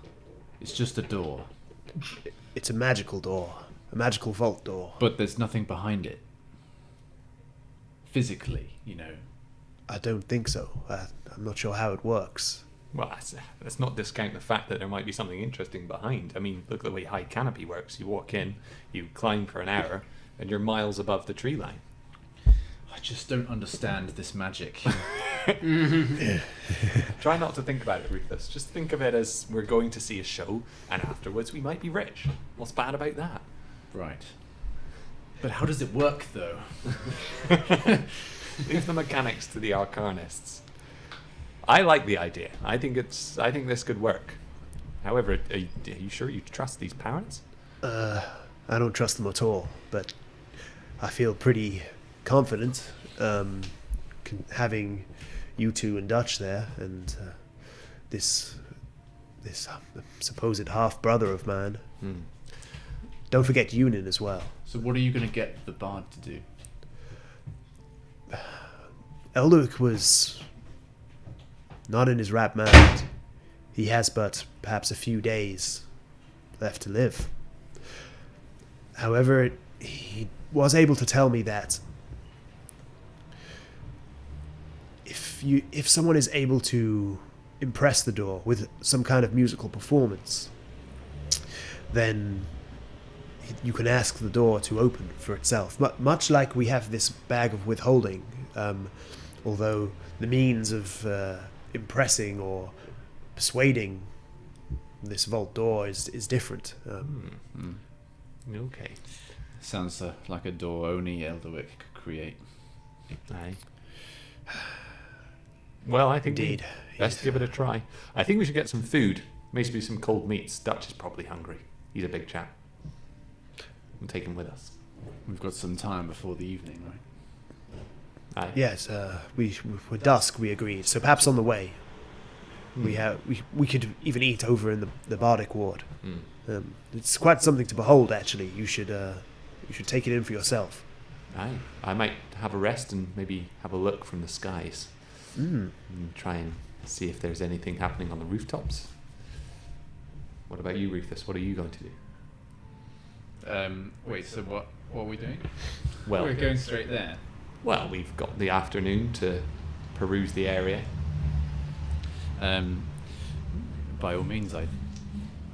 It's just a door, it's a magical door, a magical vault door. but there's nothing behind it. Physically, you know. I don't think so. I'm not sure how it works. Well, let's not discount the fact that there might be something interesting behind. I mean, look at the way high canopy works. You walk in, you climb for an hour, and you're miles above the tree line. I just don't understand this magic. Try not to think about it, Rufus. Just think of it as we're going to see a show, and afterwards we might be rich. What's bad about that? Right. But how does it work, though? Leave the mechanics to the Arcanists. I like the idea. I think this could work. However, are you sure you trust these parents? I don't trust them at all, but I feel pretty confident having you two and Dutch there, and this supposed half-brother of mine. Don't forget Yunin as well. So what are you going to get the bard to do? Eldrick was not in his right mind. He has but perhaps a few days left to live. However, he was able to tell me that if someone is able to impress the door with some kind of musical performance, then you can ask the door to open for itself. Much like we have this bag of withholding, although the means of impressing or persuading this vault door is different. Okay. Sounds like a door only Eldrick could create. Aye. Well, I think Indeed. Let's give it a try. I think we should get some food. Maybe some cold meats. Dutch is probably hungry. He's a big chap. We'll take him with us. We've got some time before the evening, right? Aye. Yes, with dusk we agreed. So perhaps on the way, we could even eat over in the Bardic ward. It's quite something to behold, actually. You should take it in for yourself. Aye. I might have a rest and maybe have a look from the skies. And try and see if there's anything happening on the rooftops. What about you, Rufus? What are you going to do? Wait, so what are we doing? Well, We're going straight there. Well, we've got the afternoon to peruse the area. By all means, I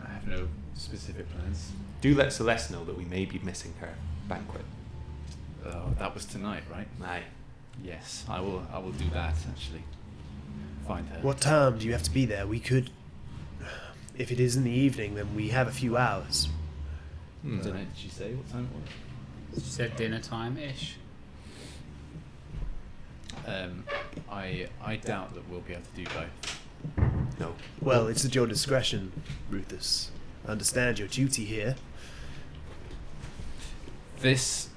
have no specific plans. Do let Celeste know that we may be missing her banquet. Oh, that was tonight, right? Aye. Yes, I will do that, actually. Find her. What time do you have to be there? We could, if it is in the evening, then we have a few hours. I don't know, did she say what time it was? She said dinner time-ish. I doubt that we'll be able to do both. No. Well, it's at your discretion, Rufus. I understand your duty here. This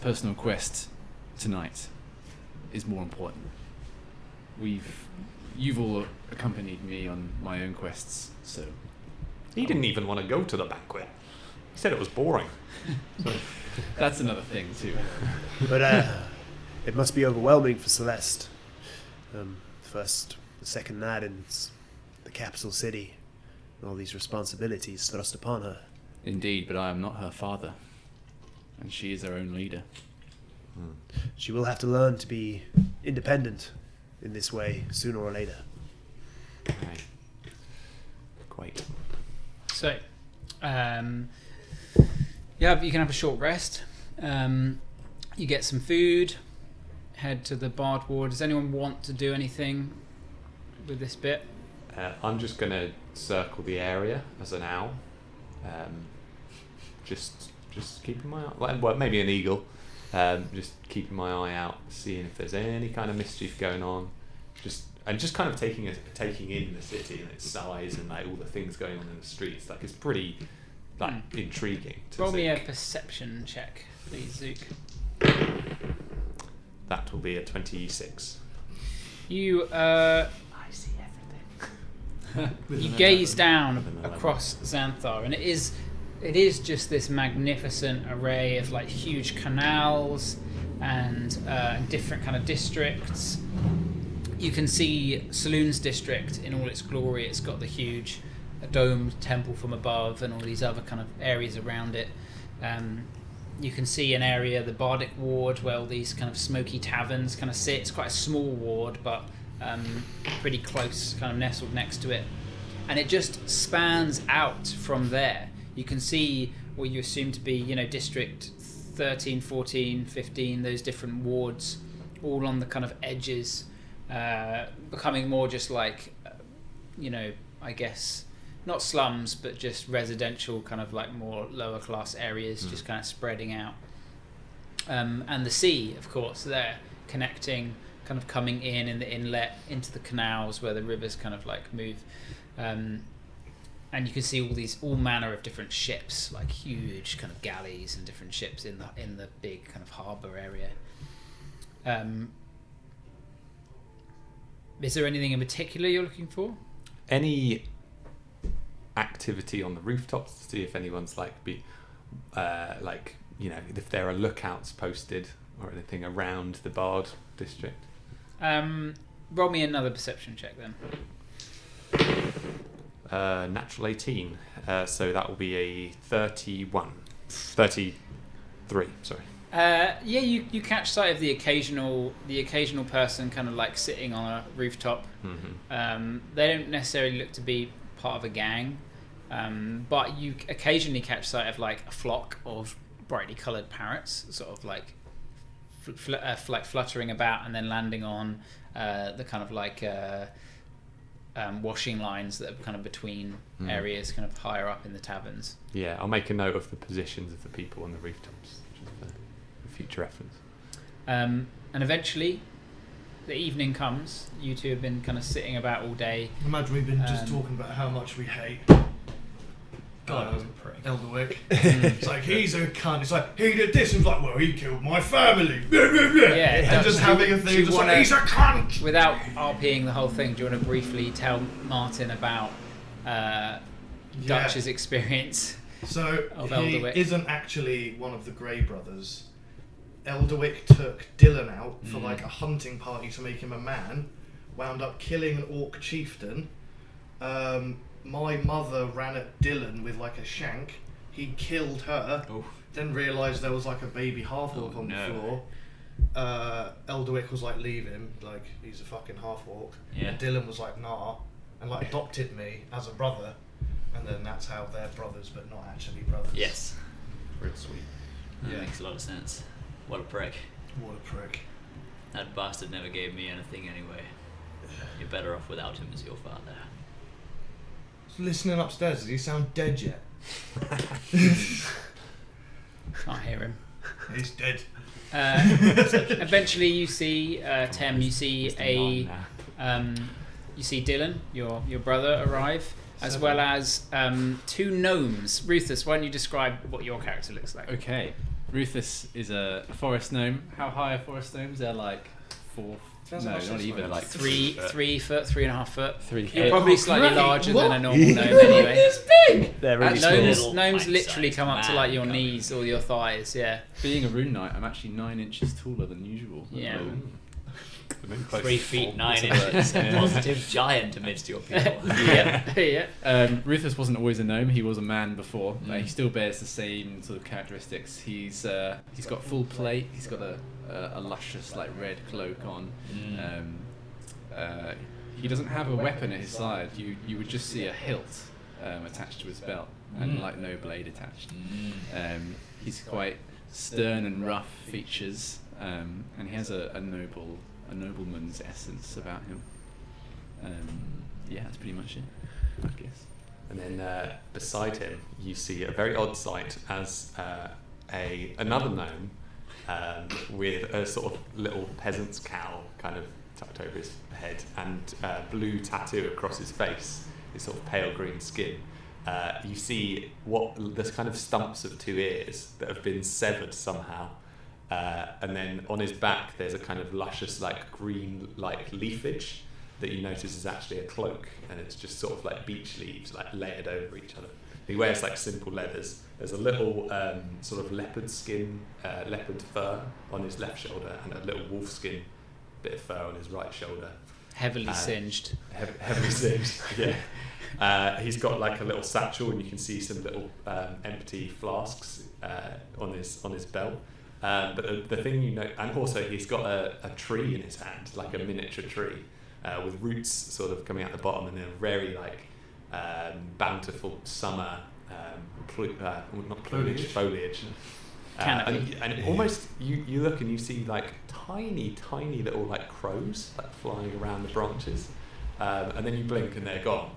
personal quest tonight is more important. You've all accompanied me on my own quests, so He didn't even want to go to the banquet. He said it was boring. So, that's another thing too. But it must be overwhelming for Celeste. First, the second lad in the capital city, and all these responsibilities thrust upon her. Indeed, but I am not her father, and she is her own leader. She will have to learn to be independent in this way sooner or later. Right. Quite. So, yeah, you can have a short rest. You get some food. Head to the Bard ward. Does anyone want to do anything with this bit? I'm just going to circle the area as an owl. Just keeping my eye... Well, maybe an eagle. Just keeping my eye out, seeing if there's any kind of mischief going on. Just kind of taking in the city and its size and like all the things going on in the streets. Like it's pretty intriguing. Roll me a perception check, please, Zook. That will be a 26. You I see everything. you gaze down across Xanthar, and it is just this magnificent array of like huge canals and different kind of districts. You can see Saloon's district in all its glory. It's got the huge domed temple from above and all these other kind of areas around it. You can see an area, the Bardic ward, where all these kind of smoky taverns kind of sit. It's quite a small ward, but pretty close, kind of nestled next to it. And it just spans out from there. You can see what you assume to be, District 13, 14, 15, those different wards, all on the kind of edges, becoming more just like, I guess, not slums, but just residential, kind of like more lower class areas, just kind of spreading out. And the sea, of course, there, connecting, kind of coming in the inlet into the canals where the rivers kind of like move. And you can see all manner of different ships, like huge kind of galleys and different ships in the big kind of harbour area. Is there anything in particular you're looking for? Any activity on the rooftops to see if anyone's if there are lookouts posted or anything around the Bard district? Roll me another perception check then. Natural 18, so that will be a 33, sorry. You catch sight of the occasional person kind of like sitting on a rooftop. Mm-hmm. They don't necessarily look to be part of a gang, but you occasionally catch sight of like a flock of brightly coloured parrots, sort of like fluttering about and then landing on the kind of like washing lines that are kind of between areas, kind of higher up in the taverns. Yeah, I'll make a note of the positions of the people on the rooftops, just for future reference. And eventually, the evening comes. You two have been kind of sitting about all day. Imagine we've been just talking about how much we hate Elderwick. It's like, he's a cunt. It's like, he did this, and it's like, well, he killed my family. Yeah, and just having a thing, just like, he's a cunt. Without RPing the whole thing, do you want to briefly tell Martin about Dutch's experience? So of he Elderwick? Isn't actually one of the Grey brothers. Elderwick took Dylan out for like a hunting party to make him a man, wound up killing an orc chieftain. My mother ran at Dylan with like a shank. He killed her. Oh. Then realised there was like a baby half-orc on the floor. Elderwick was like, leave him, like he's a fucking half-orc. Yeah. And Dylan was like, nah, and like adopted me as a brother. And then that's how they're brothers, but not actually brothers. Yes. Real sweet. That makes a lot of sense. What a prick. What a prick. That bastard never gave me anything anyway. You're better off without him as your father. Listening upstairs, does he sound dead yet? Can't hear him. He's dead. Eventually, you see Tem. You see you see Dylan, your brother, arrive, as well as two gnomes. Rufus, why don't you describe what your character looks like? Okay, Rufus is a forest gnome. How high are forest gnomes? They're like 4. Sounds No, like not even like 3 foot, 3.5 foot. 3 You're foot. probably slightly great. larger What? than a normal gnome anyway. It's big! They're really Gnomes, small. gnomes Bite-sized literally come up to like your man knees or your thighs. Yeah. Being a rune knight, I'm actually 9 inches taller than usual. Yeah. 3 feet 9 inches, a positive giant amidst your people. Rufus wasn't always a gnome. He was a man before. He still bears the same sort of characteristics. He's got full plate. He's got a luscious like red cloak on. He doesn't have a weapon at his side. You would just see a hilt attached to his belt and like no blade attached. He's quite stern and rough features, and he has a nobleman's essence about him. That's pretty much it, I guess. And then beside him, you see a very odd sight as another gnome with a sort of little peasant's cowl kind of tucked over his head and blue tattoo across his face, his sort of pale green skin. You see there's kind of stumps of 2 ears that have been severed somehow. And then on his back there's a kind of luscious like green like leafage that you notice is actually a cloak, and it's just sort of like beech leaves like layered over each other. He wears like simple leathers. There's a little sort of leopard skin, leopard fur on his left shoulder, and a little wolf skin bit of fur on his right shoulder. Heavily singed. Heavily singed, yeah. He's got like a little satchel, and you can see some little empty flasks on his belt. But the thing you know, and also he's got a tree in his hand, like a miniature tree, with roots sort of coming out the bottom, and then a very like bountiful summer foliage. And almost you look and you see like tiny little like crows like flying around the branches, and then you blink and they're gone.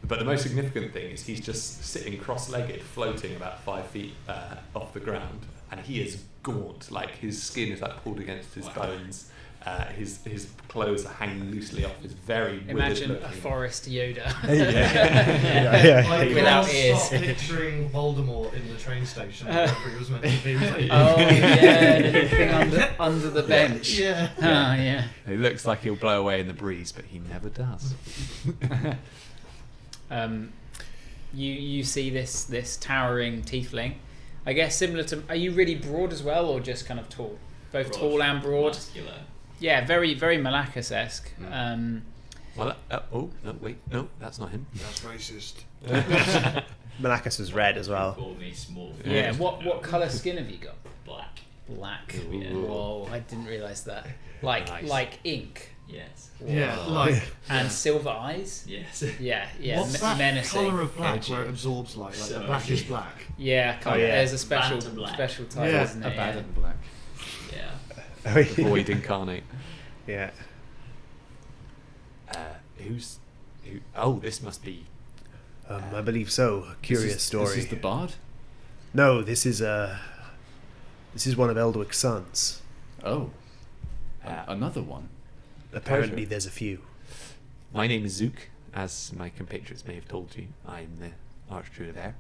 But the most significant thing is he's just sitting cross-legged, floating about 5 feet off the ground, and he is gaunt. Like his skin is like pulled against his bones. His clothes are hanging loosely off his very Imagine withered a looking. Forest Yoda. I Without can't ears. stop picturing Voldemort in the train station. Wherever he was meant to be. Oh yeah, the thing under the bench. Yeah. Oh yeah. He looks like he'll blow away in the breeze, but he never does. You see this towering tiefling. I guess similar to. Are you really broad as well, or just kind of tall? Both tall and broad. Muscular. Yeah, very very Malakis-esque. Well, no, that's not him. That's racist. Malakis is red as well. Call me small. Yeah. What colour skin have you got? Black. Black. Ooh. Whoa, I didn't realise that. Like ink. Yes. Yeah, Whoa. like And silver eyes. Yes. Yeah. what's that menacing. colour of black Edgy. where it absorbs light? Like So the black is edgy. black. Yeah, Oh, yeah. there's a special Phantom black. type, Yeah. isn't it? Abaddon black. Yeah. The void incarnate. Yeah. Who? Oh, this must be. I believe so. A curious story. This is the bard? No, this is one of Eldwick's sons. Oh. Another one. Apparently, Pleasure. there's a few. My name is Zook, as my compatriots may have told you. I'm the Archdruid heir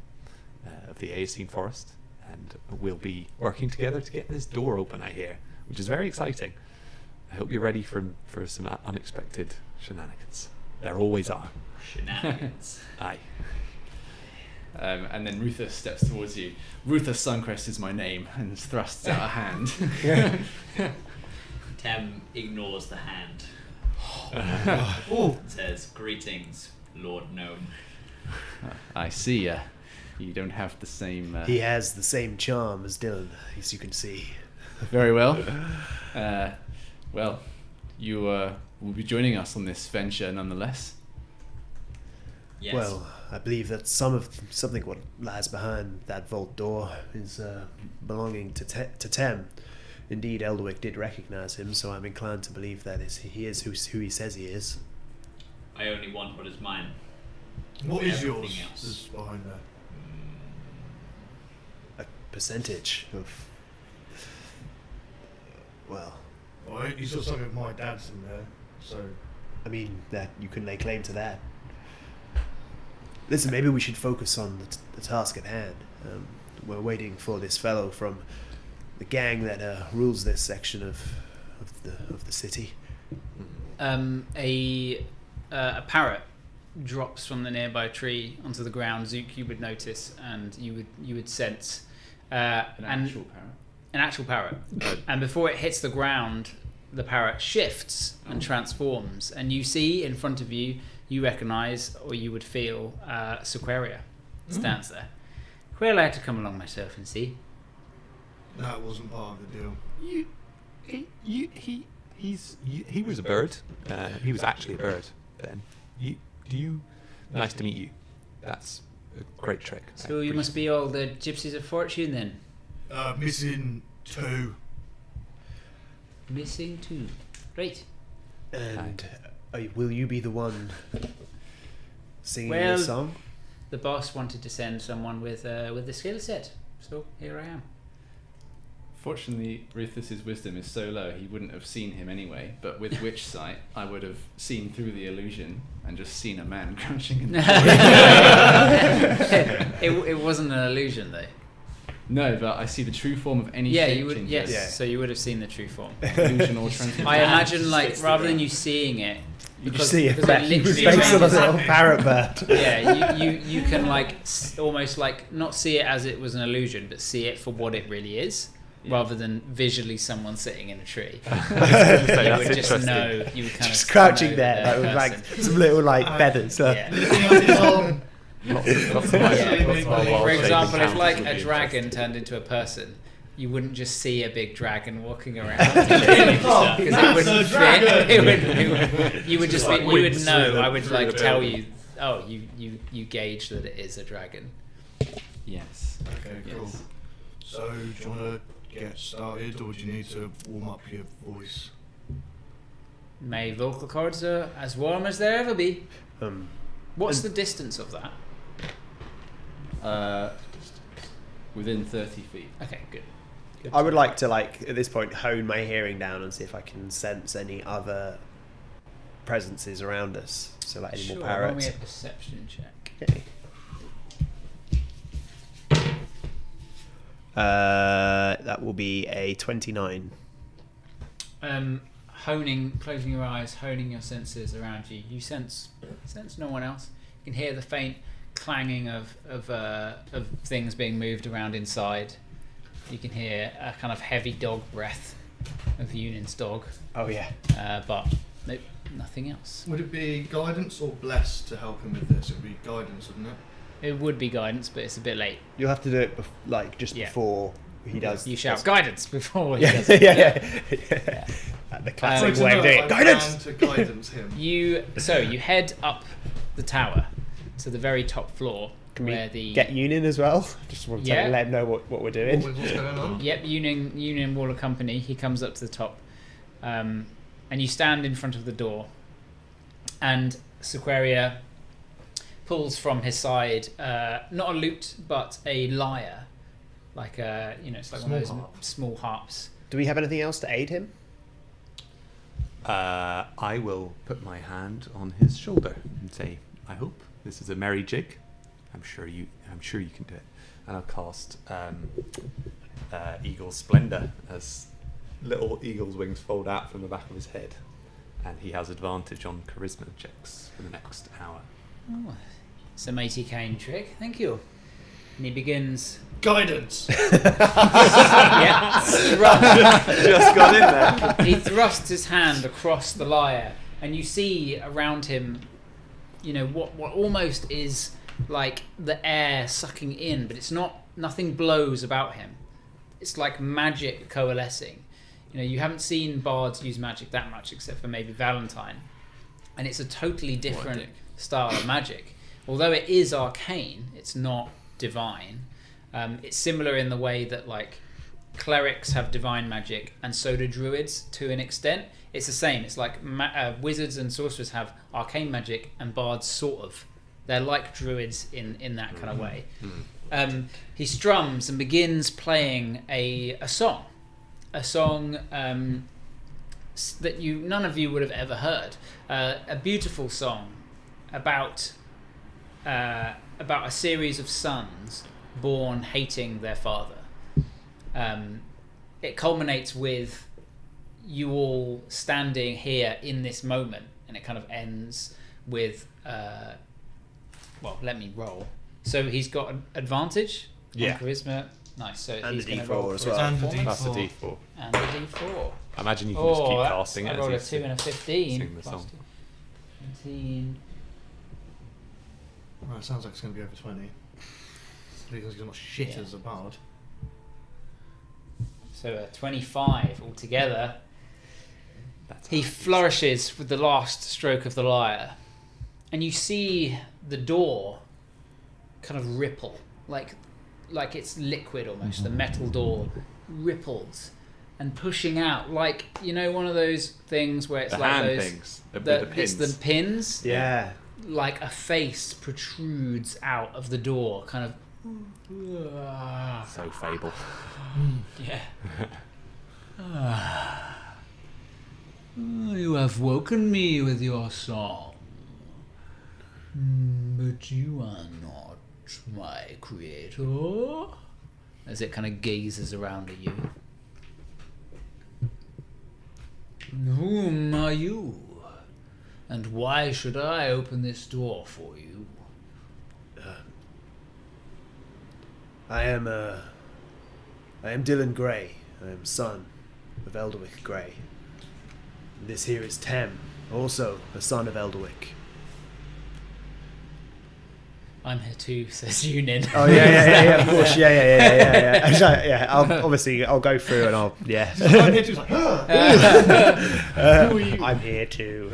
of the Aeocene Forest, and we'll be working together to get this door open, I hear, which is very exciting. I hope you're ready for some unexpected shenanigans. There always are. Shenanigans. Aye. And then Ruther steps towards you. Ruther Suncrest is my name, and thrusts out a hand. Tem ignores the hand. Oh, And says, "Greetings, Lord Gnome." I see. You don't have the same. He has the same charm as Dylan, as you can see. Very well. Well, you will be joining us on this venture, nonetheless. Yes. Well, I believe that something what lies behind that vault door is belonging to Tem. Indeed, Eldwick did recognize him, so I'm inclined to believe that he is who he says he is. I only want what is mine. what is Everything yours? else. Is behind there. A percentage of... Well, Oh, you saw something of my dad's in there, so I mean, that you can lay claim to that. Listen, maybe we should focus on the task at hand. We're waiting for this fellow from the gang that rules this section of the city. A parrot drops from the nearby tree onto the ground. Zook, you would notice, and you would sense An actual parrot. an actual parrot, and before it hits the ground, the parrot shifts and transforms, and you see in front of you, you recognise, or you would feel, Sequoia stands there. Well, I had to come along myself and see. That wasn't part of the deal. He was a bird. He was actually a bird then. Nice to meet you. That's a great trick. So you must be all the Gypsies of Fortune then? Missing 2. Missing 2. Great. And will you be the one singing Well, the song? The boss wanted to send someone with the skill set, so here I am. Fortunately, Rufus's wisdom is so low he wouldn't have seen him anyway, but with witch sight I would have seen through the illusion and just seen a man crouching in the It wasn't an illusion though. No, but I see the true form of any Yeah, shape you would. changes. Yes, Yeah. so you would have seen the true form. Illusion or transformation. I imagine, like, rather than you seeing it, You because, see it, because it his literally face on a changes- little parrot bird. Yeah, you can like almost like not see it as it was an illusion, but see it for what it really is, rather than visually someone sitting in a tree. You would just know. You would kind Just of crouching know there, that like, with they're a like person. some little like feathers. Yeah. Lots of For example, if like would a be dragon turned into a person, you wouldn't just see a big dragon walking around because it wouldn't fit. You would just be, you would know. I would like tell you. Oh, you gauge that it is a dragon. Yes. Okay, cool. Yes. So, do you want to get started, or do you need to warm up your voice? My vocal cords are as warm as there ever be. Um, What's the distance of that? Within 30 feet. Okay, good. I would like to at this point hone my hearing down and see if I can sense any other presences around us. So like any Sure, more roll me parrots. a perception check. Okay. That will be a 29. Closing your eyes, honing your senses around you. You sense no one else. You can hear the faint clanging of things being moved around inside. You can hear a kind of heavy dog breath of Union's dog, Oh yeah. but nope, nothing else. Would it be guidance or bless to help him with this? It would be guidance, wouldn't it? It would be guidance, but it's a bit late. You'll have to do it just Yeah. before he does. You shout guidance before he Yeah, does it. yeah. The classic So way of doing it. Guidance. To guidance him. You head up the tower to the very top floor. Can where we the get Union as well? Just want to Yeah. let him know what we're doing. What's going on? Yep, Union Waller Company. He comes up to the top, and you stand in front of the door, and Sequoia pulls from his side not a lute but a lyre, like it's like one of those small harps. Do we have anything else to aid him? I will put my hand on his shoulder and say, "I hope this is a merry jig. I'm sure you can do it." And I'll cast Eagle Splendor as little eagle's wings fold out from the back of his head, and he has advantage on charisma checks for the next hour. Oh, it's a mighty kind trick. Thank you. And he begins. Guidance. Yeah, Just got in there. he thrusts his hand across the lyre, and you see around him, what almost is like the air sucking in, but it's not. Nothing blows about him. It's like magic coalescing. You haven't seen bards use magic that much, except for maybe Valentine, and it's a totally different style of magic. Although it is arcane, it's not divine. It's similar in the way that like clerics have divine magic, and so do druids to an extent. It's the same. It's like wizards and sorcerers have arcane magic, and bards sort of. They're like druids in that kind of way. He strums and begins playing a song that none of you would have ever heard. A beautiful song about a series of sons born hating their father. It culminates with you all standing here in this moment, and it kind of ends with let me roll. So he's got an advantage on charisma Nice. So And he's the going to D4 roll as for his well. And the performance. That's a D4. And the D4. I imagine you can just keep casting it. I as rolled you a 2 and a 15. sing the plus song. 17. Right, sounds like it's going to be over 20. Because he's not shit Yeah. as a bard. So a 25 altogether. That's He flourishes with the last stroke of the lyre, and you see the door kind of ripple, like it's liquid almost. The metal door ripples and pushing out, like, you know, one of those things where it's the like hand those things. The pins. it's the pins. Yeah. Like a face protrudes out of the door, kind of. So Fable. Yeah. You have woken me with your song, but you are not my creator. As it kind of gazes around at you. Whom are you? And why should I open this door for you? I am Dylan Grey. I am son of Elderwick Grey. This here is Tem, also a son of Elderwick. I'm here too, says Yunin. Oh yeah, of course, yeah. I'll go through and I'll I'm here too. Like, Who are you? I'm here too.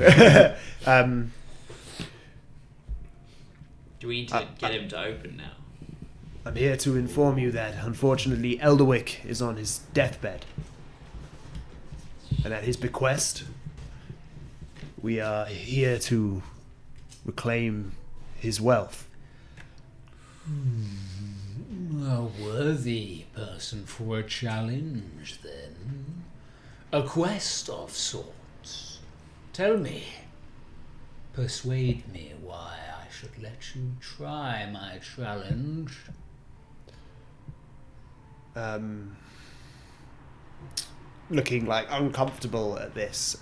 Do we need to get him to open now? I'm here to inform you that, unfortunately, Elderwick is on his deathbed. And at his bequest, we are here to reclaim his wealth. A worthy person for a challenge, then. A quest of sorts. Tell me. Persuade me why I should let you try my challenge. Looking like uncomfortable at this.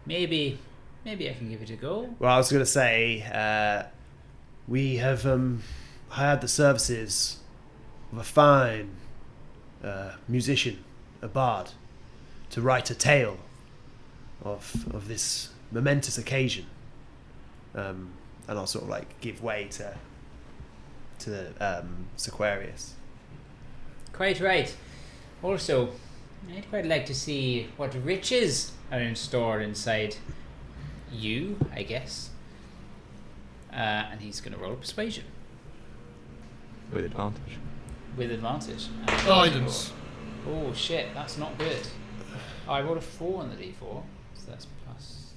Maybe I can give it a go. Well, I was going to say, we have hired the services of a fine musician, a bard, to write a tale of this momentous occasion. And I'll sort of like give way to Sequarius. Quite right. Also, I'd quite like to see what riches are in store inside you, I guess. And he's going to roll a persuasion. With advantage. With advantage. guidance. Oh shit, that's not good. I rolled a 4 on the d4, so that's plus.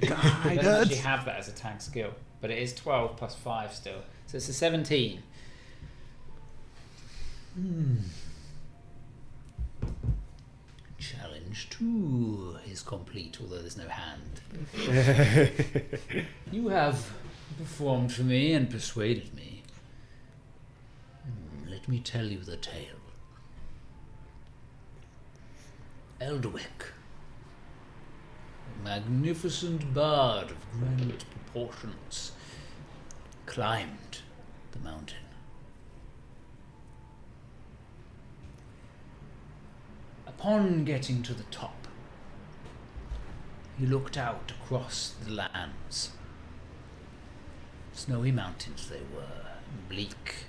It doesn't actually have that as a tag skill, but it is 12 plus 5 still. So it's a 17. Challenge 2 is complete, although there's no hand. You have performed for me and persuaded me. Let me tell you the tale. Elderwick, a magnificent bard of grand proportions, climbed the mountain. Upon getting to the top, he looked out across the lands. Snowy mountains they were, bleak,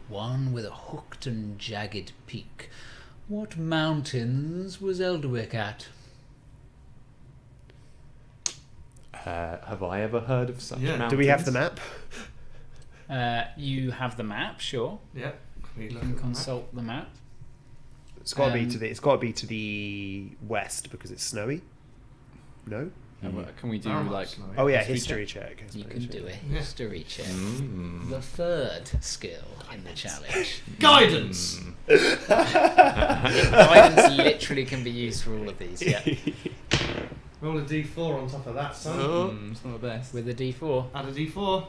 one with a hooked and jagged peak. What mountains was Elderwick at? Have I ever heard of such Yeah. mountains? Do we have the map? You have the map, sure. Yeah. You can consult the map. It's got to be to the. It's got to be to the west because it's snowy. No. Can we do like? Oh yeah, History history check. I You suppose, can yeah. do a history check. Mm. The third skill in the challenge. Guidance. Guidance literally can be used for all of these, yeah. Roll a d4 on top of that, son. It's not the best. With a d4. Add a d4.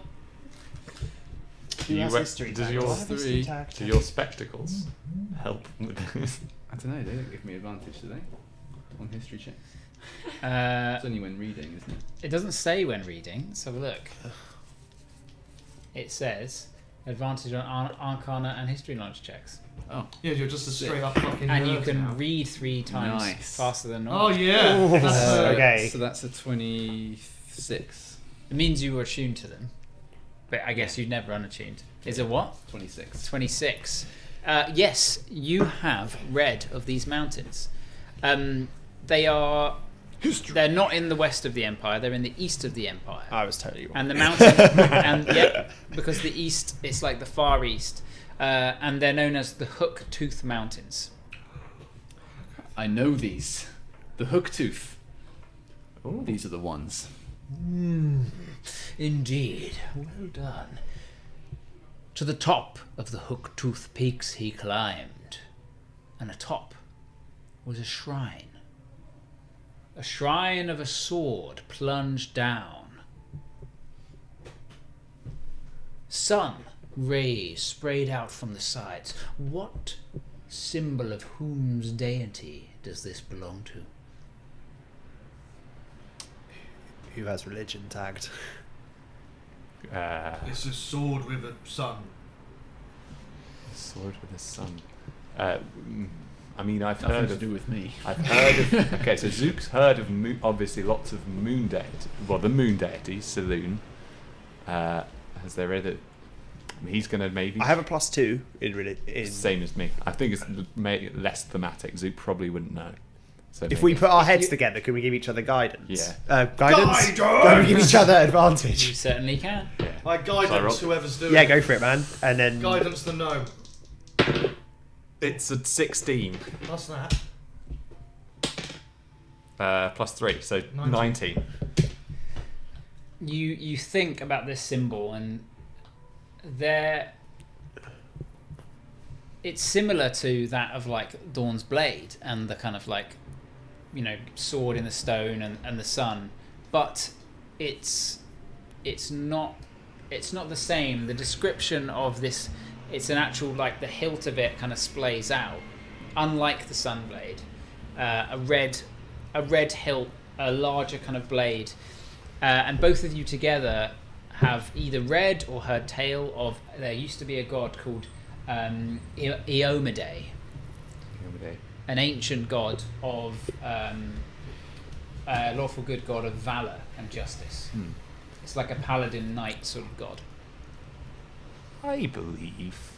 Who has You- history does tag? your- Do I have history three- tag? Do your spectacles help with this? I don't know. They don't give me advantage, do they? On history checks. It's only when reading, isn't it? It doesn't say when reading. Let's have a look. It says advantage on Arcana and History knowledge checks. Oh. Yeah, you're just a straight up fucking And you nerd can now. read 3 times Nice. faster than Oh normal. yeah. Okay. So that's a 26. It means you were attuned to them. But I guess you'd never unattuned. Is it what? 26. 26. Yes, you have read of these mountains. They're not in the west of the Empire, they're in the east of the Empire. I was totally wrong. And the mountain, and yeah, because the east, it's like the far east, and they're known as the Hook Tooth Mountains. I know these. The Hooktooth. Ooh. These are the ones. Indeed, well done. To the top of the Hook Tooth Peaks he climbed, and atop was a shrine. A shrine of a sword plunged down. Sun rays sprayed out from the sides. What symbol of whom's deity does this belong to? Who has religion tagged? It's a sword with a sun. Sword with a sun. I mean, I've Nothing heard to of. do with me. I've heard of. Okay, so Zook's heard of obviously lots of moon deities. Well, the moon deity, Saloon. Has there other? He's gonna maybe. I have a +2 in Same as me. I think it's less thematic. Zook probably wouldn't know. So If maybe- we put our heads together, can we give each other guidance? Yeah. Guidance? Guidance! Can we give each other You advantage? certainly can. Yeah. My guidance, roll? whoever's doing Yeah, it. go for it, man. And then Guidance the gnome. It's a 16 Plus that. +3, so 19. 19. You think about this symbol, and it's similar to that of like Dawn's blade and the kind of like, sword in the stone and the sun, but it's not the same. The description of this, it's an actual, like, the hilt of it kind of splays out, unlike the sun blade. A red hilt, a larger kind of blade, and both of you together have either read or heard tale of. There used to be a god called Eomade, an ancient god of a lawful good god of valor and justice. It's like a paladin knight sort of god. I believe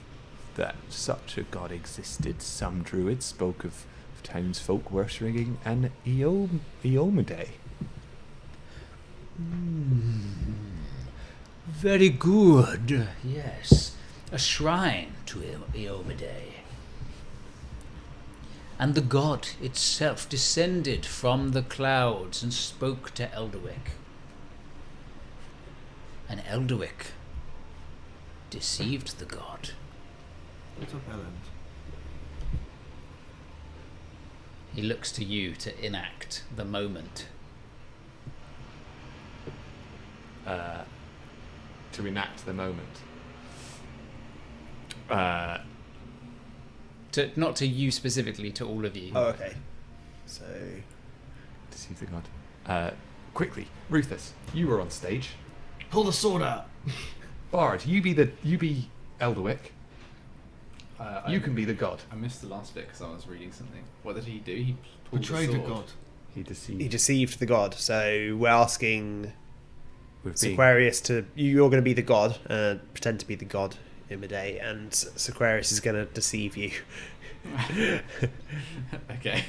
that such a god existed. Some druids spoke of townsfolk worshipping an Eomade. Very good. Yes, a shrine to Eomade. And the god itself descended from the clouds and spoke to Elderwick. And Elderwick deceived the god. What's up, Ellen? He looks to you to enact the moment. To enact the moment. Not to you specifically, to all of you. Oh, okay. So Deceive the god. Quickly, Rufus, you were on stage. Pull the sword out. Bard, you be Elderwick. You can be the god. I missed the last bit because I was reading something. What did he do? He pulled Betrayed the the sword. god. He deceived. he deceived the god. So we're asking with being. Sequarius to. You're going to be the god, pretend to be the god Imade, and Sequarius is going to deceive you. Okay.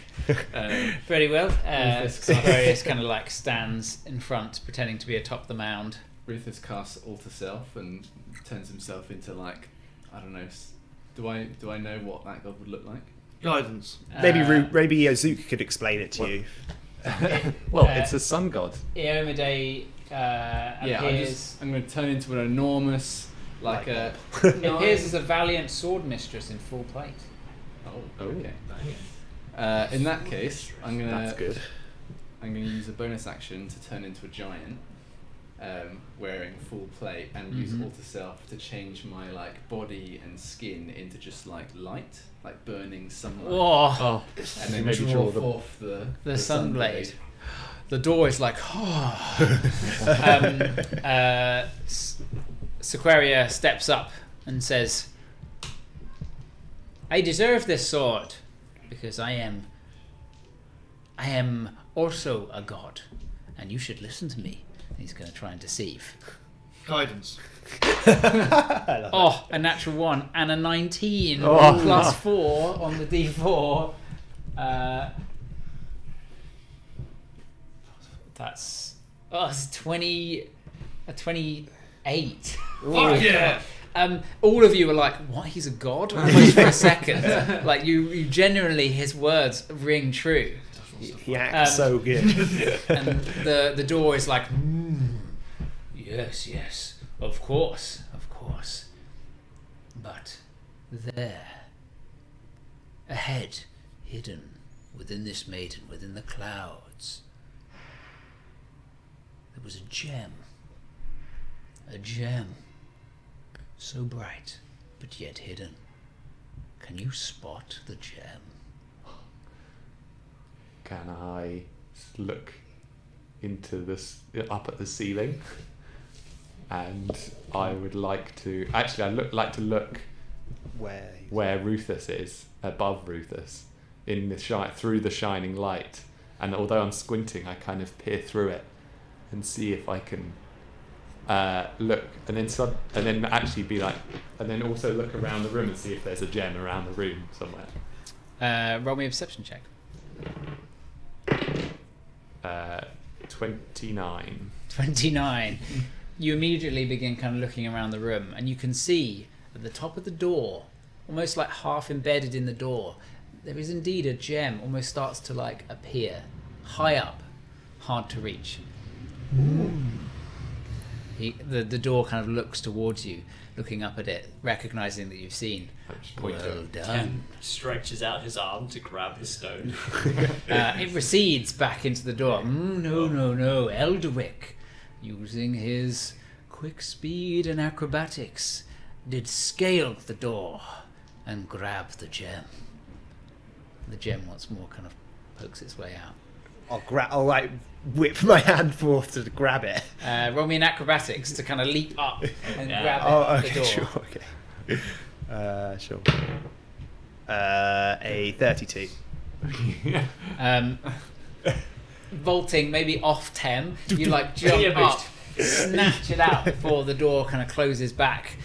Very well. Rufus Aquarius kind of like stands in front, pretending to be atop the mound. Rufus casts Alter Self and turns himself into, like, I don't know. Do I know what that god would look like? Guidance. Maybe Zook could explain it to What? you. Well, it's a sun god. Eomade appears. I'm going to turn into an enormous, like a. Appears as a valiant sword mistress in full plate. Oh, okay. In that case, I'm That's good. gonna use a bonus action to turn into a giant, wearing full plate, and use Alter Self to change my like body and skin into just like light, like burning sunlight, Oh, and then Maybe draw draw the- forth the the sunblade. The door is like, Sequeria steps up and says, I deserve this sword because I am also a god, and you should listen to me. And he's going to try and deceive. Guidance. A natural 1 and a 19 plus 4 on the D4. That's it's 20, a 28. Fuck yeah! All of you are like, what? He's a god? Almost for a second. Like you genuinely, his words ring true. He acts so good. And the door is like, yes, of course. But there, ahead, hidden within this maiden, within the clouds, there was a gem. A gem. So bright, but yet hidden. Can you spot the gem? Can I look into this up at the ceiling? And I would like to like to look where Ruthus is, above Ruthus, in the through the shining light. And although I'm squinting, I kind of peer through it and see if I can look, and then actually be like, and then also look around the room and see if there's a gem around the room somewhere. Roll me a perception check. 29. 29. You immediately begin kind of looking around the room, and you can see at the top of the door, almost like half embedded in the door, there is indeed a gem. Almost starts to like appear high up, hard to reach. The door kind of looks towards you, looking up at it, recognizing that you've seen. Well done. Stretches out his arm to grab the stone. It recedes back into the door. No. Elderwick, using his quick speed and acrobatics, did scale the door and grab the gem. The gem once more kind of pokes its way out. I'll like whip my hand forth to grab it. Roll me an acrobatics to kind of leap up and grab it at the door. Sure, okay. Sure. A 32. Vaulting maybe off 10, you like jump up, snatch it out before the door kind of closes back,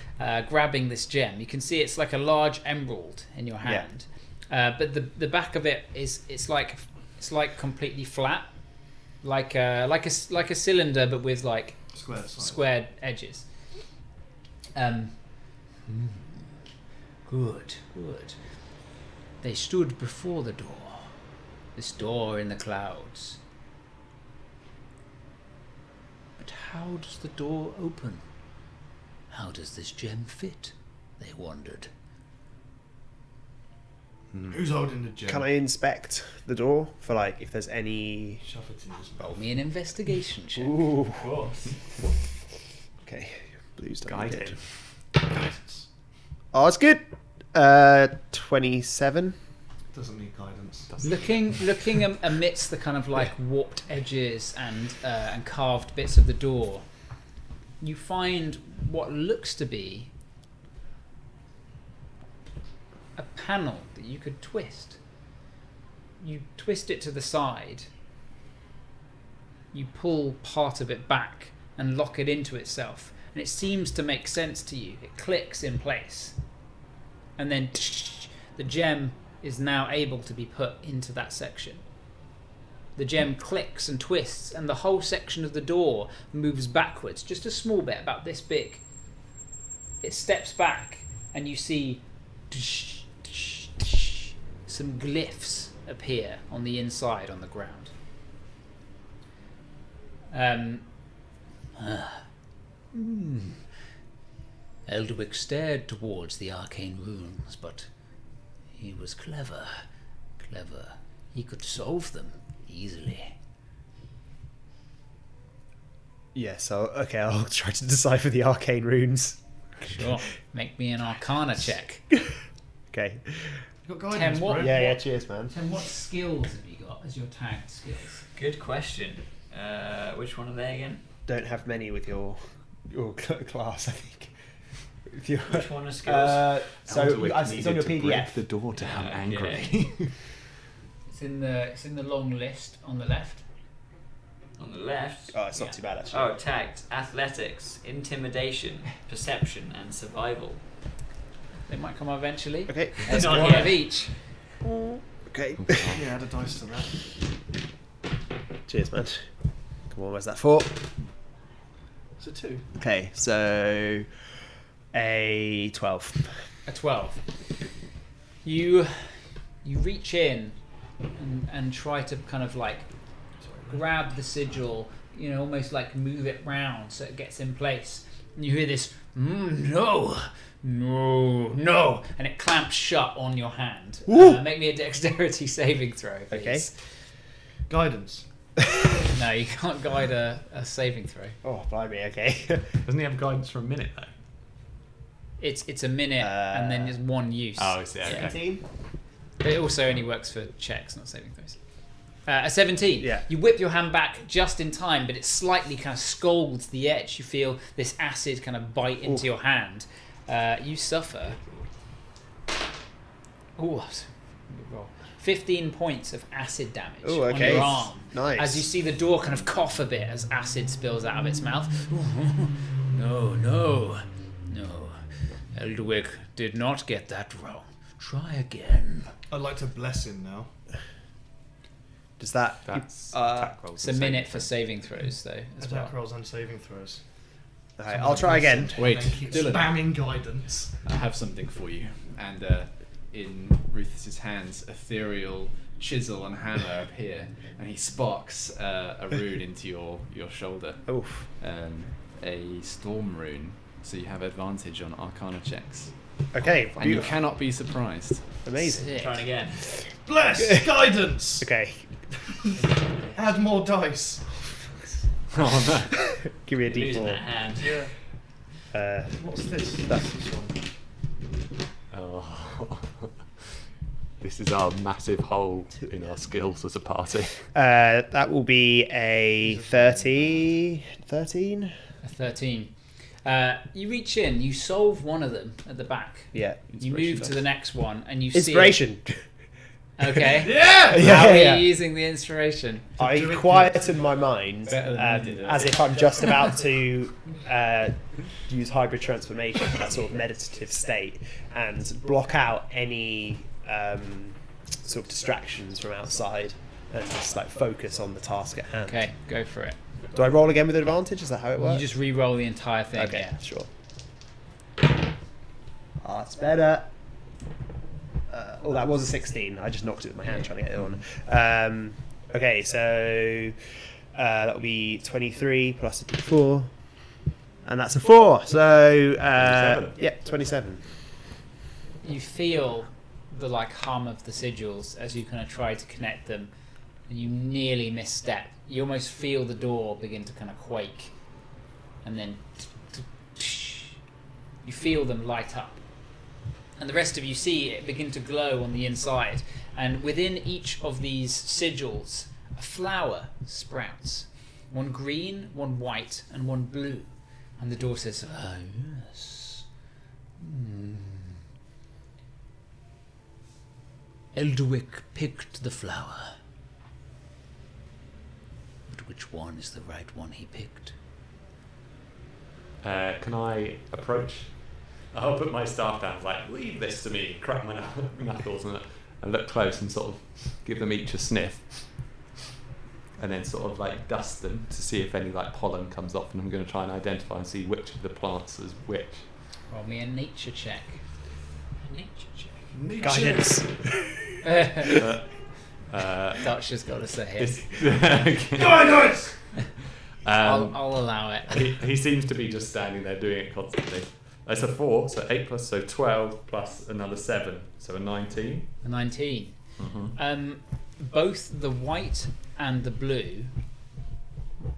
grabbing this gem. You can see it's like a large emerald in your hand, but the back of it it's like completely flat, like a cylinder, but with like squared edges. Good. They stood before the door, this door in the clouds. But how does the door open? How does this gem fit? They wondered. Who's holding the gem? Can I inspect the door for like if there's any? Shove it in his Roll mouth. me an investigation check. Ooh. Of course. Okay. Blue's done Guided. good. Guidance. Oh, it's good. 27. Doesn't need guidance. Looking amidst the kind of like warped edges and carved bits of the door, you find what looks to be a panel that you could twist. You twist it to the side, you pull part of it back and lock it into itself, and it seems to make sense to you. It clicks in place, and then the gem is now able to be put into that section. The gem clicks and twists, and the whole section of the door moves backwards, just a small bit, about this big. It steps back, and you see some glyphs appear on the inside, on the ground. Elderwick stared towards the arcane runes, but he was clever. He could solve them easily. Yeah, so okay, I'll try to decipher the arcane runes. Sure. Make me an Arcana check. Okay. Got guidance, what? bro. Yeah, cheers, man. Tim, what skills have you got as your tagged skills? Good question. Which one are they again? Don't have many with your class, I think. If you Which one are skills? so it's on your Break PDF. the door down Yeah. angrily. It's in the long list on the left. On the left. Oh, it's not too bad actually. Oh, tagged. Athletics, intimidation, perception, and survival. They might come eventually. Okay. There's Not one yet. of each. Okay. Yeah, add a dice to that. Cheers, man. Come on, where's that 4? It's a 2. Okay, so a 12. A 12. You reach in and try to kind of like grab the sigil, almost like move it round so it gets in place. And you hear this, no, and it clamps shut on your hand. Make me a dexterity saving throw, please. Okay. Guidance. No, you can't guide a saving throw. Oh, blimey, okay. Doesn't he have guidance for a minute though? It's a minute and then there's one use. Oh, I see. Okay. 17? But it also only works for checks, not saving throws. A 17. Yeah. You whip your hand back just in time, but it slightly kind of scalds the edge. You feel this acid kind of bite into your hand. You suffer. Ooh, 15 points of acid damage Ooh, on okay. your arm. Nice. As you see the door kind of cough a bit as acid spills out of its mouth. No. Eldwick did not get that wrong. Try again. I'd like to bless him now. Does that... That's attack rolls. It's a minute for saving throws, though, as well. Attack rolls and saving throws. Okay, I'll try again. Wait, And then keep Dylan. spamming guidance. I have something for you. And in Rufus's hands, ethereal chisel and hammer appear, and he sparks a rune into your shoulder. Oof. A storm rune, so you have advantage on Arcana checks. Okay, And you beautiful. cannot be surprised. Amazing. Sick. Trying again. Bless! Guidance! Okay. Add more dice. Oh Give me a Losing that D4. hand. What's this? That's- This one. no. Oh. This is our massive hole in our skills as a party. that will be a 13? A 13. You reach in, you solve one of them at the back. Yeah. You move to the next one, and you Inspiration. see... Okay. Yeah! Yeah, How are yeah. you using the inspiration? I do it quieten my mind Better than you did it. as if I'm just about to use hybrid transformation, that sort of meditative state, and block out any sort of distractions from outside and just like focus on the task at hand. Okay, go for it. Do I roll again with advantage? Is that how it You works? just re-roll the entire thing. Okay, Yeah. sure. That's better. That was a 16. I just knocked it with my hand trying to get it on. Okay, so that will be 23 plus a 4. And that's a 4. So, 27. yeah, 27. You feel the like hum of the sigils as you kind of try to connect them, and you nearly misstep. You almost feel the door begin to kind of quake, and then you feel them light up. And the rest of you see it begin to glow on the inside. And within each of these sigils, a flower sprouts. One green, one white, and one blue. And the door says, "Ah, yes. Eldwick picked the flower. But which one is the right one he picked?" Can I approach? I'll put my staff down, like, leave this to me, crack my knuckles, and look close and sort of give them each a sniff. And then sort of like dust them to see if any like pollen comes off, and I'm going to try and identify and see which of the plants is which. Roll me a nature check. A nature check. Guidance. Dutch has got to say it. This, Guidance! I'll allow it. he seems to be just standing there doing it constantly. That's a 4, so 8 plus, so 12 plus another 7, so a 19. A 19. Mm-hmm. Both the white and the blue.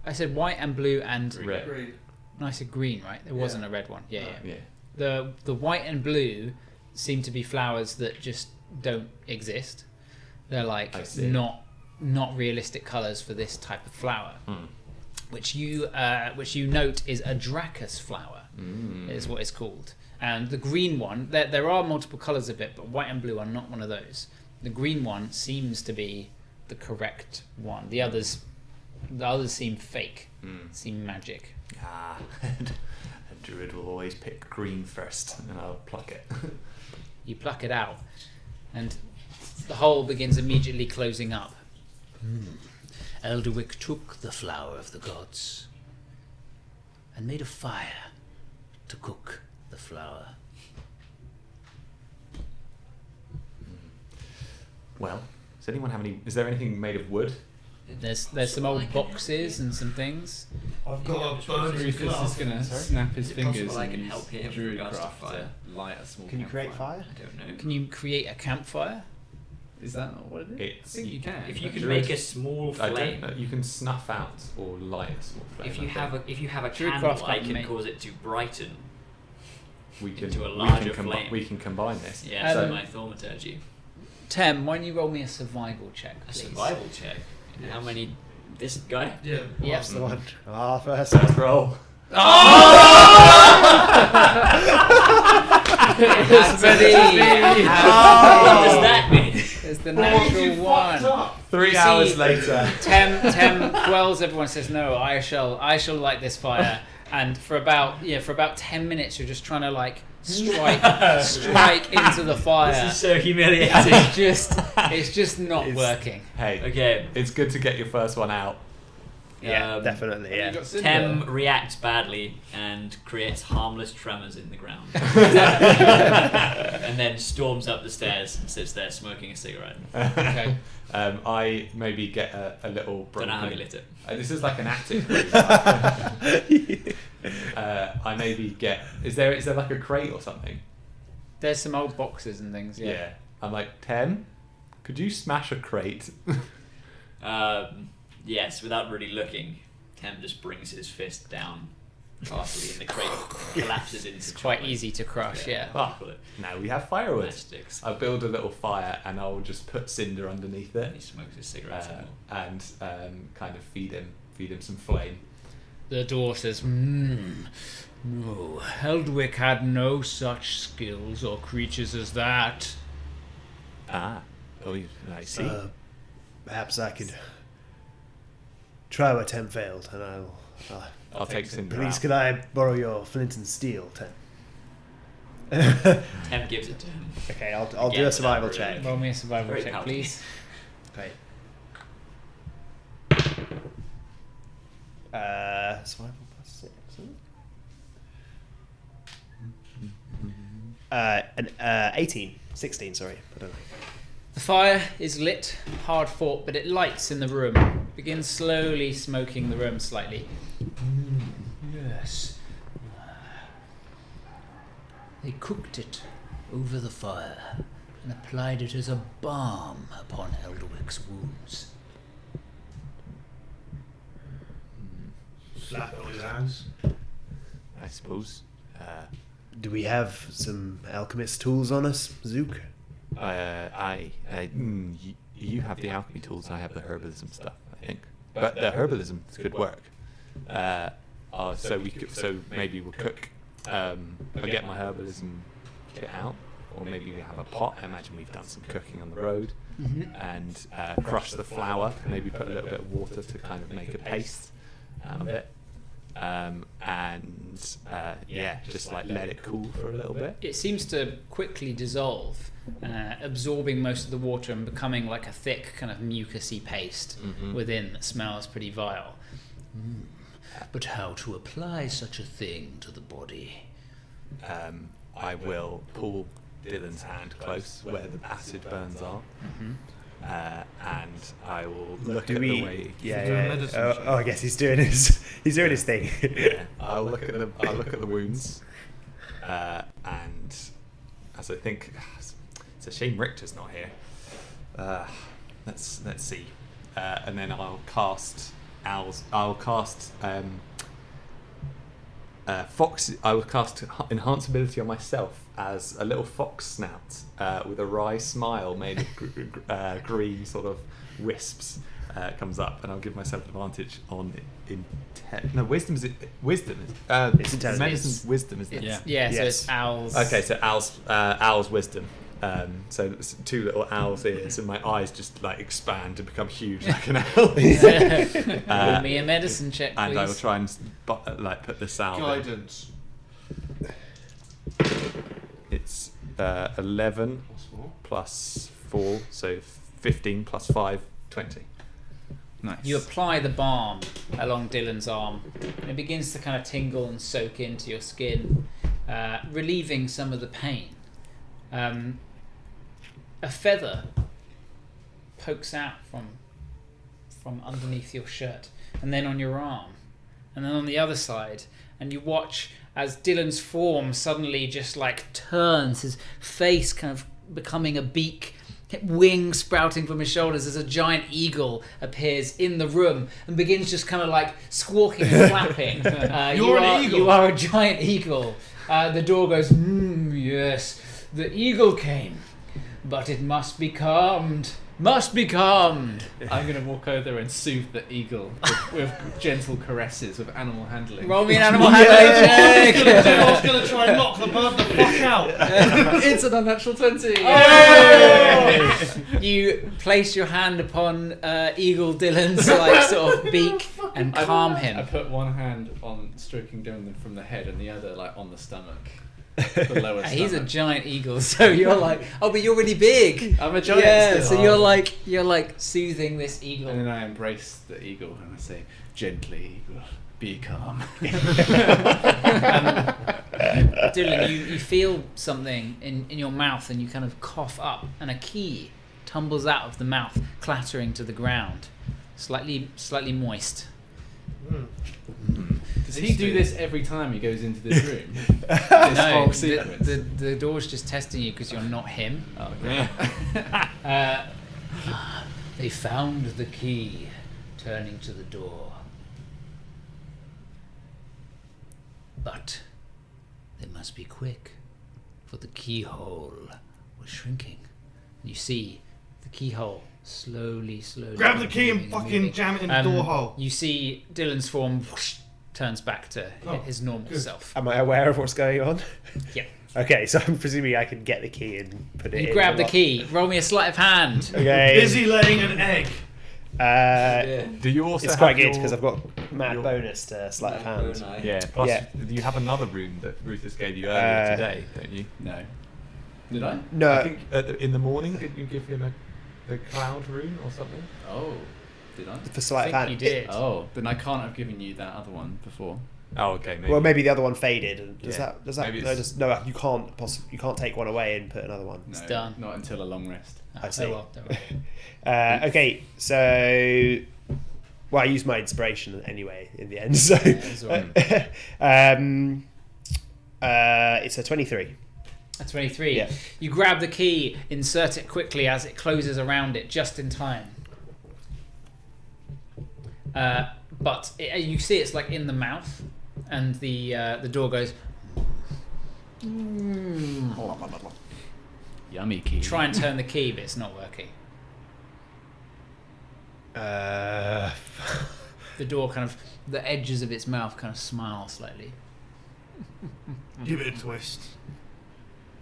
I said white and blue and Red. Agreed. no, I said green, right? There wasn't a red one. Yeah. Yeah. The white and blue seem to be flowers that just don't exist. They're like I see. not realistic colours for this type of flower, which you note is a Dracus flower, is what it's called. And the green one, there are multiple colours of it, but white and blue are not one of those. The green one seems to be the correct one. The others seem fake, seem magic. Ah, a druid will always pick green first, and I'll pluck it. You pluck it out, and the hole begins immediately closing up. Elderwick took the flower of the gods and made a fire to cook the flower. Well, does anyone have any? Is there anything made of wood? There's some old boxes and some things. I've got a burning Rufus is glove. gonna snap his Is it possible fingers I and can use help here with druid regards to craft fire? to light a small Can you create fire? I don't know. Can you create a campfire? Is that not what it is? It's I think you can. If you but can druid- make a small I don't flame, know. You can snuff out or light a small flame. if you have a Druid candle, craft I can't can make- cause it to brighten. we can into a larger we can flame. we can combine this. Yeah, So- so my thaumaturgy. Tem, why don't you roll me a survival check, A please? survival check. How many? This guy. Yeah. Yeah. That's the one. Ah, first. Let's roll. It's ready. What does that mean? It's the natural one. 3 You hours see- later. Tem quells everyone, says no. I shall light this fire. And for about 10 minutes, you're just trying to like strike into the fire. This is so humiliating. It's just not working. Hey, Okay. it's good to get your first one out. Yeah, Um, definitely. You Yeah. got Cinder. Tem reacts badly and creates harmless tremors in the ground. And then storms up the stairs and sits there smoking a cigarette. Okay. I maybe get a little. Don't Broken, know how he lit it. This is like an attic room. I maybe get. Is there like a crate or something? There's some old boxes and things. Yeah. I'm like, Tem, could you smash a crate? Yes, without really looking, Tem just brings his fist down partially and the crate collapses into It's quite easy to crush. Yeah. Ah, now we have firewood. Matchsticks. I'll build a little fire and I'll just put cinder underneath And he it smokes his cigarette some more. and kind of feed him some flame. The door says, no, Heldwick had no such skills or creatures as that. Ah, oh, I see. Perhaps I could try what Tem failed, and I'll take cinder Please, out. could I borrow your flint and steel, Tem? Tem gives it to him. Okay, I'll do Again, a survival without check. really- Roll me a survival Very check, pouty. please. Okay. Survival plus 6. Isn't it? 18. 16, sorry. I don't know. The fire is lit, hard fought, but it lights in the room. Begins slowly smoking the room slightly. Yes. They cooked it over the fire and applied it as a balm upon Elderwick's wounds. Slap on his hands. I suppose. Do we have some alchemist tools on us, Zook? You have the alchemy tools. I have the herbalism stuff. I think, but the herbalism could work. So maybe we'll cook. I'll get my herbalism kit out, or maybe we have a pot. I imagine we've done some cooking on the road, and crush the flour. Maybe put a little bit of water to kind of make a paste out of it. Just like let it cool for a little bit. It seems to quickly dissolve, absorbing most of the water and becoming like a thick kind of mucousy paste within that smells pretty vile. But how to apply such a thing to the body? I will pull Dylan's hand close where the acid burns are, and I will look at the way. Yeah, doing yeah. medicine Oh, check? I guess he's doing his thing. Yeah, I'll look at the wounds, and as I think, it's a shame Richter's not here. Let's see, and then I'll cast fox. I will cast enhance ability on myself as a little fox snout with a wry smile made of green sort of wisps. Comes up, and I'll give myself advantage on wisdom. Wisdom is It's intelligence. medicine's wisdom, isn't it? Yeah, so Yes. it's owls. Okay, so owl's wisdom. So it's 2 little owl's ears, and my eyes just like expand and become huge like an owl. Roll me a medicine check, please. And I will try and put the sound. Guidance. It's 11 plus 4, so 15 plus 5, 20. Nice. You apply the balm along Dylan's arm, and it begins to kind of tingle and soak into your skin, relieving some of the pain. A feather pokes out from underneath your shirt, and then on your arm, and then on the other side, and you watch as Dylan's form suddenly just like turns, his face kind of becoming a beak, wings sprouting from his shoulders as a giant eagle appears in the room and begins just kind of like squawking and flapping. You're an eagle. You are a giant eagle. The door goes, yes, the eagle came, but it must be calmed. Must be calmed. I'm going to walk over and soothe the eagle with gentle caresses, with animal handling. Roll me an animal handling check. I was going to try and knock the bird the fuck out. It's an unnatural 20. Oh! You place your hand upon Eagle Dylan's like sort of beak and calm I him. put one hand on stroking Dylan from the head and the other like on the stomach. The lower stomach. He's a giant eagle, so you're like, oh, but you're really big. I'm a giant. Yeah, still. so you're like soothing this eagle. And then I embrace the eagle and I say, gently, eagle, be calm. Dylan, you feel something in your mouth and you kind of cough up, and a key tumbles out of the mouth, clattering to the ground, slightly moist. Does he do this every time he goes into this room? No, whole sequence? the door's just testing you because you're not him. Oh, okay. They found the key, turning to the door. But they must be quick, for the keyhole was shrinking. You see the keyhole slowly. Grab the key and moving fucking moving. jam it in the door hole. You see Dylan's form whoosh, turns back to Oh, his normal good. self. Am I aware of what's going on? Yeah. Okay, so I'm presuming I can get the key and put it in. You grab the lock. key. Roll me a sleight of hand. Okay. Busy laying an egg. Do you also? It's have quite good your- because I've got mad your- bonus to sleight of hand. Yeah. Plus, Yeah. you have another rune that Rufus gave you earlier today, don't you? No. Did I? No, I think in the morning, did you give him the cloud rune or something? Oh, did I? for I sleight of think hand. you did. Oh, then I can't have given you that other one before. Oh, okay. Maybe. Well, maybe the other one faded. And does Yeah. that? Maybe No, it's- no, you can't. You can't take one away and put another one. No, done. Not until a long rest. I see. Oh, well, don't worry. Okay, so I used my inspiration anyway in the end. So that's all right. it's a 23. At 23, Yeah. you grab the key, insert it quickly as it closes around it, just in time. But you see it's like in the mouth, and the door goes. Yummy key. Try and turn the key, but it's not working. The door kind of, the edges of its mouth kind of smile slightly. Give it a twist.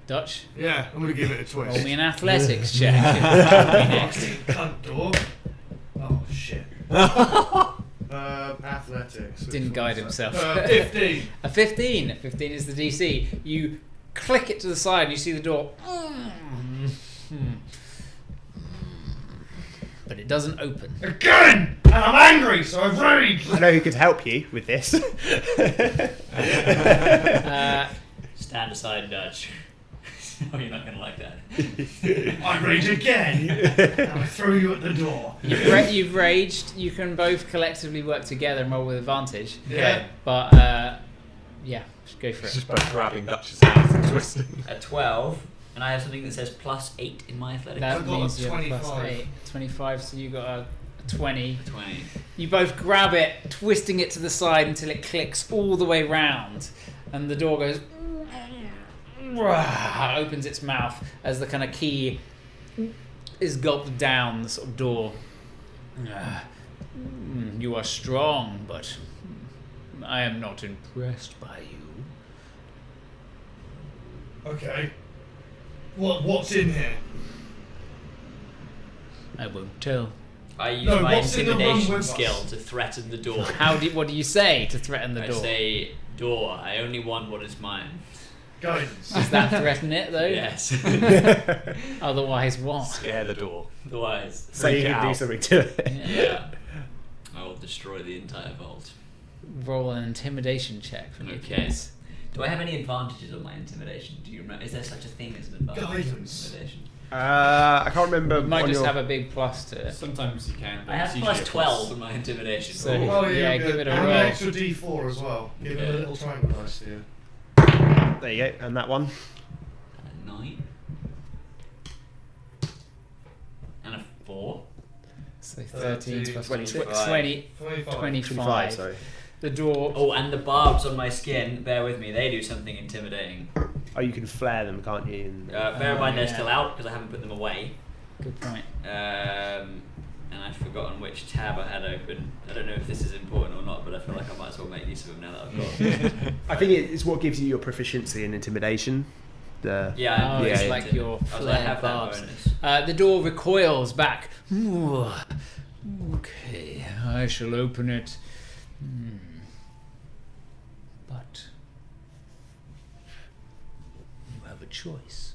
Dutch, Yeah, I'm gonna give it a twist. roll me an athletics check. Next. Cunt door. Oh shit. Athletics. Which Didn't guide one's that? himself. 15. A 15. 15 is the DC. You click it to the side and you see the door. But it doesn't open. Again! And I'm angry, so I've raged! I know who could help you with this. Stand aside, Dutch. No, you're not going to like that. I rage again! And I throw you at the door. You've raged. You can both collectively work together and roll with advantage. Yeah. But, yeah, just go for It's it. just by grabbing Dutch's hands and twisting. A 12, and I have something that says +8 in my athletics. That I got a means you have a plus 25. 8. 25, so you got a 20. 20. You both grab it, twisting it to the side until it clicks all the way round, and the door goes. Opens its mouth as the kind of key is gulped down the sort of door. You are strong, but I am not impressed by you. Okay. What's in here? I won't tell. I use No, my what's in the room intimidation with skill us? to threaten the door. What do you say to threaten the I door? say, door, I only want what is mine. Guidance. Does that threaten it though? Yes. Otherwise, what? Scare the door. Otherwise, So you Freak can do out. something to it. yeah. I will destroy the entire vault. Roll an intimidation check for me, Okay. please. Do I have any advantages on my intimidation? Do you remember? Is there such a thing as an advantage on Guidance. intimidation? I can't remember. You might on just your- have a big plus to it. Sometimes you can. I have plus 12 on my intimidation. So- Oh, Yeah, good. give it a and roll. an extra D4 as well. Give it Okay. a little triangle dice here. There you go, and that one. A 9. And a 4. So 13 plus 20, 20, 25. 25. Sorry. The door. Oh, and the barbs on my skin, bear with me, they do something intimidating. Oh, you can flare them, can't you? And- Bear in mind they're yeah. still out because I haven't put them away. Good point. And I've forgotten which tab I had open. I don't know if this is important or not, but I feel like I might as well make use of them now that I've got. I think it's what gives you your proficiency in intimidation. The Yeah, Oh, yeah, it's yeah. like your I flare have that barbs. bonus. The door recoils back. Ooh. Okay, I shall open it. But you have a choice.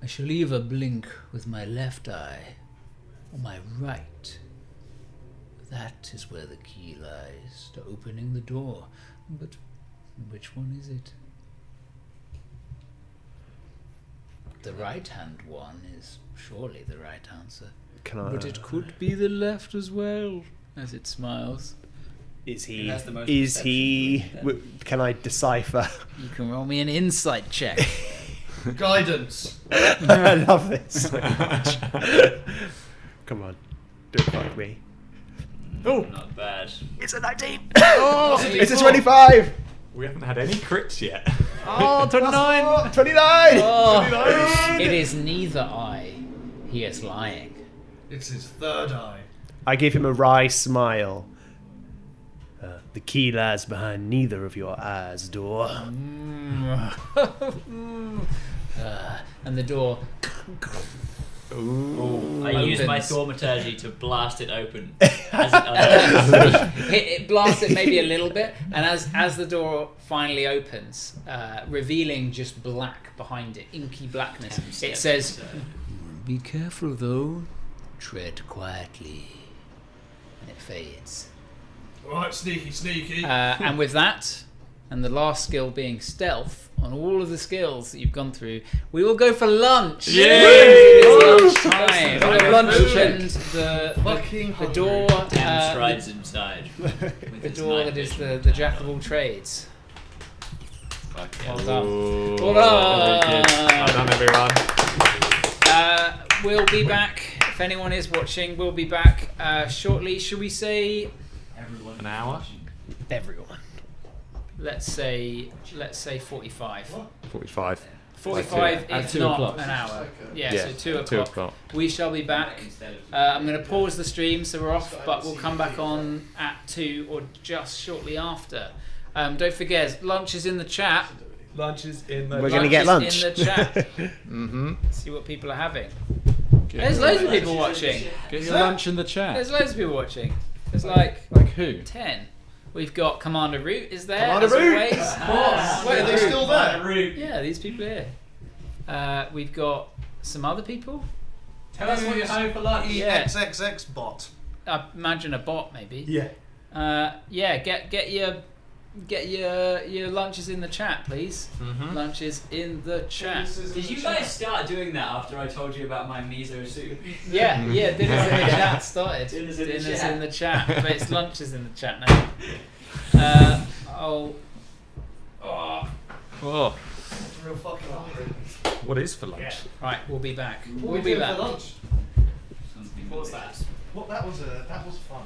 I shall either blink with my left eye or my right. That is where the key lies to opening the door. But which one is it? The right-hand one is surely the right answer. Can I? But it could be the left as well, as it smiles. Is Who he? has the most Is perception he? then? Can I decipher? You can roll me an insight check. Guidance. I love this so much. Come on, don't fuck me. Oh, Not bad. it's a 19. Oh, It's a 25. We haven't had any crits yet. Oh, 29! 29. Oh, it is neither eye. He is lying. It's his third eye. I give him a wry smile. The key lies behind neither of your eyes, door. And the door I use my Opens. thaumaturgy to blast it open. As it blasts it maybe a little bit, and as the door finally opens, revealing just black behind it, inky blackness, it says, "Be careful though, tread quietly," and it fades. Right, sneaky. And with that, and the last skill being stealth, on all of the skills that you've gone through, we will go for lunch. Yay! It is lunchtime. That's Lunch food. and the door. Dan the strides inside. with the his door night that is vision. the jack of all trades. Fuck Well yeah. done. Ooh, Well done. very good. Well done, everyone. We'll be back. If anyone is watching, we'll be back shortly. Should we say An hour? everyone? Let's say 45. 45. 45 At if 2 not o'clock. an hour. Yeah, Yeah, so 2 2 o'clock. o'clock. We shall be back. I'm going to pause the stream so we're off, but we'll come back on at 2 or just shortly after. Don't forget, lunch is in the chat. Lunch is in the We're going to get lunch. Is in the chat. Mm-hmm. See what people are having. There's loads of people watching. Get your lunch in the chat. There's loads of people watching. There's like Like who? 10. We've got Commander Root is there. Commander as Root! always. Wait, are they still there? Yeah, these people here. We've got some other people. Tell us what you're having for lunch. Yeah. XXX bot. I imagine a bot maybe. Yeah. Yeah. Get your lunches in the chat, please. Lunches in the chat. Did you guys start doing that after I told you about my miso soup? Yeah. Dinners in the chat started. Dinners in the Dinners chat. in the chat, but it's lunches in the chat now. Oh. real fucking hungry. What is for lunch? Right, we'll be back. What We'll we be doing back. for lunch? What was that? What that was fun.